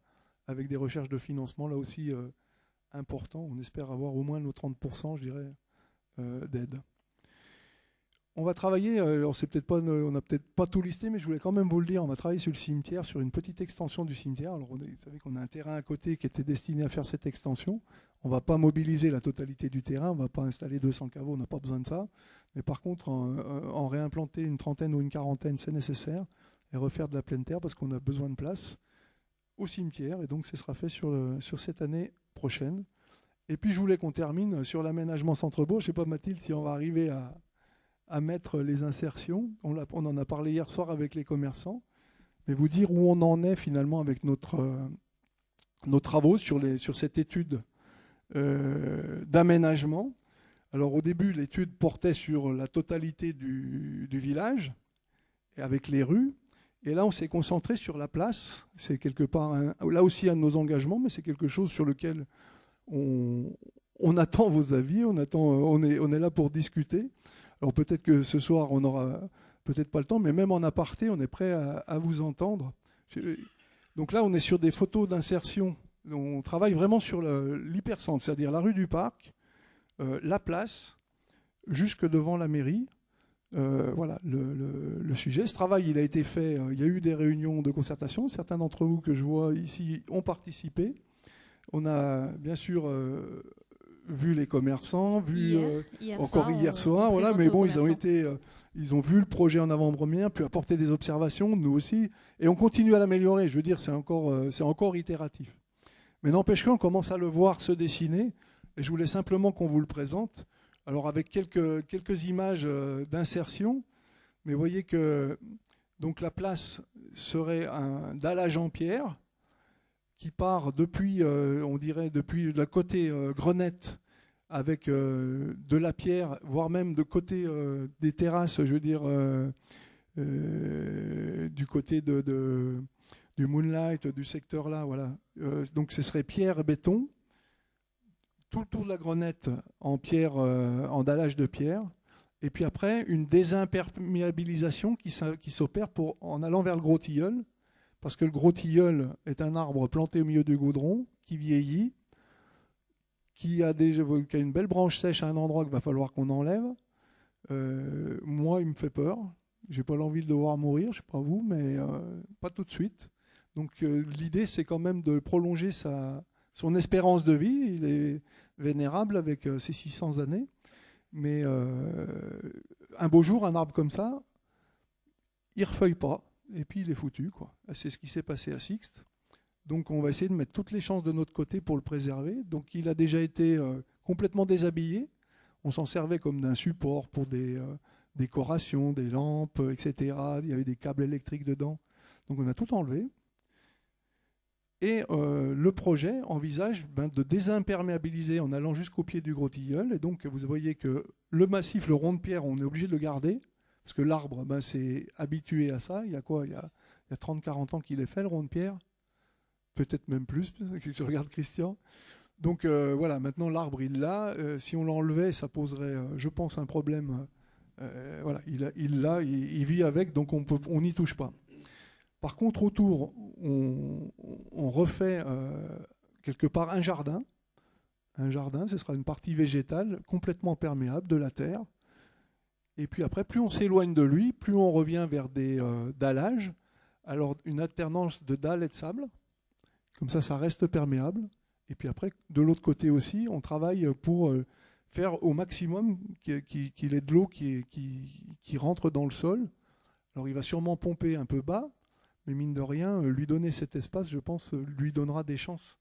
avec des recherches de financement là aussi importants. On espère avoir au moins nos 30%, je dirais, d'aide. On va travailler, alors c'est peut-être pas, on n'a peut-être pas tout listé, mais je voulais quand même vous le dire, on va travailler sur le cimetière, sur une petite extension du cimetière. Alors vous savez qu'on a un terrain à côté qui était destiné à faire cette extension. On ne va pas mobiliser la totalité du terrain, on ne va pas installer 200 caveaux, on n'a pas besoin de ça. Mais par contre, en réimplanter une trentaine ou une quarantaine, c'est nécessaire, et refaire de la pleine terre parce qu'on a besoin de place au cimetière, et donc ce sera fait sur cette année prochaine. Et puis je voulais qu'on termine sur l'aménagement centre-bourg. Je ne sais pas, Mathilde, si on va arriver à mettre les insertions. On en a parlé hier soir avec les commerçants, mais vous dire où on en est finalement avec nos travaux sur cette étude d'aménagement. Alors au début, l'étude portait sur la totalité du village, et avec les rues, et là on s'est concentré sur la place. C'est quelque part, là aussi un de nos engagements, mais c'est quelque chose sur lequel on attend vos avis, on est là pour discuter. Alors peut-être que ce soir, on n'aura peut-être pas le temps, mais même en aparté, on est prêt à vous entendre. Donc là, on est sur des photos d'insertion. On travaille vraiment sur l'hypercentre, c'est-à-dire la rue du Parc, la place, jusque devant la mairie. Voilà le sujet. Ce travail, il a été fait, il y a eu des réunions de concertation. Certains d'entre vous que je vois ici ont participé. On a bien sûr... vu les commerçants, hier soir, voilà, mais bon, ils ont vu le projet en avant-première, puis apporté des observations, nous aussi, et on continue à l'améliorer. Je veux dire, c'est encore itératif. Mais n'empêche qu'on commence à le voir se dessiner, et je voulais simplement qu'on vous le présente. Alors avec quelques images d'insertion, mais vous voyez que donc la place serait un dallage en pierre, qui part depuis, on dirait, depuis le côté Grenette, avec de la pierre, voire même de côté des terrasses, je veux dire, du côté du Moonlight, du secteur là, voilà. Donc ce serait pierre et béton, tout le tour de la Grenette en pierre, en dallage de pierre, et puis après une désimperméabilisation qui s'opère en allant vers le Gros Tilleul. Parce que le Gros Tilleul est un arbre planté au milieu du goudron, qui vieillit, qui a une belle branche sèche à un endroit qu'il va falloir qu'on enlève. Moi, il me fait peur. Je n'ai pas l'envie de le voir mourir, je ne sais pas vous, mais pas tout de suite. Donc l'idée, c'est quand même de prolonger son espérance de vie. Il est vénérable avec ses 600 années. Mais un beau jour, un arbre comme ça, il ne refeuille pas. Et puis il est foutu, quoi. C'est ce qui s'est passé à Sixte. Donc on va essayer de mettre toutes les chances de notre côté pour le préserver. Donc il a déjà été complètement déshabillé. On s'en servait comme d'un support pour des décorations, des lampes, etc. Il y avait des câbles électriques dedans. Donc on a tout enlevé. Et le projet envisage de désimperméabiliser en allant jusqu'au pied du Gros Tilleul. Et donc vous voyez que le massif, le rond de pierre, on est obligé de le garder. Parce que l'arbre, c'est habitué à ça. Il y a quoi ? Il y a 30-40 ans qu'il est fait, le rond de pierre. Peut-être même plus, je regarde Christian. Donc voilà, maintenant l'arbre, il l'a. Si on l'enlevait, ça poserait, je pense, un problème. Voilà, il l'a, il vit avec, donc on n'y touche pas. Par contre, autour, on refait quelque part un jardin. Un jardin, ce sera une partie végétale complètement perméable de la terre. Et puis après, plus on s'éloigne de lui, plus on revient vers des dallages. Alors une alternance de dalles et de sable. Comme ça reste perméable. Et puis après, de l'autre côté aussi, on travaille pour faire au maximum qu'il ait de l'eau qui rentre dans le sol. Alors il va sûrement pomper un peu bas, mais mine de rien, lui donner cet espace, je pense, lui donnera des chances.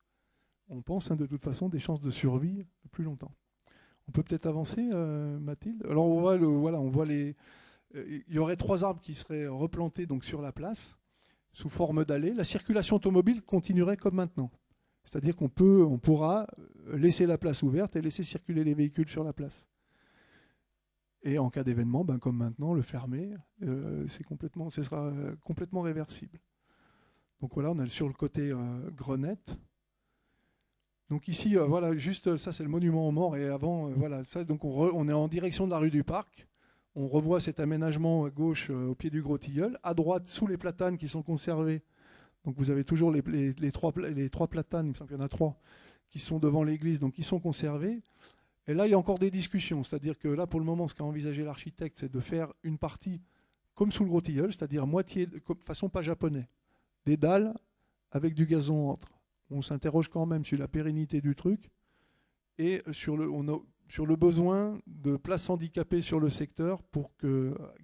On pense de toute façon des chances de survie plus longtemps. On peut peut-être avancer, Mathilde. Alors on voit il y aurait 3 arbres qui seraient replantés donc sur la place sous forme d'allée. La circulation automobile continuerait comme maintenant. C'est-à-dire qu'on pourra laisser la place ouverte et laisser circuler les véhicules sur la place. Et en cas d'événement, comme maintenant, le fermer, ce sera complètement réversible. Donc voilà, on est sur le côté Grenette. Donc ici, voilà, juste ça, c'est le monument aux morts. Et avant, voilà, ça, donc on est en direction de la rue du Parc. On revoit cet aménagement à gauche au pied du Gros Tilleul. À droite, sous les platanes qui sont conservés. Donc vous avez toujours les trois platanes, il me semble qu'il y en a 3, qui sont devant l'église, donc qui sont conservés. Et là, il y a encore des discussions. C'est-à-dire que là, pour le moment, ce qu'a envisagé l'architecte, c'est de faire une partie comme sous le Gros Tilleul, c'est-à-dire moitié, façon pas japonais, des dalles avec du gazon entre. On s'interroge quand même sur la pérennité du truc et sur le besoin de places handicapées sur le secteur pour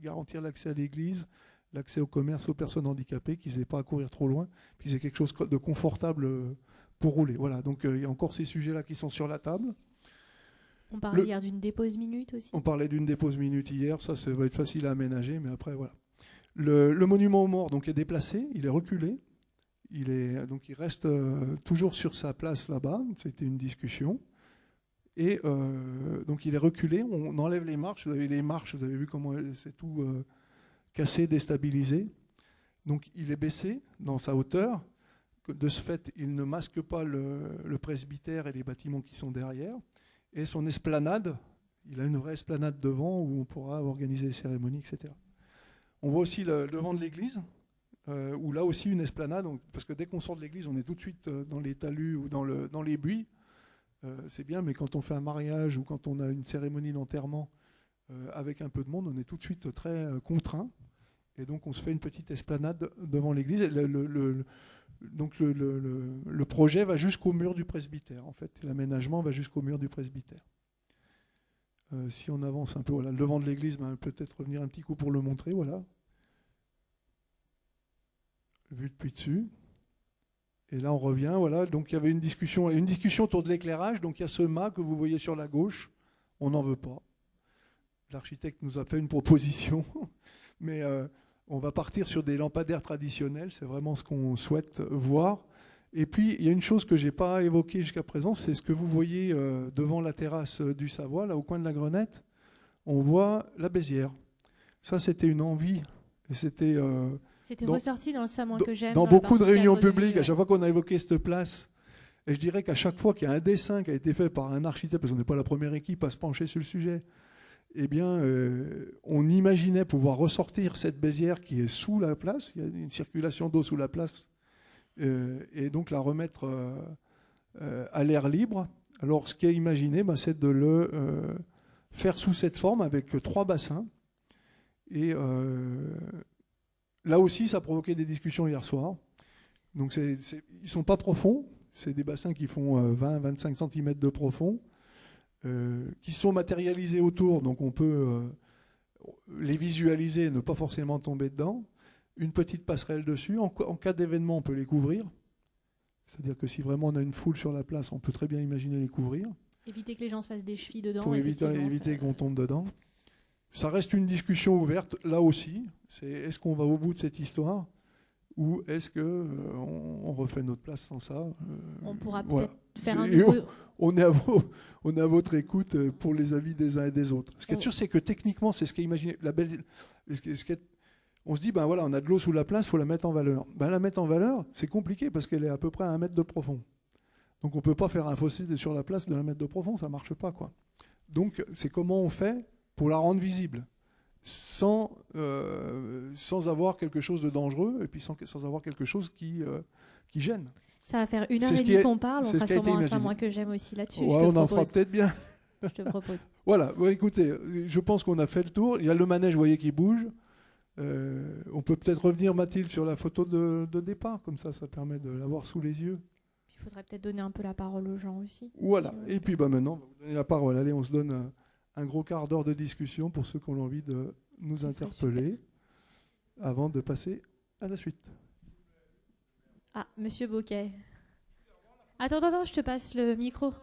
garantir l'accès à l'église, l'accès au commerce aux personnes handicapées, qu'ils n'aient pas à courir trop loin, puis qu'ils aient quelque chose de confortable pour rouler. Voilà, donc il y a encore ces sujets-là qui sont sur la table. On parlait hier d'une dépose minute aussi. On parlait d'une dépose minute hier, ça va être facile à aménager, mais après voilà. Le monument aux morts donc, est déplacé, il est reculé, donc il reste toujours sur sa place là-bas, c'était une discussion. Et donc il est reculé, on enlève les marches, vous avez vu comment c'est tout cassé, déstabilisé. Donc il est baissé dans sa hauteur, de ce fait il ne masque pas le presbytère et les bâtiments qui sont derrière. Et son esplanade, il a une vraie esplanade devant où on pourra organiser les cérémonies, etc. On voit aussi le devant de l'église, où là aussi une esplanade, parce que dès qu'on sort de l'église, on est tout de suite dans les talus ou dans les buis. C'est bien, mais quand on fait un mariage ou quand on a une cérémonie d'enterrement avec un peu de monde, on est tout de suite très contraint. Et donc on se fait une petite esplanade devant l'église. Donc le projet va jusqu'au mur du presbytère, en fait. L'aménagement va jusqu'au mur du presbytère. Si on avance un peu, voilà, le devant de l'église, peut-être revenir un petit coup pour le montrer, voilà. Vu depuis dessus. Et là on revient, voilà. Donc il y avait une discussion autour de l'éclairage. Donc il y a ce mât que vous voyez sur la gauche. On n'en veut pas. L'architecte nous a fait une proposition, mais on va partir sur des lampadaires traditionnels, c'est vraiment ce qu'on souhaite voir. Et puis, il y a une chose que je n'ai pas évoquée jusqu'à présent, c'est ce que vous voyez devant la terrasse du Savoie, là au coin de la Grenette, on voit la Bézière. Ça, c'était une envie. Et c'était ressorti dans le Samoin que j'aime. Dans beaucoup de réunions publiques, à chaque fois qu'on a évoqué cette place, et je dirais qu'à chaque fois qu'il y a un dessin qui a été fait par un architecte, parce qu'on n'est pas la première équipe à se pencher sur le sujet, eh bien, on imaginait pouvoir ressortir cette Bézière qui est sous la place, il y a une circulation d'eau sous la place, et donc la remettre à l'air libre. Alors, ce qui est imaginé, c'est de le faire sous cette forme avec 3 bassins. Et là aussi, ça a provoqué des discussions hier soir. Donc, ils ne sont pas profonds, c'est des bassins qui font 20-25 cm de profond. Qui sont matérialisés autour, donc on peut les visualiser et ne pas forcément tomber dedans. Une petite passerelle dessus. En cas d'événement, on peut les couvrir. C'est-à-dire que si vraiment on a une foule sur la place, on peut très bien imaginer les couvrir. Éviter que les gens se fassent des chevilles dedans. Pour éviter qu'on tombe dedans. Ça reste une discussion ouverte, là aussi. Est-ce qu'on va au bout de cette histoire ou est-ce qu'on refait notre place sans ça On pourra peut-être voilà. faire un nouveau... On est à votre écoute pour les avis des uns et des autres. Ce qui est sûr, c'est que techniquement, c'est ce qui est imaginé. On se dit, ben voilà, on a de l'eau sous la place, il faut la mettre en valeur. La mettre en valeur, c'est compliqué parce qu'elle est à peu près à 1 mètre de profond. Donc on ne peut pas faire un fossé sur la place de 1 mètre de profond, ça ne marche pas, quoi. Donc c'est comment on fait pour la rendre visible sans avoir quelque chose de dangereux et puis sans avoir quelque chose qui gêne. Ça va faire 1h30 qu'on parle, on fera sûrement un Samoin que j'aime aussi là-dessus. Ouais, on en fera peut-être bien. Je te propose. Voilà, écoutez, je pense qu'on a fait le tour. Il y a le manège, vous voyez, qui bouge. On peut peut-être revenir, Mathilde, sur la photo de départ, comme ça permet de l'avoir sous les yeux. Il faudrait peut-être donner un peu la parole aux gens aussi. Voilà, et puis maintenant, on va vous donner la parole. Allez, on se donne un gros quart d'heure de discussion pour ceux qui ont envie de nous interpeller avant de passer à la suite. Ah, Monsieur Boquet. Attends, je te passe le micro.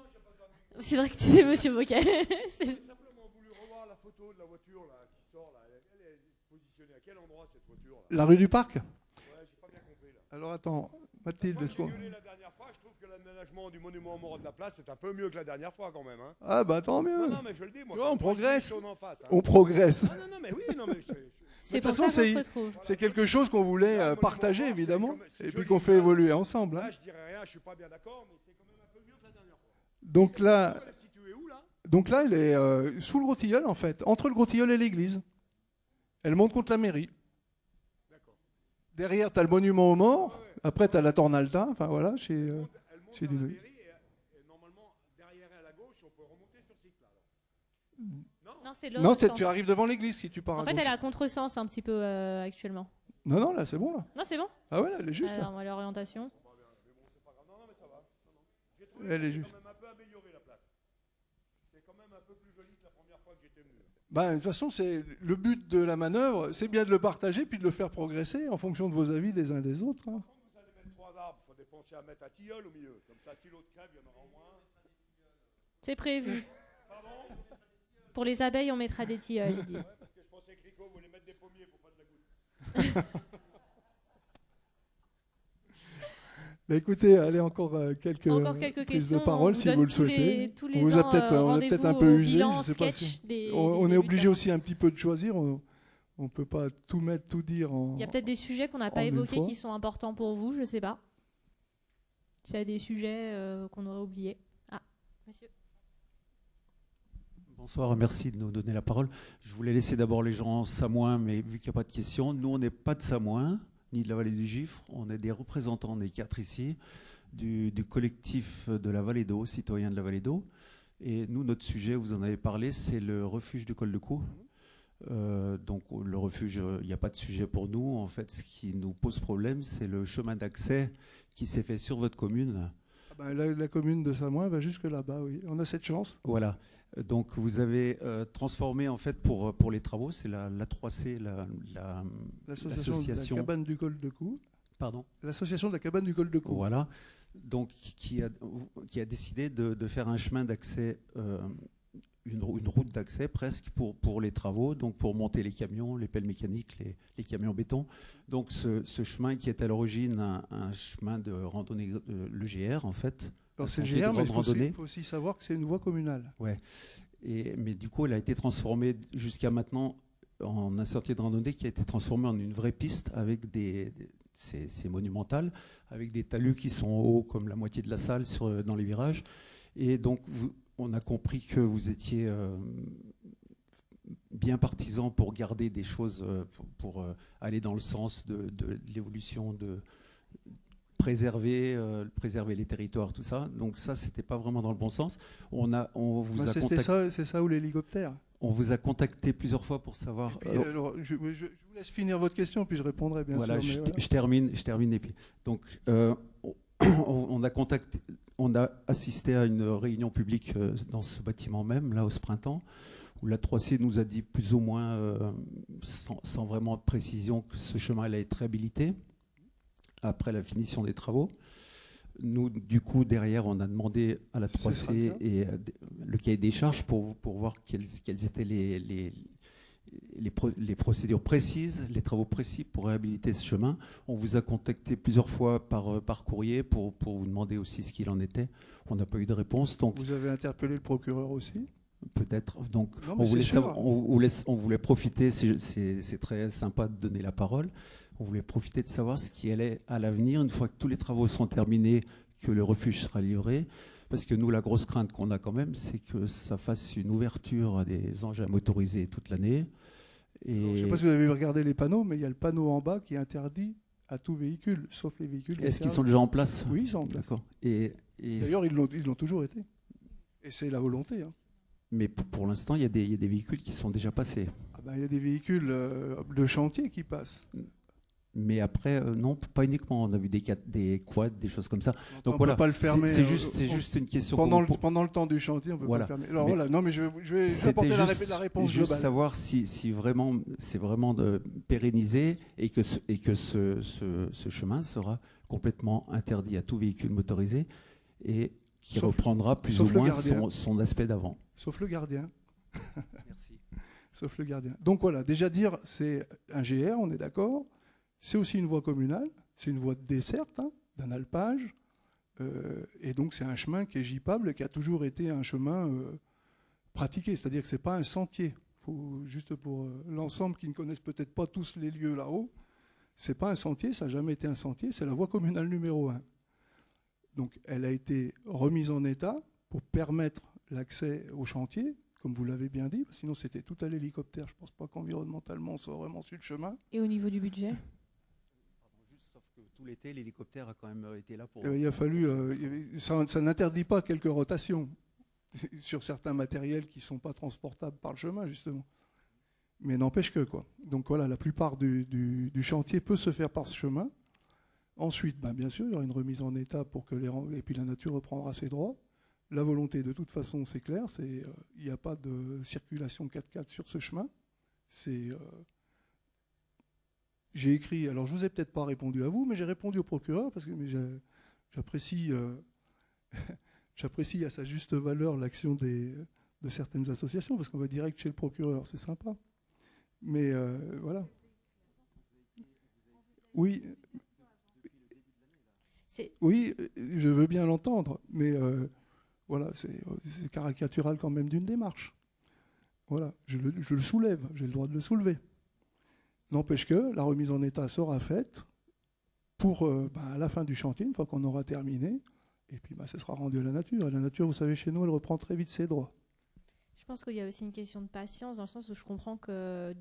C'est vrai que tu sais, Monsieur Boquet. J'ai simplement voulu revoir la photo de la voiture là, qui sort là. Elle est positionnée à quel endroit cette voiture là? La rue du Parc? Ouais, j'ai pas bien compris là. Alors attends, Mathilde, est-ce qu'on... La dernière fois, je trouve que l'aménagement du monument aux morts de la place c'est un peu mieux que la dernière fois quand même. Hein. Ah bah tant mieux. Non, mais je le dis moi. Tu vois, on progresse. En face, hein. On progresse. Non, mais oui, non mais. C'est pour ça qu'on se retrouve. C'est quelque chose qu'on voulait partager, évidemment, et puis qu'on fait évoluer ensemble. Là, je dirais rien, je suis pas bien d'accord, mais c'est quand même un peu mieux que la dernière fois. Donc là, elle est sous le Gros Tilleul, en fait, entre le Gros Tilleul et l'église. Elle monte contre la mairie. Derrière, tu as le monument aux morts. Après, tu as la Tornalta, enfin voilà, chez Dunoyer. Et normalement, derrière elle à gauche, on peut remonter sur ce site-là. Alors. Non, c'est Non, l'autre sens. tu arrives devant l'église si tu pars En à fait, gauche. elle est à contresens un petit peu actuellement. Non, non, là, c'est bon, là. Non, c'est bon. Ah ouais, là, elle est juste, Alors, là. on va l'orientation. C'est pas grave. Non, mais ça va. J'ai trouvé Elle est que c'est juste. quand même un peu amélioré la place. C'est quand même un peu plus joli que la première fois que j'étais venu. Bah, de toute façon, c'est le but de la manœuvre, c'est bien de le partager puis de le faire progresser en fonction de vos avis des uns des autres. Hein. Par contre, vous allez mettre 3 arbres, il faut dépenser à mettre un tilleul au milieu. Comme ça, si l'autre crève, il y en aura au moins. C'est prévu. Pardon? Pour les abeilles, on mettra des tilleuls, il dit. Ouais, parce que je pensais que Rico voulait mettre des pommiers pour faire de la goutte. Bah, écoutez, allez, encore quelques prises questions. de parole On vous si donne vous le tous les- souhaitez. tous les On vous a ans, peut-être rendez-vous un peu au usé, bilan, je sais pas sketch si. des On est élus obligé savants. aussi un petit peu de choisir. On ne peut pas tout mettre, tout dire en. Il y a peut-être des sujets qu'on n'a pas en une évoqués fois. qui sont importants pour vous, je sais pas. S'il y a des sujets qu'on aurait oubliés. Ah, monsieur. Bonsoir, merci de nous donner la parole. Je voulais laisser d'abord les gens samoins, mais vu qu'il n'y a pas de questions, nous on n'est pas de Samoins, ni de la vallée du Gifre, on est des représentants, on est 4 ici, du collectif de la Vallée d'Eau, citoyens de la Vallée d'Eau. Et nous, notre sujet, vous en avez parlé, c'est le refuge du Col de Cou. Donc le refuge, il n'y a pas de sujet pour nous. En fait, ce qui nous pose problème, c'est le chemin d'accès qui s'est fait sur votre commune. Ah ben, la commune de Samoin va jusque là-bas, oui. On a cette chance. Voilà. Donc vous avez transformé en fait pour les travaux, c'est la 3C, L'association de la cabane du Col de Cou. Pardon. L'association de la cabane du Col de Cou. Voilà. Donc qui a décidé de faire un chemin d'accès, une route d'accès presque pour les travaux, donc pour monter les camions, les pelles mécaniques, les camions béton. Donc ce chemin qui est à l'origine un chemin de randonnée, le GR en fait. Alors c'est le sentier de GR, mais grande il faut aussi savoir que c'est une voie communale. Ouais. Mais du coup, elle a été transformée jusqu'à maintenant en un sentier de randonnée qui a été transformé en une vraie piste avec c'est monumental, avec des talus qui sont hauts comme la moitié de la salle dans les virages. Et donc, on a compris que vous étiez bien partisan pour garder des choses, pour aller dans le sens de l'évolution, de préserver les territoires, tout ça. Donc ça, c'était pas vraiment dans le bon sens. C'est ça ou l'hélicoptère. On vous a contacté plusieurs fois pour savoir. Puis, alors, je vous laisse finir votre question, puis je répondrai bien voilà, sûr. Je termine et puis. Donc, on a assisté à une réunion publique dans ce bâtiment même, là, au printemps, où la 3C nous a dit plus ou moins, sans vraiment de précision, que ce chemin allait être réhabilité après la finition des travaux. Nous, du coup, derrière, on a demandé à la 3C et le cahier des charges pour voir quelles étaient les procédures précises, les travaux précis pour réhabiliter ce chemin. On vous a contacté plusieurs fois par courrier pour vous demander aussi ce qu'il en était. On n'a pas eu de réponse. Donc, vous avez interpellé le procureur aussi? Peut-être. Donc, non, on voulait profiter, c'est très sympa de donner la parole. On voulait profiter de savoir ce qui allait à l'avenir, une fois que tous les travaux sont terminés, que le refuge sera livré. Parce que nous, la grosse crainte qu'on a quand même, c'est que ça fasse une ouverture à des engins motorisés toute l'année. Je ne sais pas si vous avez regardé les panneaux, mais il y a le panneau en bas qui interdit à tout véhicule, sauf les véhicules. Est-ce qu'ils sont déjà en place? Oui, ils sont en place. D'accord. D'ailleurs, ils l'ont toujours été. Et c'est la volonté. Hein. Mais pour l'instant, il y a des véhicules qui sont déjà passés. Ah ben, il y a des véhicules de chantier qui passent. Mais après, non, pas uniquement. On a vu des quads, des choses comme ça. Donc on voilà, peut pas le fermer. C'est juste une question. Pendant le temps du chantier, on ne peut pas le fermer. Alors voilà, non, mais je vais apporter la réponse juste globale. Savoir si vraiment c'est vraiment de pérenniser et que ce chemin sera complètement interdit à tout véhicule motorisé et qui reprendra plus ou moins son aspect d'avant. Sauf le gardien. Merci. Sauf le gardien. Donc voilà, déjà dire, c'est un GR, on est d'accord. C'est aussi une voie communale, c'est une voie de desserte, hein, d'un alpage. Et donc c'est un chemin qui est gipable, qui a toujours été un chemin pratiqué. C'est-à-dire que ce n'est pas un sentier. Juste pour l'ensemble qui ne connaissent peut-être pas tous les lieux là-haut, ce n'est pas un sentier, ça n'a jamais été un sentier, c'est la voie communale numéro 1. Donc elle a été remise en état pour permettre l'accès au chantier, comme vous l'avez bien dit, sinon c'était tout à l'hélicoptère. Je ne pense pas qu'environnementalement on soit vraiment sur le chemin. Et au niveau du budget? Sauf que tout l'été, l'hélicoptère a quand même été là pour... Il a fallu... ça n'interdit pas quelques rotations. sur certains matériels qui ne sont pas transportables par le chemin, justement. Mais n'empêche que, quoi. Donc voilà, la plupart du chantier peut se faire par ce chemin. Ensuite, bien sûr, il y aura une remise en état pour que et puis la nature reprendra ses droits. La volonté, de toute façon, c'est clair, il n'y a pas de circulation 4x4 sur ce chemin. J'ai écrit, alors je vous ai peut-être pas répondu à vous, mais j'ai répondu au procureur parce que j'apprécie j'apprécie à sa juste valeur l'action de certaines associations, parce qu'on va direct chez le procureur, c'est sympa. Mais voilà. Oui. Oui, je veux bien l'entendre, mais voilà, c'est caricatural quand même d'une démarche. Voilà, je le soulève, j'ai le droit de le soulever. N'empêche que la remise en état sera faite pour à la fin du chantier, une fois qu'on aura terminé, et puis ça sera rendu à la nature. Et la nature, vous savez, chez nous, elle reprend très vite ses droits. Je pense qu'il y a aussi une question de patience, dans le sens où je comprends que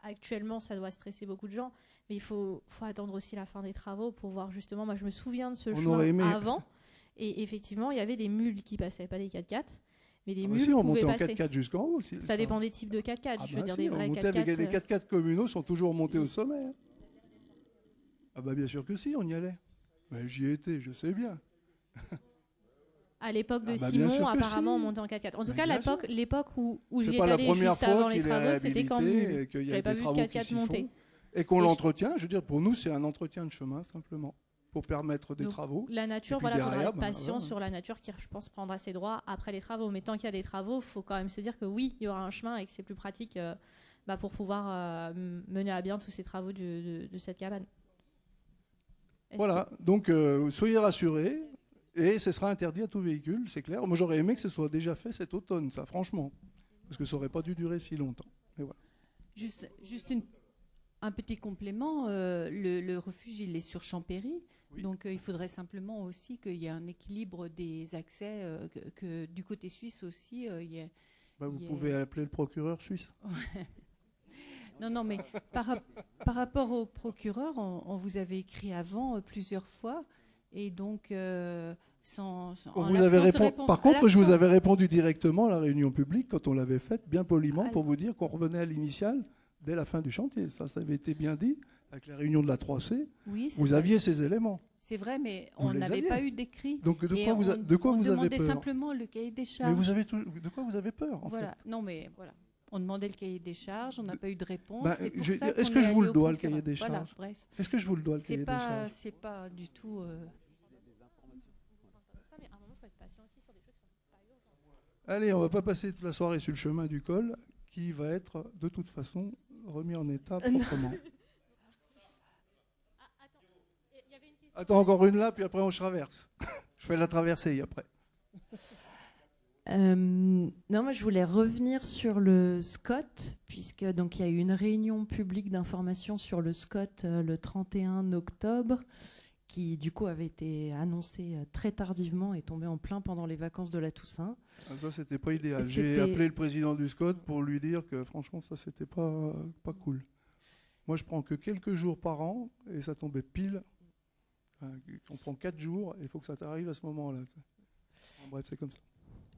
actuellement, ça doit stresser beaucoup de gens, mais il faut attendre aussi la fin des travaux pour voir justement. Moi, je me souviens de ce chemin avant, et effectivement, il y avait des mules qui passaient, pas des 4x4. Mais des mules si, on pouvaient montait passer. en 4x4 jusqu'en haut aussi. Ça dépend des types de 4x4. Je veux dire, des vrais 4x4. Les 4x4 communaux sont toujours montés au sommet. Ah bien sûr que si, on y allait. J'y étais, je sais bien. À l'époque de Simon, apparemment, on montait en 4x4. En tout cas, l'époque où j'y étais allé juste avant les travaux, c'était quand même. J'avais pas vu de 4x4 monter. Et qu'on l'entretient, je veux dire, pour nous, c'est un entretien de chemin, simplement. Pour permettre des travaux. La nature, il faudra être patient sur la nature qui, je pense, prendra ses droits après les travaux. Mais tant qu'il y a des travaux, il faut quand même se dire que oui, il y aura un chemin et que c'est plus pratique pour pouvoir mener à bien tous ces travaux de cette cabane. Voilà, donc soyez rassurés, et ce sera interdit à tout véhicule, c'est clair. Moi, j'aurais aimé que ce soit déjà fait cet automne, ça, franchement, parce que ça n'aurait pas dû durer si longtemps. Mais voilà. Juste un petit complément, le refuge, il est sur Champéry. Oui. Donc il faudrait simplement aussi qu'il y ait un équilibre des accès, que du côté suisse aussi, il y ait... vous pouvez appeler le procureur suisse. Non, mais par rapport au procureur, on vous avait écrit avant plusieurs fois, et donc Par contre, je vous avais répondu directement à la réunion publique quand on l'avait faite, bien poliment, pour vous dire qu'on revenait à l'initiale dès la fin du chantier. Ça avait été bien dit. Avec la réunion de la 3C, vous aviez ces éléments. C'est vrai, mais on n'avait pas eu d'écrit. Donc de quoi vous avez peur? On demandait simplement le cahier des charges. Mais de quoi vous avez peur, en fait? Non, mais voilà. On demandait le cahier des charges, on n'a pas eu de réponse. Est-ce que je vous le dois, le cahier des charges? Voilà, bref. Est-ce que je vous le dois, le cahier des charges? C'est pas du tout... Allez, on ne va pas passer toute la soirée sur le chemin du col, qui va être, de toute façon, remis en état proprement. Attends, encore une là, puis après on traverse. Je fais la traversée après. Non, moi je voulais revenir sur le SCOT, puisque donc il y a eu une réunion publique d'information sur le SCOT le 31 octobre, qui du coup avait été annoncée très tardivement et tombée en plein pendant les vacances de la Toussaint. Ça, c'était pas idéal. J'ai appelé le président du SCOT pour lui dire que franchement, ça, c'était pas cool. Moi, je prends que quelques jours par an et ça tombait pile. On prend 4 jours et il faut que ça t'arrive à ce moment-là. Bref, c'est comme ça.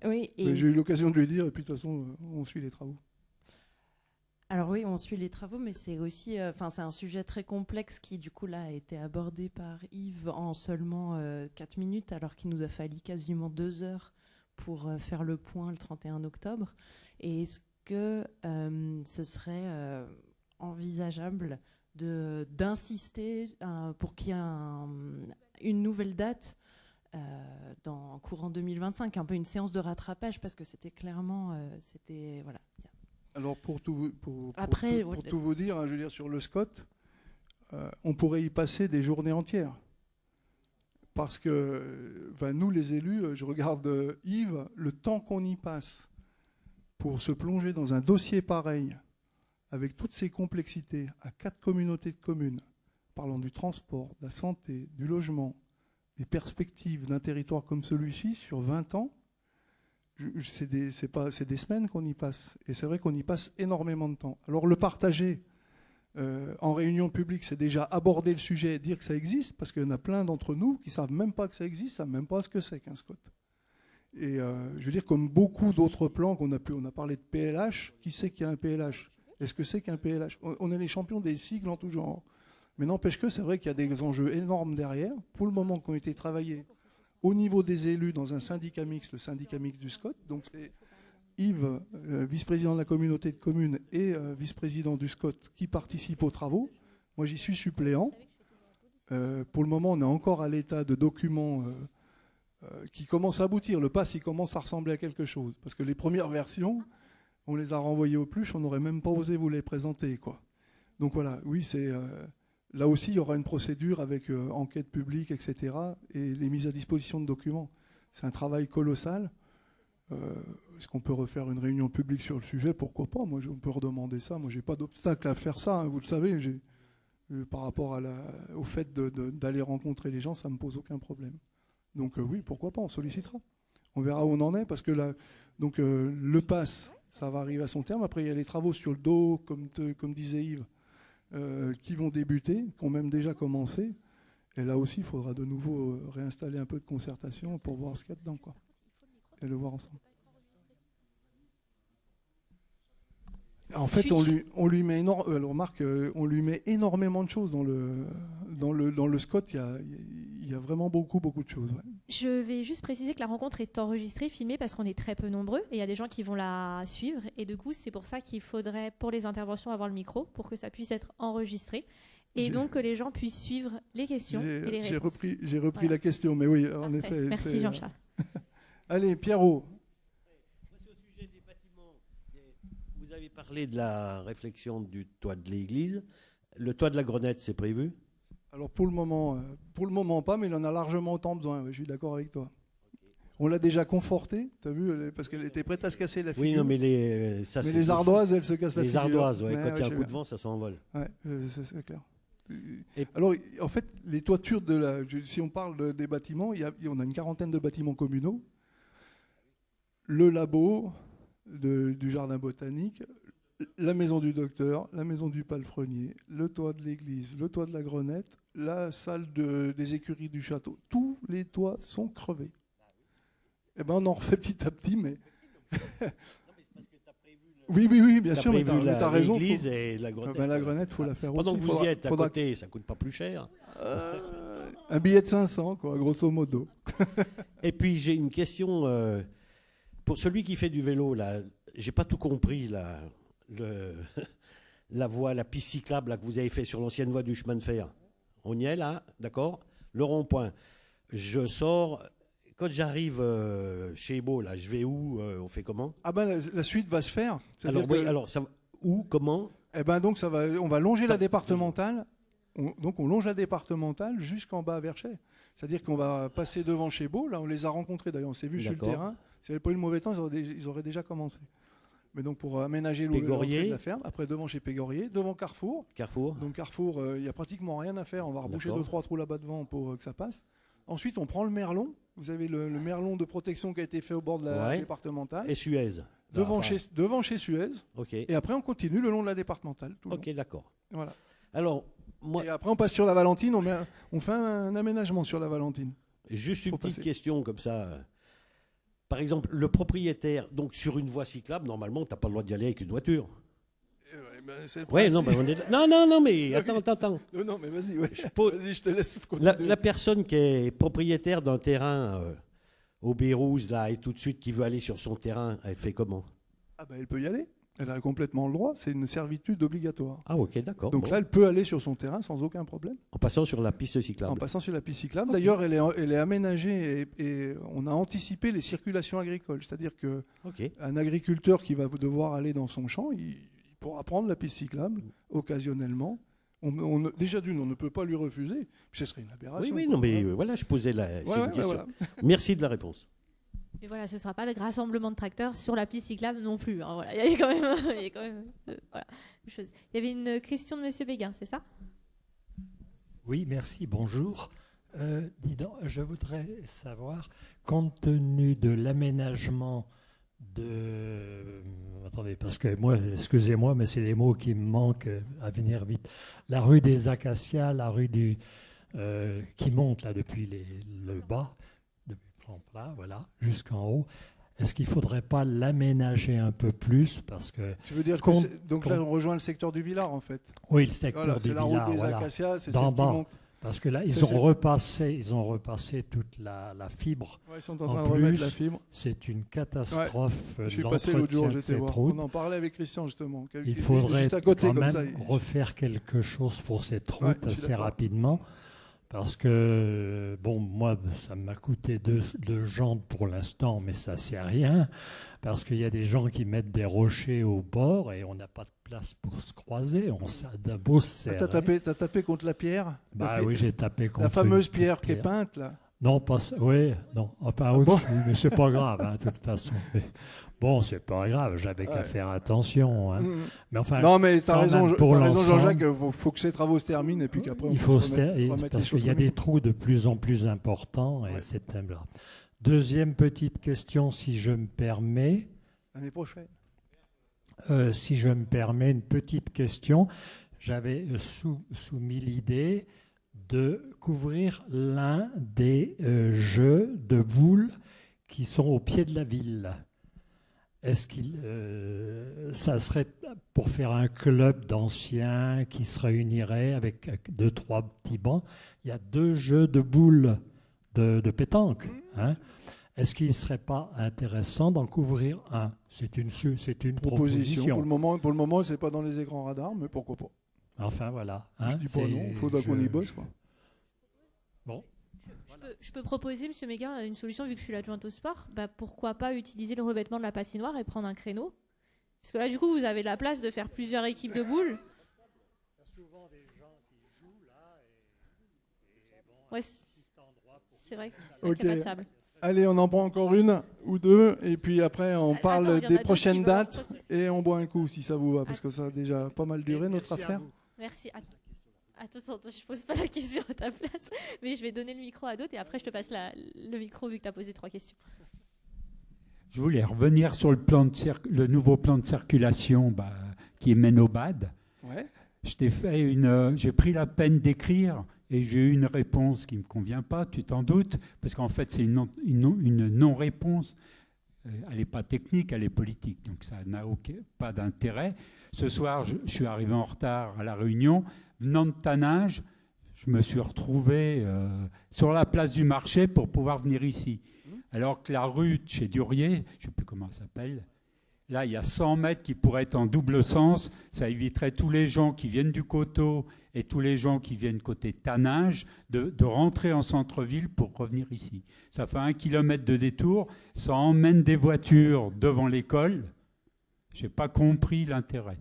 Oui, j'ai eu l'occasion de lui dire, et puis de toute façon, on suit les travaux. Alors oui, on suit les travaux, mais c'est aussi, c'est un sujet très complexe qui, du coup, là, a été abordé par Yves en seulement 4 minutes, alors qu'il nous a fallu quasiment 2 heures pour faire le point le 31 octobre. Et est-ce que ce serait envisageable d'insister pour qu'il y ait une nouvelle date dans courant 2025, un peu une séance de rattrapage, parce que c'était clairement, voilà. Alors pour tout vous dire, je veux dire, sur le SCOT, on pourrait y passer des journées entières, parce que nous les élus, je regarde Yves, le temps qu'on y passe pour se plonger dans un dossier pareil, avec toutes ces complexités, à 4 communautés de communes, parlant du transport, de la santé, du logement, des perspectives d'un territoire comme celui-ci sur 20 ans, c'est des semaines qu'on y passe. Et c'est vrai qu'on y passe énormément de temps. Alors le partager en réunion publique, c'est déjà aborder le sujet, dire que ça existe, parce qu'il y en a plein d'entre nous qui ne savent même pas que ça existe, ne savent même pas ce que c'est qu'un SCOT. Et je veux dire, comme beaucoup d'autres plans on a parlé de PLH, qui sait qu'il y a un PLH? Est-ce que c'est qu'un PLH? On est les champions des sigles en tout genre. Mais n'empêche que c'est vrai qu'il y a des enjeux énormes derrière, pour le moment, qui ont été travaillés au niveau des élus dans un syndicat mixte, le syndicat mixte du SCOT. Donc c'est Yves, vice-président de la communauté de communes et vice-président du SCOT, qui participe aux travaux. Moi, j'y suis suppléant. Pour le moment, on est encore à l'état de documents qui commencent à aboutir. Le PASS, il commence à ressembler à quelque chose. Parce que les premières versions, on les a renvoyées aux pluches, on n'aurait même pas osé vous les présenter, quoi. Donc voilà, oui, c'est... là aussi, il y aura une procédure avec enquête publique, etc. et les mises à disposition de documents. C'est un travail colossal. Est-ce qu'on peut refaire une réunion publique sur le sujet? Pourquoi pas? Moi, on peut redemander ça. Moi, j'ai pas d'obstacle à faire ça, hein, vous le savez. Par rapport au fait d'aller rencontrer les gens, ça ne me pose aucun problème. Donc oui, pourquoi pas, on sollicitera. On verra où on en est, parce que le PASS, ça va arriver à son terme. Après, il y a les travaux sur le dos, comme disait Yves, qui vont débuter, qui ont même déjà commencé. Et là aussi, il faudra de nouveau réinstaller un peu de concertation pour voir ce qu'il y a dedans, quoi. Et le voir ensemble. En fait, on lui met on lui met énormément de choses dans le SCOT. Il y a vraiment beaucoup de choses. Ouais. Je vais juste préciser que la rencontre est enregistrée, filmée, parce qu'on est très peu nombreux et il y a des gens qui vont la suivre. Et du coup, c'est pour ça qu'il faudrait, pour les interventions, avoir le micro pour que ça puisse être enregistré. Et donc que les gens puissent suivre les questions et les réponses. J'ai repris la question, mais oui, en effet. Merci Jean-Charles. Allez, Pierrot. Au sujet des bâtiments, vous avez parlé de la réflexion du toit de l'église. Le toit de la Grenette, c'est prévu? Alors pour le moment pas, mais il en a largement autant besoin. Ouais, je suis d'accord avec toi. Okay. On l'a déjà confortée, tu as vu, parce qu'elle était prête à se casser la figure. Oui, non, mais les ardoises, elles se cassent la figure. Les ardoises, ouais, quand il y a un coup de vent, ça s'envole. Ouais, c'est clair. Alors, en fait, les toitures si on parle des bâtiments, on a une quarantaine de bâtiments communaux. Le labo du jardin botanique, la maison du docteur, la maison du palefrenier, le toit de l'église, le toit de la Grenette, la salle des écuries du château. Tous les toits sont crevés. Eh ben, on en refait petit à petit, mais... Oui, bien sûr, mais tu as raison. L'église et la Grenette. La Grenette, il faut la faire aussi. Pendant que vous y êtes à côté, ça ne coûte pas plus cher. Un billet de 500, quoi, grosso modo. Et puis, j'ai une question. Pour celui qui fait du vélo, là, j'ai pas tout compris, là, la voie, la piste cyclable là, que vous avez fait sur l'ancienne voie du chemin de fer. On y est, là, d'accord? Le rond-point. Je sors... Quand j'arrive chez Beau, là, je vais où? On fait comment? Ah ben la suite va se faire. Alors ça, où, comment? Eh ben donc on va longer la départementale. On longe la départementale jusqu'en bas à Verchet. C'est-à-dire qu'on va passer devant chez Beau. Là, on les a rencontrés d'ailleurs. On s'est vu sur le terrain. S'il n'y avait pas eu le mauvais temps, ils auraient déjà commencé. Mais donc pour aménager l'entrée de la ferme. Après devant chez Pégorier, devant Carrefour. Donc Carrefour, il n'y a pratiquement rien à faire. On va reboucher 2-3 trous là-bas devant pour que ça passe. Ensuite, on prend le merlon. Vous avez le merlon de protection qui a été fait au bord de la départementale. Et Suez. Devant chez Suez. Okay. Et après, on continue le long de la départementale. Ok, d'accord. Voilà. Alors, et après, on passe sur la Valentine. On fait un aménagement sur la Valentine. Juste une petite question comme ça. Par exemple, le propriétaire, donc sur une voie cyclable, normalement, tu n'as pas le droit d'y aller avec une voiture. Ouais, non, mais attends. Non, mais vas-y, vas-y, je te laisse continuer. La personne qui est propriétaire d'un terrain au Bérouz, là, et tout de suite qui veut aller sur son terrain, elle fait comment? Ah ben, elle peut y aller. Elle a complètement le droit. C'est une servitude obligatoire. Ah, ok, d'accord. Donc là, elle peut aller sur son terrain sans aucun problème. En passant sur la piste cyclable. En passant sur la piste cyclable. Okay. D'ailleurs, elle est aménagée et on a anticipé les circulations agricoles. C'est-à-dire qu'un agriculteur qui va devoir aller dans son champ, il pourra prendre la piste cyclable occasionnellement. Déjà d'une, on ne peut pas lui refuser. Ce serait une aberration. Oui, non, mais voilà, je posais la question. Voilà. Merci de la réponse. Et voilà, ce ne sera pas le rassemblement de tracteurs sur la piste cyclable non plus. Hein, voilà. Il y a quand même, voilà, une chose. Il y avait une question de M. Béguin, c'est ça? Oui, merci, bonjour. Dis donc, je voudrais savoir, compte tenu de l'aménagement Attendez, parce que moi, excusez-moi, mais c'est les mots qui me manquent à venir vite. La rue des Acacias, la rue qui monte là depuis le bas, plat, voilà, jusqu'en haut. Est-ce qu'il ne faudrait pas l'aménager un peu plus parce que Tu veux dire donc là on rejoint le secteur du Villard en fait. Oui, le secteur voilà, du Villard. C'est la route des voilà. Acacias, c'est d'en celle qui bas. monte. Parce que là, ils ont repassé toute la fibre. Ouais, ils sont en train de remettre la fibre. C'est une catastrophe. Je suis passé l'autre jour, j'étais voir. Route. On en parlait avec Christian justement. Il faudrait juste à côté, quand comme même ça. refaire quelque chose pour cette route assez rapidement. Parce que, bon, moi, ça m'a coûté deux jantes pour l'instant, mais ça c'est rien. Parce qu'il y a des gens qui mettent des rochers au bord et on n'a pas de place pour se croiser. On a beau se serrer. T'as tapé contre la pierre? Bah oui, j'ai tapé contre la fameuse pierre qui est peinte, là. Non, pas oui, non, pas au-dessus, mais c'est pas grave, hein, de toute façon. Mais, bon, c'est pas grave, j'avais qu'à faire attention. Hein. Mais enfin, non, mais t'as raison, Jean-Jacques, il faut que ces travaux se terminent et puis qu'après il faut parce qu'il y a des trous de plus en plus importants et c'est là. Deuxième petite question, si je me permets. L'année prochaine. Si je me permets, une petite question. J'avais soumis l'idée de couvrir l'un des jeux de boules qui sont au pied de la ville. Est-ce qu'il ça serait pour faire un club d'anciens qui se réunirait avec 2-3 petits bancs? Il y a 2 jeux de boules de pétanque. Hein. Est-ce qu'il ne serait pas intéressant d'en couvrir un? C'est une proposition. Pour le moment, c'est pas dans les écrans radars, mais pourquoi pas? Enfin, voilà. Hein, je dis pas non, il faudra qu'on y bosse. Quoi. Bon. Je peux proposer, M. Méguin, une solution, vu que je suis l'adjointe au sport. Bah, pourquoi pas utiliser le revêtement de la patinoire et prendre un créneau? Parce que là, du coup, vous avez la place de faire plusieurs équipes de boules. Il y a souvent des gens qui jouent là. Ouais, c'est vrai qu'il n'y a pas de sable. Allez, on en prend encore une ou deux, et puis après, on parle des prochaines dates, et on boit un coup, si ça vous va, parce que ça a déjà pas mal duré, notre affaire. Merci. Attends, je pose pas la question à ta place, mais je vais donner le micro à d'autres, et après, je te passe le micro, vu que tu as posé 3 questions. Je voulais revenir sur le nouveau plan de circulation qui mène au BAD. Ouais. J'ai pris la peine d'écrire et j'ai eu une réponse qui ne me convient pas, tu t'en doutes, parce qu'en fait c'est une non-réponse. Elle n'est pas technique, elle est politique, donc ça n'a pas d'intérêt. Ce soir, je suis arrivé en retard à la réunion. Venant de Taninges, je me suis retrouvé sur la place du marché pour pouvoir venir ici. Alors que la rue de chez Durier, je ne sais plus comment elle s'appelle, là, il y a 100 mètres qui pourraient être en double sens. Ça éviterait tous les gens qui viennent du Coteau et tous les gens qui viennent côté Taninges de rentrer en centre-ville pour revenir ici. Ça fait 1 kilomètre de détour. Ça emmène des voitures devant l'école. Je n'ai pas compris l'intérêt.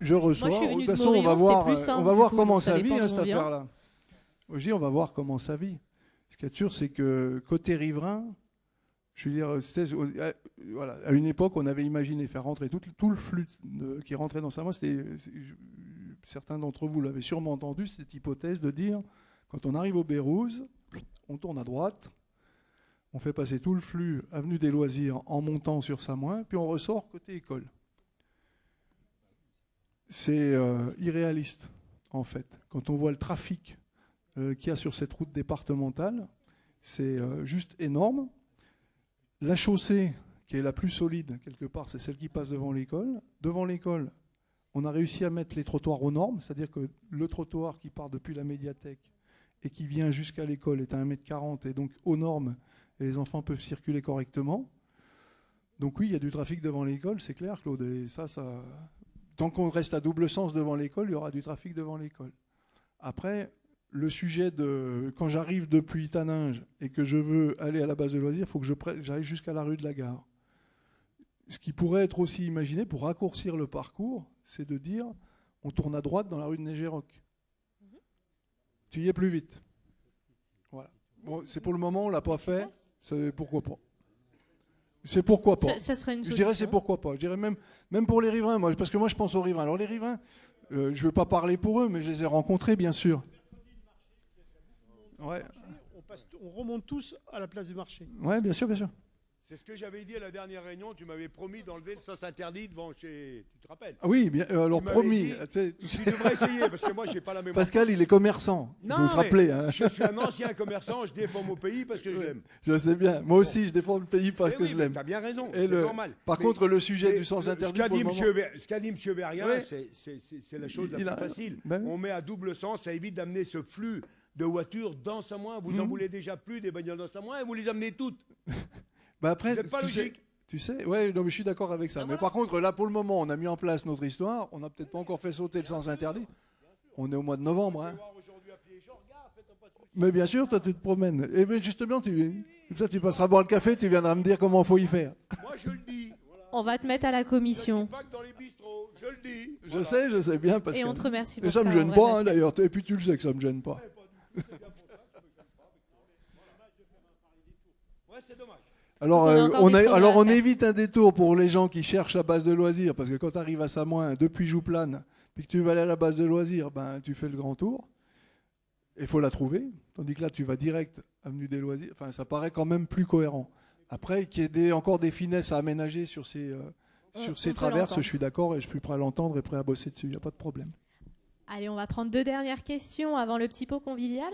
Je reçois. De toute façon, on va voir comment ça vit, cette affaire-là. Je dis, on va voir comment ça vit. Ce qui est sûr, c'est que côté riverain, je veux dire, voilà, à une époque, on avait imaginé faire rentrer tout le flux qui rentrait dans Samoa. Certains d'entre vous l'avaient sûrement entendu, cette hypothèse de dire, quand on arrive au Bérouz, on tourne à droite, on fait passer tout le flux avenue des Loisirs en montant sur Samoin, puis on ressort côté école. C'est irréaliste, en fait. Quand on voit le trafic qu'il y a sur cette route départementale, c'est juste énorme. La chaussée, qui est la plus solide, quelque part, c'est celle qui passe devant l'école. Devant l'école, on a réussi à mettre les trottoirs aux normes, c'est-à-dire que le trottoir qui part depuis la médiathèque et qui vient jusqu'à l'école est à 1,40 m et donc aux normes, et les enfants peuvent circuler correctement. Donc oui, il y a du trafic devant l'école, c'est clair, Claude. Et ça, tant qu'on reste à double sens devant l'école, il y aura du trafic devant l'école. Après, le sujet de quand j'arrive depuis Taninges et que je veux aller à la base de loisirs, il faut que j'aille jusqu'à la rue de la Gare. Ce qui pourrait être aussi imaginé pour raccourcir le parcours, c'est de dire on tourne à droite dans la rue de Négéroc. Tu y es plus vite. Voilà. Bon, c'est pour le moment, on ne l'a pas fait. C'est pourquoi pas. C'est pourquoi pas. Ça serait une solution. Je dirais c'est pourquoi pas. Je dirais même pour les riverains, parce que moi je pense aux riverains. Alors les riverains, je ne veux pas parler pour eux, mais je les ai rencontrés bien sûr. Ouais. On remonte tous à la place du marché. Oui, bien sûr, bien sûr. C'est ce que j'avais dit à la dernière réunion. Tu m'avais promis d'enlever le sens interdit devant chez. Tu te rappelles? Ah oui, bien, alors Tu m'avais promis. dit, Tu sais, tu devrais essayer parce que moi, j'ai pas la mémoire. Pascal, il est commerçant. Il faut se rappeler. Hein. Je suis un ancien commerçant. Je défends mon pays parce que je l'aime. Je sais bien. Moi aussi, je défends le pays parce que je l'aime. Tu as bien raison. Et C'est normal. Par contre, le sujet du sens interdit. Ce qu'a dit M. Verrier, Ouais. c'est la chose la plus facile. Ben oui. On met à double sens. Ça évite d'amener ce flux de voitures dans Samoin. Vous en voulez déjà plus des bagnoles dans Samoin et vous les amenez toutes. Bah après, C'est pas logique. Tu sais, ouais, non, mais je suis d'accord avec ça. Mais par contre, là, pour le moment, on a mis en place notre histoire. On n'a peut-être pas encore fait sauter le sens interdit. On est au mois de novembre. Hein. Mais bien sûr, toi, tu te promènes. Et bien justement, comme ça, tu passeras boire le café, tu viendras me dire comment il faut y faire. Moi, je le dis. On va te mettre à la commission. Pas que dans les bistrots, je le dis. Je sais bien. Parce Et que... on te remercie pour Et ça ça, me en gêne vrai, pas, hein, parce que- d'ailleurs. Et puis tu le sais que ça me gêne pas. Ouais, c'est dommage. Alors, Donc, on a encore des progrès à on faire. évite un détour pour les gens qui cherchent la base de loisirs, parce que quand tu arrives à Samoin, depuis Jouplane, puis que tu vas aller à la base de loisirs, ben, tu fais le grand tour. Il faut la trouver. Tandis que là, tu vas direct avenue des loisirs. Enfin, ça paraît quand même plus cohérent. Après, qu'il y ait encore des finesses à aménager sur ces on peut traverses, l'entendre. je suis d'accord et je suis prêt à l'entendre et prêt à bosser dessus. Il n'y a pas de problème. Allez, on va prendre 2 dernières questions avant le petit pot convivial.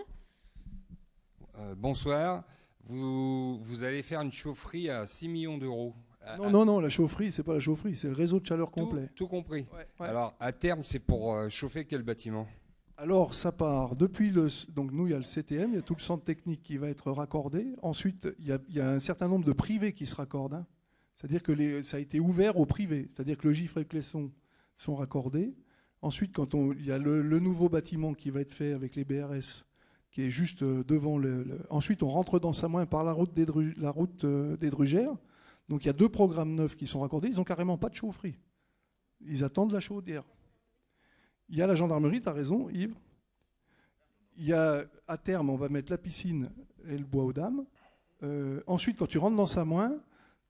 Bonsoir. Vous allez faire une chaufferie à 6 millions d'euros. Non, la chaufferie, c'est pas la chaufferie, c'est le réseau de chaleur complet. Tout compris. Ouais. Alors, à terme, c'est pour chauffer quel bâtiment? Alors, ça part depuis le. Donc, nous, il y a le CTM, il y a tout le centre technique qui va être raccordé. Ensuite, il y a un certain nombre de privés qui se raccordent. Hein. C'est-à-dire que ça a été ouvert aux privés. C'est-à-dire que le gifre et le caisson sont raccordés. Ensuite, il y a le nouveau bâtiment qui va être fait avec les BRS, qui est juste devant Ensuite, on rentre dans Samoin par la route des Drugères. Donc, il y a 2 programmes neufs qui sont raccordés. Ils n'ont carrément pas de chaufferie. Ils attendent la chaudière. Il y a la gendarmerie, tu as raison, Yves. Il y a, à terme, on va mettre la piscine et le bois aux dames. Ensuite, quand tu rentres dans Samoin,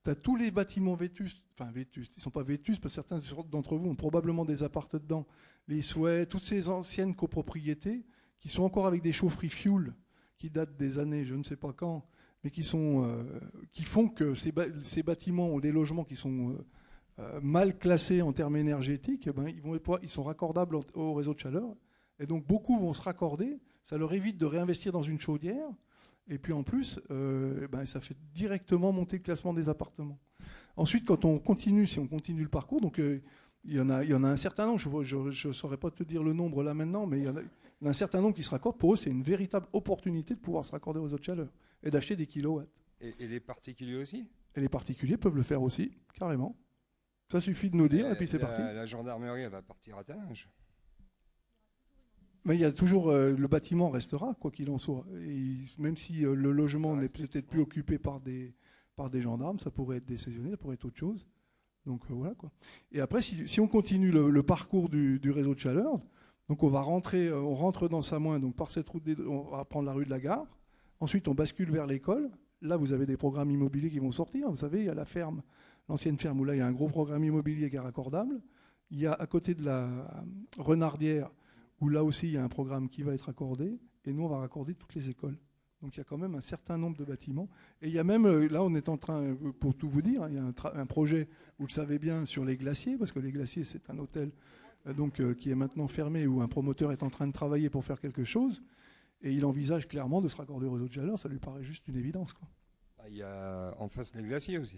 tu as tous les bâtiments vétustes. Enfin, vétustes. Ils ne sont pas vétustes parce que certains d'entre vous ont probablement des appartes dedans. Les souhaits, toutes ces anciennes copropriétés qui sont encore avec des chaufferies fuel qui datent des années, je ne sais pas quand, mais qui font que ces bâtiments ou des logements qui sont mal classés en termes énergétiques, eh ben, ils sont raccordables au réseau de chaleur. Et donc beaucoup vont se raccorder. Ça leur évite de réinvestir dans une chaudière. Et puis en plus, ça fait directement monter le classement des appartements. Ensuite, si on continue le parcours, donc il y en a un certain nombre, je ne saurais pas te dire le nombre là maintenant, mais il y en a un certain nombre qui se raccordent. Pour eux, c'est une véritable opportunité de pouvoir se raccorder au réseau de chaleur et d'acheter des kilowatts. Et les particuliers aussi? Et les particuliers peuvent le faire aussi, carrément. Ça suffit de nous dire, et puis c'est parti. La gendarmerie, elle va partir à Talinges. Mais il y a toujours le bâtiment restera, quoi qu'il en soit. Et même si le logement n'est peut-être plus occupé par des gendarmes, ça pourrait être des saisonniers, ça pourrait être autre chose. Donc voilà quoi. Et après, si on continue le parcours du réseau de chaleur, donc on rentre dans Samoin, donc par cette route, on va prendre la rue de la Gare. Ensuite, on bascule vers l'école. Là, vous avez des programmes immobiliers qui vont sortir. Vous savez, il y a la ferme, l'ancienne ferme, où là, il y a un gros programme immobilier qui est raccordable. Il y a à côté de la Renardière, où là aussi, il y a un programme qui va être raccordé. Et nous, on va raccorder toutes les écoles. Donc, il y a quand même un certain nombre de bâtiments. Et il y a même, là, on est en train, pour tout vous dire, il y a un projet, vous le savez bien, sur les glaciers, parce que les glaciers, c'est un hôtel qui est maintenant fermé, où un promoteur est en train de travailler pour faire quelque chose. Et il envisage clairement de se raccorder au réseau de chaleur. Ça lui paraît juste une évidence, quoi. Il y a en face les glaciers aussi.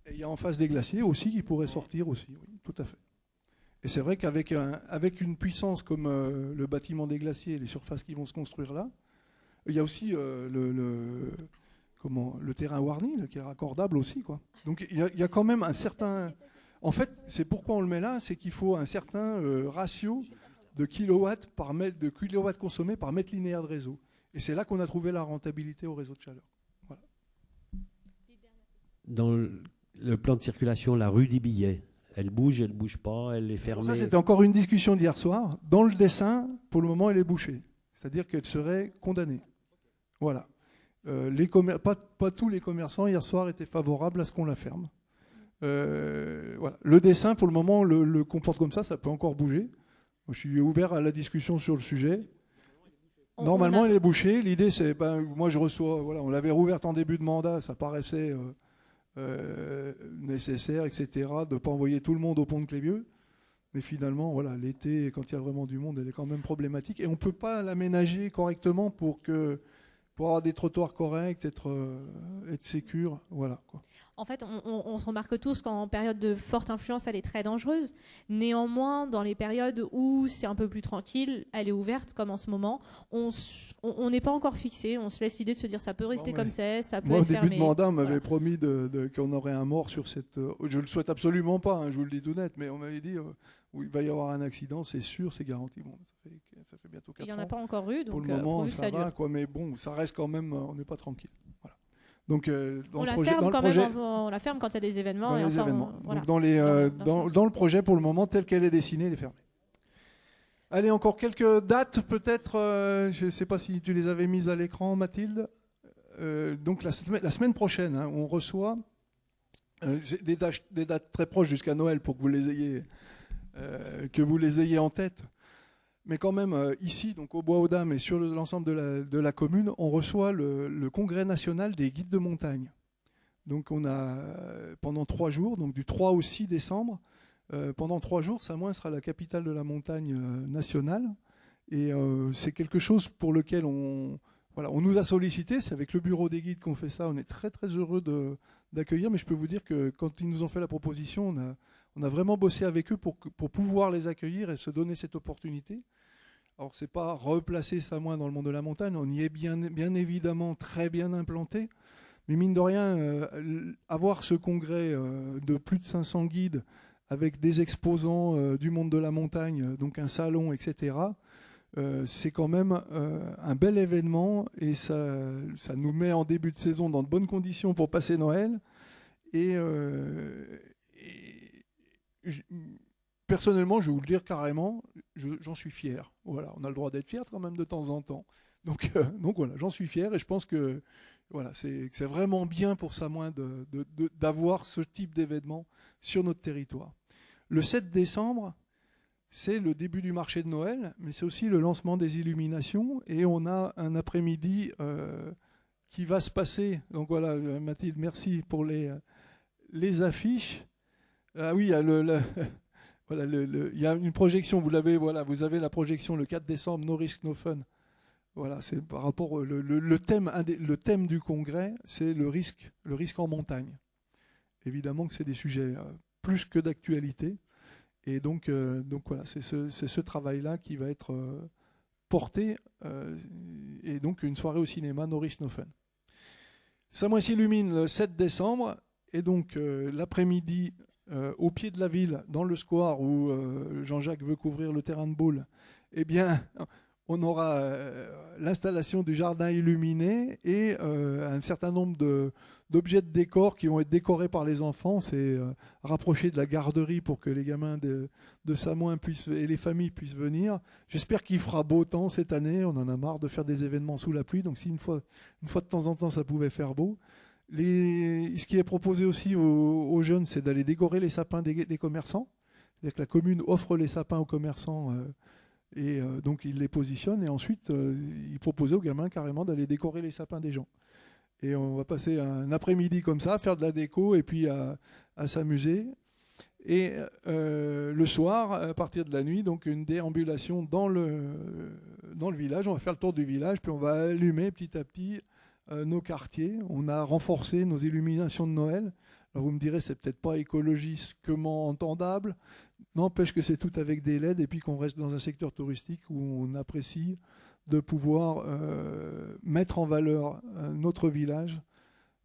Et il y a en face des glaciers aussi qui pourraient sortir aussi, oui, tout à fait. Et c'est vrai qu'avec une puissance comme le bâtiment des glaciers et les surfaces qui vont se construire là, il y a aussi le terrain Warny là, qui est raccordable aussi, quoi. Donc il y a quand même un certain... En fait, c'est pourquoi on le met là, c'est qu'il faut un certain ratio de kilowatts consommés par mètre linéaire de réseau. Et c'est là qu'on a trouvé la rentabilité au réseau de chaleur. Voilà. Dans le plan de circulation, la rue des Billets, elle bouge pas, elle est fermée. Ça, c'était encore une discussion d'hier soir. Dans le dessin, pour le moment, elle est bouchée. C'est-à-dire qu'elle serait condamnée. Voilà. Pas tous les commerçants, hier soir, étaient favorables à ce qu'on la ferme. Voilà. Le dessin, pour le moment, le comporte comme ça, ça peut encore bouger. Moi, je suis ouvert à la discussion sur le sujet. Normalement, elle est bouchée. L'idée, c'est, moi, je reçois, voilà, on l'avait rouverte en début de mandat, ça paraissait nécessaires, etc., de ne pas envoyer tout le monde au pont de Clévieux. Mais finalement, voilà, l'été, quand il y a vraiment du monde, elle est quand même problématique. Et on ne peut pas l'aménager correctement pour avoir des trottoirs corrects, être sécure. Voilà, quoi. En fait, on se remarque tous qu'en période de forte influence, elle est très dangereuse. Néanmoins, dans les périodes où c'est un peu plus tranquille, elle est ouverte, comme en ce moment. On n'est pas encore fixé. On se laisse l'idée de se dire ça peut rester comme c'est, ça peut moi, être au début fermé. de mandat, on m'avait promis qu'on aurait un mort sur cette... je ne le souhaite absolument pas, hein, je vous le dis tout net, mais on m'avait dit il va y avoir un accident, c'est sûr, c'est garanti. Bon, ça fait bientôt 4 ans. Il n'y en a pas encore eu, donc pour le moment, ça va, dure. quoi, mais bon, ça reste quand même... on n'est pas tranquille. Voilà. Donc, on la ferme quand il y a des événements. Voilà. Donc, dans le projet, pour le moment, tel qu'elle est dessinée, elle est fermée. Allez, encore quelques dates, peut-être. Je ne sais pas si tu les avais mises à l'écran, Mathilde. Donc, la semaine prochaine, hein, on reçoit des dates très proches jusqu'à Noël pour que vous les ayez en tête. Mais quand même, ici, donc au Bois-aux-Dames et sur l'ensemble de la commune, on reçoit le Congrès national des guides de montagne. Donc on a, pendant 3 jours, donc du 3 au 6 décembre, pendant 3 jours, Samoin sera la capitale de la montagne nationale. Et c'est quelque chose pour lequel on nous a sollicité. C'est avec le bureau des guides qu'on fait ça. On est très très heureux d'accueillir. Mais je peux vous dire que quand ils nous ont fait la proposition, on a vraiment bossé avec eux pour pouvoir les accueillir et se donner cette opportunité. Alors, ce n'est pas replacer Samoin dans le monde de la montagne, on y est bien évidemment très bien implanté. Mais mine de rien, avoir ce congrès de plus de 500 guides avec des exposants du monde de la montagne, donc un salon, etc., c'est quand même un bel événement et ça nous met en début de saison dans de bonnes conditions pour passer Noël. Personnellement, je vais vous le dire carrément, j'en suis fier. Voilà, on a le droit d'être fier quand même de temps en temps. Donc voilà, j'en suis fier et je pense que voilà, c'est vraiment bien pour Samoin d'avoir ce type d'événement sur notre territoire. Le 7 décembre, c'est le début du marché de Noël, mais c'est aussi le lancement des illuminations et on a un après-midi qui va se passer. Donc voilà, Mathilde, merci pour les affiches. Ah oui, il y a il y a une projection, vous avez la projection le 4 décembre, No Risk, No Fun. Voilà, c'est par rapport le thème du congrès, c'est le risque en montagne. Évidemment que c'est des sujets plus que d'actualité. Et donc voilà, c'est ce travail-là qui va être porté. Et donc une soirée au cinéma, No Risk, No Fun. Samoin s'illumine le 7 décembre. Et donc l'après-midi, au pied de la ville, dans le square où Jean-Jacques veut couvrir le terrain de boule, eh bien, on aura l'installation du jardin illuminé et un certain nombre d'objets de décor qui vont être décorés par les enfants. C'est rapproché de la garderie pour que les gamins de Samoin et les familles puissent venir. J'espère qu'il fera beau temps cette année. On en a marre de faire des événements sous la pluie. Donc si une fois de temps en temps ça pouvait faire beau. Ce qui est proposé aussi aux jeunes, c'est d'aller décorer les sapins des commerçants. C'est-à-dire que la commune offre les sapins aux commerçants et donc ils les positionnent. Et ensuite, ils proposent aux gamins carrément d'aller décorer les sapins des gens. Et on va passer un après-midi comme ça, faire de la déco et puis à s'amuser. Et le soir, à partir de la nuit, donc une déambulation dans le village. On va faire le tour du village, puis on va allumer petit à petit nos quartiers. On a renforcé nos illuminations de Noël. Alors vous me direz, c'est peut-être pas écologiquement entendable. N'empêche que c'est tout avec des LED et puis qu'on reste dans un secteur touristique où on apprécie de pouvoir mettre en valeur notre village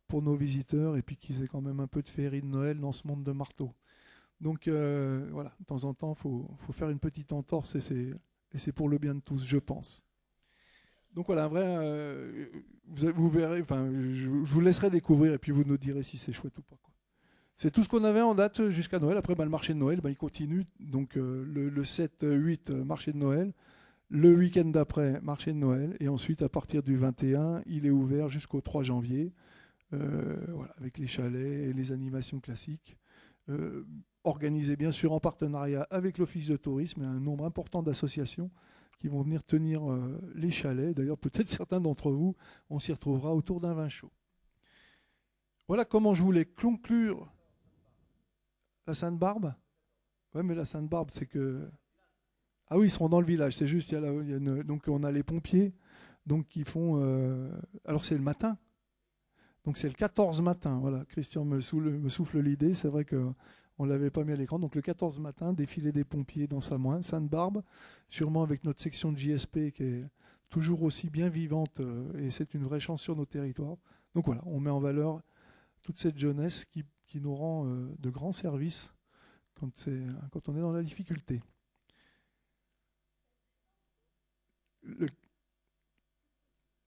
pour nos visiteurs et puis qu'ils aient quand même un peu de féerie de Noël dans ce monde de marteau. Donc voilà, de temps en temps, faut faire une petite entorse et c'est pour le bien de tous, je pense. Donc voilà, un vrai, vous verrez, enfin, je vous laisserai découvrir et puis vous nous direz si c'est chouette ou pas, quoi. C'est tout ce qu'on avait en date jusqu'à Noël. Après, le marché de Noël, il continue. Donc le 7-8, marché de Noël. Le week-end d'après, marché de Noël. Et ensuite, à partir du 21, il est ouvert jusqu'au 3 janvier. Voilà, avec les chalets et les animations classiques. Organisées bien sûr en partenariat avec l'Office de tourisme et un nombre important d'associations qui vont venir tenir les chalets. D'ailleurs, peut-être certains d'entre vous, on s'y retrouvera autour d'un vin chaud. Voilà comment je voulais conclure la Sainte-Barbe. Ouais, mais la Sainte-Barbe, c'est que... Ah oui, ils seront dans le village, c'est juste, donc on a les pompiers, donc qui font... Alors c'est le matin, donc c'est le 14 matin, voilà, Christian me souffle l'idée, c'est vrai qu'on ne l'avait pas mis à l'écran, donc le 14 matin, défilé des pompiers dans Samoin, Sainte-Barbe, sûrement avec notre section de JSP qui est toujours aussi bien vivante, et c'est une vraie chance sur nos territoires. Donc voilà, on met en valeur toute cette jeunesse qui nous rend de grands services quand on est dans la difficulté.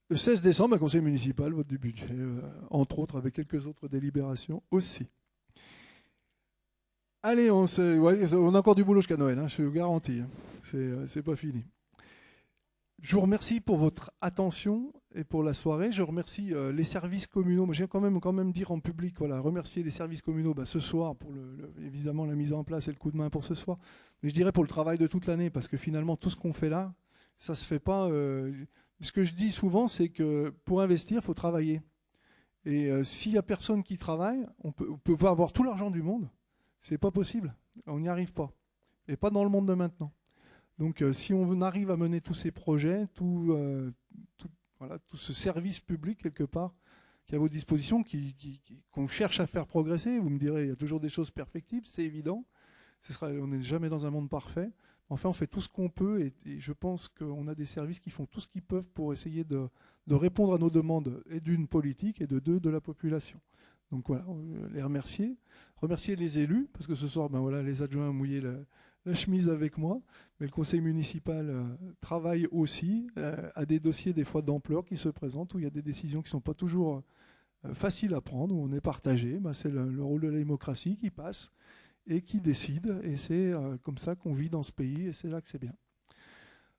Le 16 décembre, un conseil municipal vote du budget, entre autres avec quelques autres délibérations aussi. Allez, on a encore du boulot jusqu'à Noël, hein, je vous garantis, hein. C'est pas fini. Je vous remercie pour votre attention et pour la soirée. Je remercie les services communaux. Moi, je viens quand même dire en public, voilà, remercier les services communaux ce soir pour évidemment la mise en place et le coup de main pour ce soir. Mais je dirais pour le travail de toute l'année, parce que finalement, tout ce qu'on fait là, ça se fait pas. Ce que je dis souvent, c'est que pour investir, il faut travailler. Et s'il n'y a personne qui travaille, on peut pas avoir tout l'argent du monde. C'est pas possible. On n'y arrive pas. Et pas dans le monde de maintenant. Donc si on arrive à mener tous ces projets, tout ce service public quelque part qui est à vos dispositions, qu'on cherche à faire progresser, vous me direz, il y a toujours des choses perfectibles, c'est évident. On n'est jamais dans un monde parfait. Enfin, on fait tout ce qu'on peut et je pense qu'on a des services qui font tout ce qu'ils peuvent pour essayer de répondre à nos demandes, et d'une politique et de la population. Donc voilà, les remercier. Remercier les élus, parce que ce soir, les adjoints ont mouillé la chemise avec moi, mais le conseil municipal travaille aussi à des dossiers des fois d'ampleur qui se présentent, où il y a des décisions qui ne sont pas toujours faciles à prendre, où on est partagé. C'est le rôle de la démocratie qui passe et qui décide, et c'est comme ça qu'on vit dans ce pays, et c'est là que c'est bien.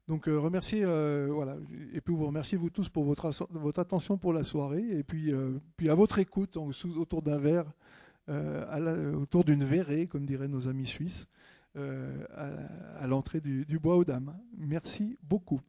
Donc remercier, et puis vous remercier vous tous pour votre attention pour la soirée, et puis à votre écoute autour d'un verre, autour d'une verrée, comme diraient nos amis suisses, à l'entrée du bois aux dames. Merci beaucoup.